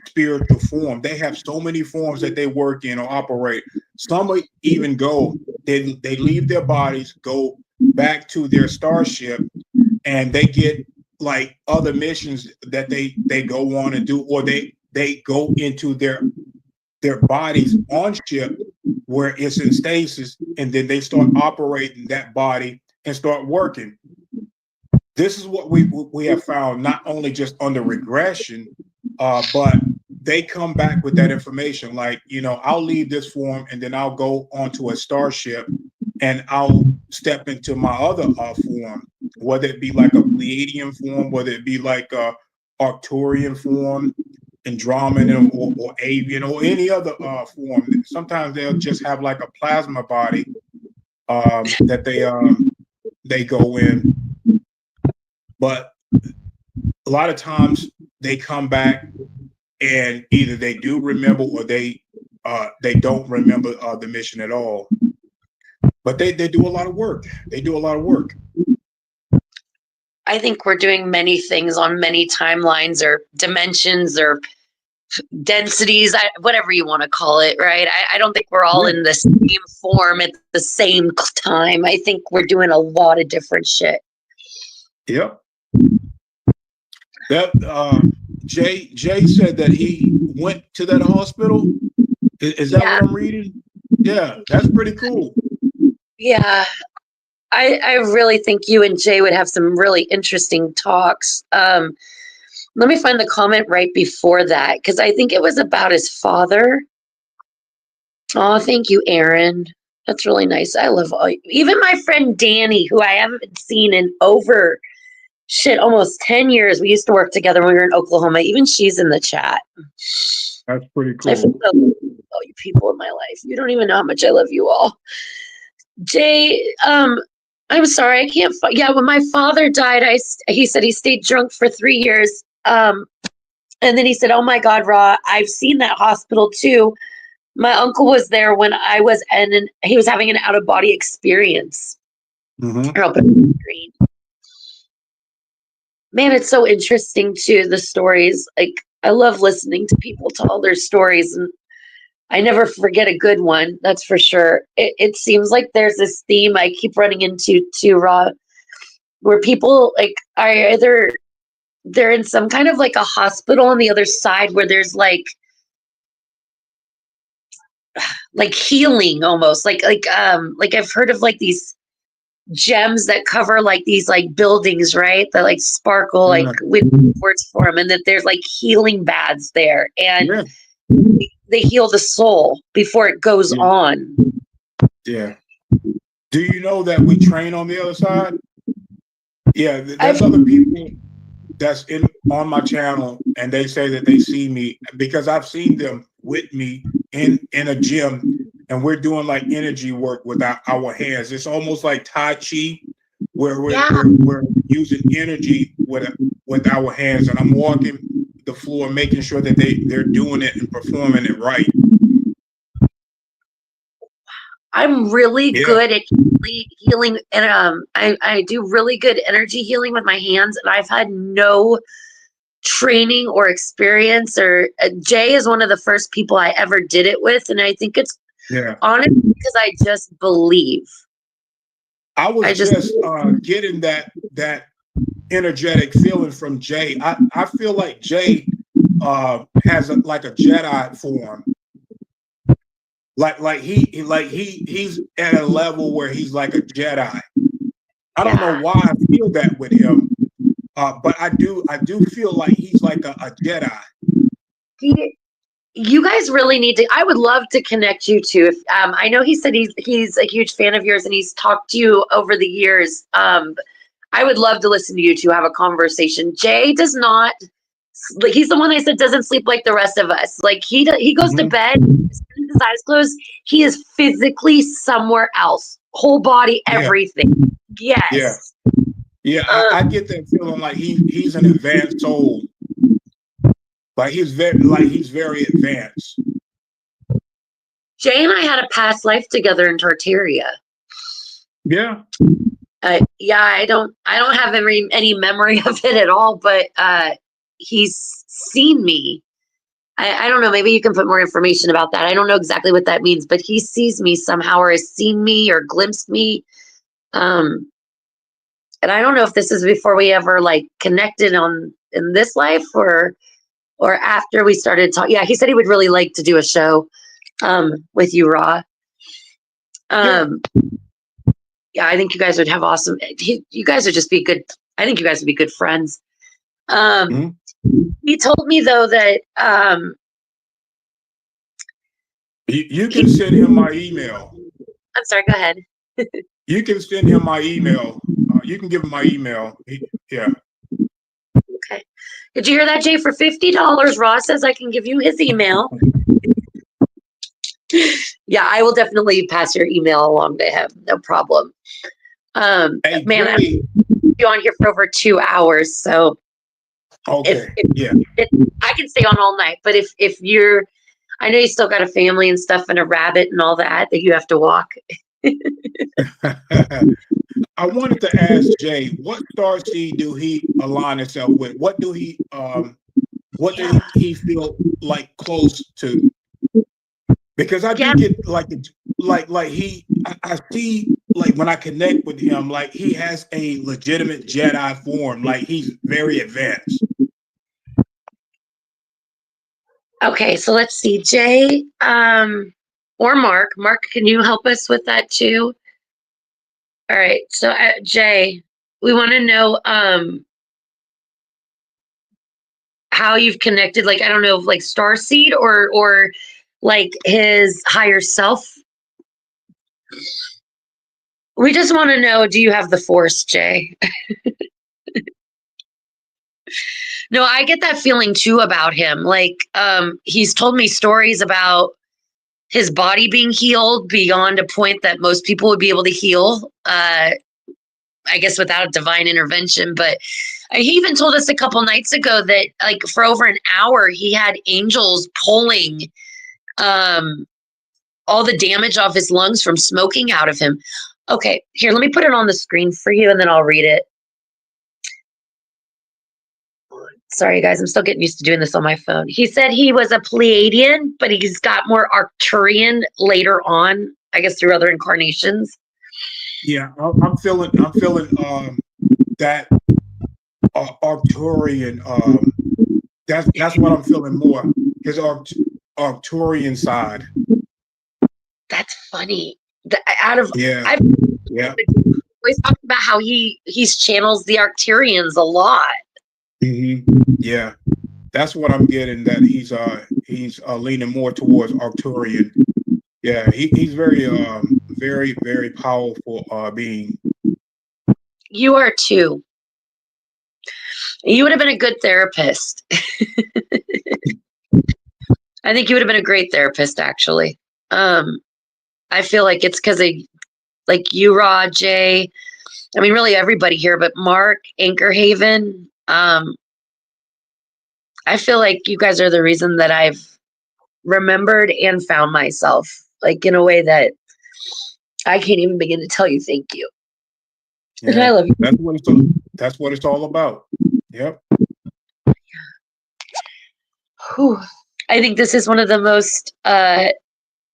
spiritual form. They have so many forms that they work in or operate. Some even go, they leave their bodies, go back to their starship, and they get like other missions that they go on and do, or they go into their bodies on ship where it's in stasis, and then they start operating that body and start working. This is what we have found, not only just under regression, but they come back with that information. Like, I'll leave this form and then I'll go onto a starship and I'll step into my other form, whether it be like a Pleiadian form, whether it be like a Arcturian form, Andromedan or avian or any other form. Sometimes they'll just have like a plasma body that they go in. But a lot of times they come back and either they do remember or they don't remember the mission at all. But they do a lot of work. They do a lot of work. I think we're doing many things on many timelines or dimensions or densities, whatever you want to call it, right? I don't think we're all in the same form at the same time. I think we're doing a lot of different shit. Yep. That Jay said that he went to that hospital. Is that what I'm reading? Yeah, that's pretty cool. Yeah. I really think you and Jay would have some really interesting talks. Let me find the comment right before that, because I think it was about his father. Oh, thank you, Aaron. That's really nice. I love even my friend Danny, who I haven't seen in over almost 10 years. We used to work together when we were in Oklahoma. Even she's in the chat. That's pretty cool. I love all you people in my life. You don't even know how much I love you all. Jay, I'm sorry, I can't. When my father died, he said he stayed drunk for 3 years. And then he said, "Oh my God, Ra, I've seen that hospital too. My uncle was there when I was, and he was having an out of body experience." Mm-hmm. I'll put it on the screen. Man, it's so interesting too, the stories. Like, I love listening to people tell their stories, and I never forget a good one, that's for sure. It seems like there's this theme I keep running into too, Ra, where people like are either they're in some kind of like a hospital on the other side where there's like healing almost, like I've heard of like these gems that cover like these like buildings, right? That like sparkle, like with words for them, and that there's like healing baths there, and they heal the soul before it goes on. Yeah. Do you know that we train on the other side? Yeah, there's other people that's on my channel, and they say that they see me because I've seen them with me in a gym, and we're doing like energy work with our hands. It's almost like Tai Chi, where we're using energy with our hands, and I'm walking the floor, making sure that they're doing it and performing it right. I'm really good at healing, and I do really good energy healing with my hands, and I've had no training or experience. Or Jay is one of the first people I ever did it with, and I think it's honestly because I just believe. I was just getting that energetic feeling from Jay. I feel like Jay has like a Jedi form. Like he's at a level where he's like a Jedi. I don't know why I feel that with him, but I do feel like he's like a Jedi. You guys really need to. I would love to connect you two. If I know he said he's a huge fan of yours and he's talked to you over the years. I would love to listen to you two have a conversation. Jay does not. Like, he's the one I said doesn't sleep like the rest of us. Like he goes to bed, his eyes closed. He is physically somewhere else, whole body, everything. Yes. Yeah. I get that feeling like he's an advanced soul. Like he's very advanced. Jay and I had a past life together in Tartaria. Yeah. I don't have any memory of it at all, but he's seen me. I don't know, maybe you can put more information about that. I don't know exactly what that means, but he sees me somehow or has seen me or glimpsed me. and I don't know if this is before we ever like connected in this life or after we started talking. Yeah, he said he would really like to do a show with you, Ra. Yeah, I think you guys would have awesome. You guys would just be good. I think you guys would be good friends. He told me though that you can send him my email. I'm sorry. Go ahead. You can send him my email. You can give him my email. Yeah. Okay. Did you hear that, Jay? For $50, Ross says I can give you his email. Yeah, I will definitely pass your email along to him. No problem. Hey, Man, I've Jay. been on here for over 2 hours, so Okay. Yeah. I can stay on all night. But if you're, I know you still got a family and stuff and a rabbit and all that you have to walk. I wanted to ask Jay, what star seed do he align himself with? What do he feel like close to? Because I do get like I see like when I connect with him, like he has a legitimate Jedi form, like he's very advanced. Okay, so let's see, Jay, or Mark. Mark, can you help us with that too? All right, so Jay, we want to know how you've connected. Like, I don't know, like starseed or like his higher self. We just want to know, do you have the Force, Jay? No, I get that feeling too about him. Like, he's told me stories about his body being healed beyond a point that most people would be able to heal. I guess without divine intervention, but he even told us a couple nights ago that like for over an hour he had angels pulling all the damage off his lungs from smoking out of him. Okay, here, let me put it on the screen for you and then I'll read it. Sorry, guys, I'm still getting used to doing this on my phone. He said he was a Pleiadian, but he's got more Arcturian later on, I guess through other incarnations. Yeah, I'm feeling that Arcturian. That's what I'm feeling more. His Arcturian side. That's funny. Yeah. Always talking about how he's channels the Arcturians a lot. Yeah, that's what I'm getting. That he's leaning more towards Arcturian. Yeah, he's very very powerful being. You are too. You would have been a good therapist. I think you would have been a great therapist, actually. I feel like it's because of like you, Ra, Jay. I mean, really everybody here, but Mark, Anchor Haven. I feel like you guys are the reason that I've remembered and found myself, like in a way that I can't even begin to tell you thank you. Yeah, and I love you. That's what it's all about. Yep. Whew. I think this is one of the most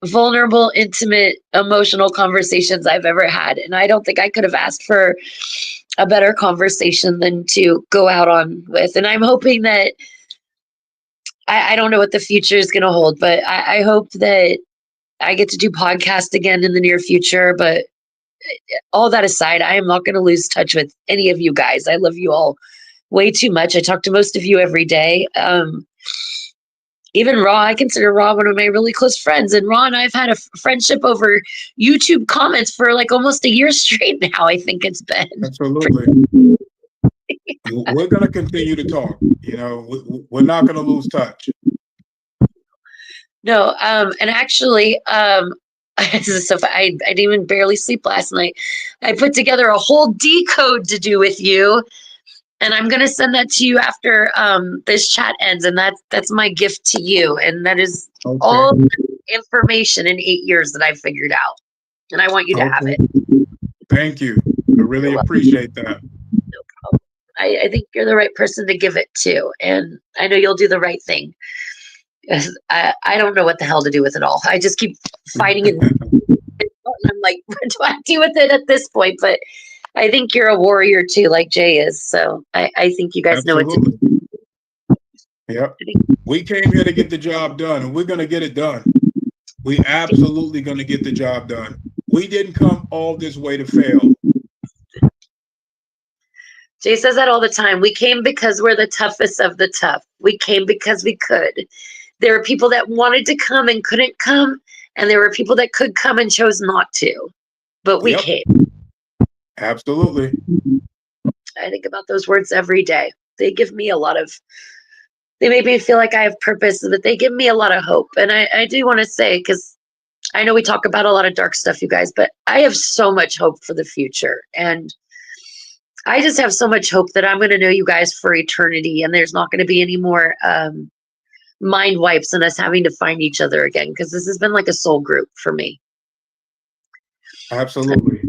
vulnerable, intimate, emotional conversations I've ever had. And I don't think I could have asked for a better conversation than to go out on with. And I'm hoping that I don't know what the future is going to hold, but I hope that I get to do podcast again in the near future. But all that aside, I am not going to lose touch with any of you guys. I love you all way too much. I talk to most of you every day. Even Ra, I consider Ra one of my really close friends. And Ra and I have had a friendship over YouTube comments for like almost a year straight now, I think it's been. Absolutely. We're going to continue to talk. You know, we're not going to lose touch. No, and actually, this is so fun. I didn't even barely sleep last night. I put together a whole decode to do with you. And I'm going to send that to you after this chat ends. And that's my gift to you. And that is all the information in 8 years that I've figured out. And I want you to have it. Thank you. I really appreciate that. No problem. I think you're the right person to give it to. And I know you'll do the right thing. I don't know what the hell to do with it all. I just keep fighting and I'm like, what do I do with it at this point? But I think you're a warrior too, like Jay is. So I think you guys know what to do. Absolutely. Yep. We came here to get the job done, and we're going to get it done. We absolutely going to get the job done. We didn't come all this way to fail. Jay says that all the time. We came because we're the toughest of the tough. We came because we could. There were people that wanted to come and couldn't come, and there were people that could come and chose not to. But we came. Absolutely. I think about those words every day. They give me a lot of, they make me feel like I have purpose, but they give me a lot of hope. And I do want to say, because I know we talk about a lot of dark stuff, you guys, but I have so much hope for the future. And I just have so much hope that I'm going to know you guys for eternity. And there's not going to be any more mind wipes and us having to find each other again, because this has been like a soul group for me. Absolutely.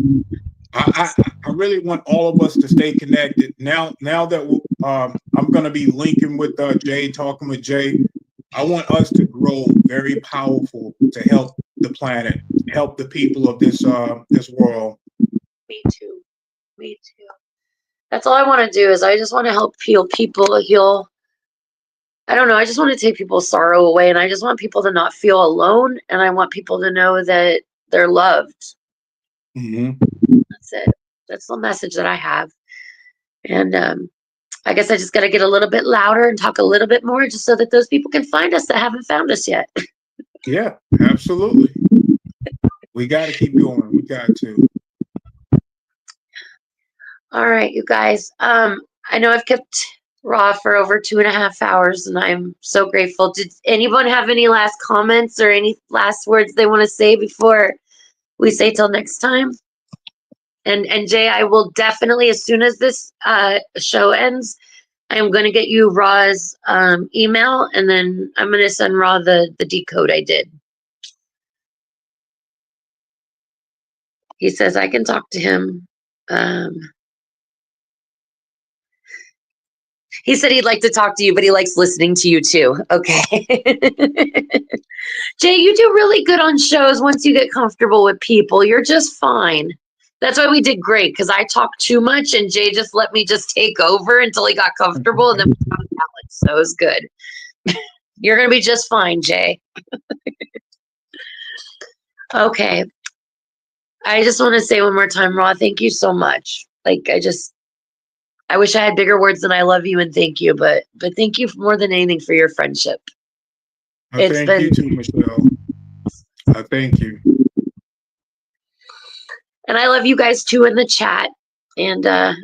I really want all of us to stay connected. Now that I'm going to be linking with Jay, talking with Jay, I want us to grow very powerful to help the planet, help the people of this world. Me too. Me too. That's all I want to do is I just want to help heal people, heal. I don't know. I just want to take people's sorrow away, and I just want people to not feel alone, and I want people to know that they're loved. Mm-hmm. That's it. That's the message that I have. And I guess I just got to get a little bit louder and talk a little bit more just so that those people can find us that haven't found us yet. Yeah, absolutely. We got to keep going. We got to. All right, you guys. I know I've kept Raw for over 2.5 hours, and I'm so grateful. Did anyone have any last comments or any last words they want to say before we say till next time? And Jay, I will definitely, as soon as this show ends, I'm going to get you Raw's email, and then I'm going to send Raw the decode I did. He says I can talk to him. He said he'd like to talk to you, but he likes listening to you too. Okay. Jay, you do really good on shows once you get comfortable with people. You're just fine. That's why we did great, because I talked too much and Jay just let me just take over until he got comfortable, and then we found balance. So it was good. You're going to be just fine, Jay. Okay. I just want to say one more time, Raw, thank you so much. Like, I wish I had bigger words than I love you and thank you, but thank you more than anything for your friendship. I thank you too, Michelle. I thank you. And I love you guys too in the chat. And I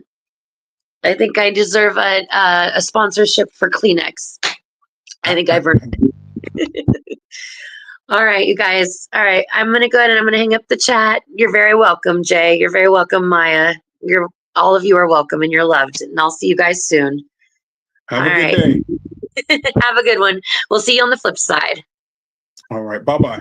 think I deserve a sponsorship for Kleenex. I think I've earned it. All right, you guys. All right, I'm going to go ahead and I'm going to hang up the chat. You're very welcome, Jay. You're very welcome, Maya. All of you are welcome and you're loved. And I'll see you guys soon. Have a good day. Have a good one. We'll see you on the flip side. All right. Bye-bye.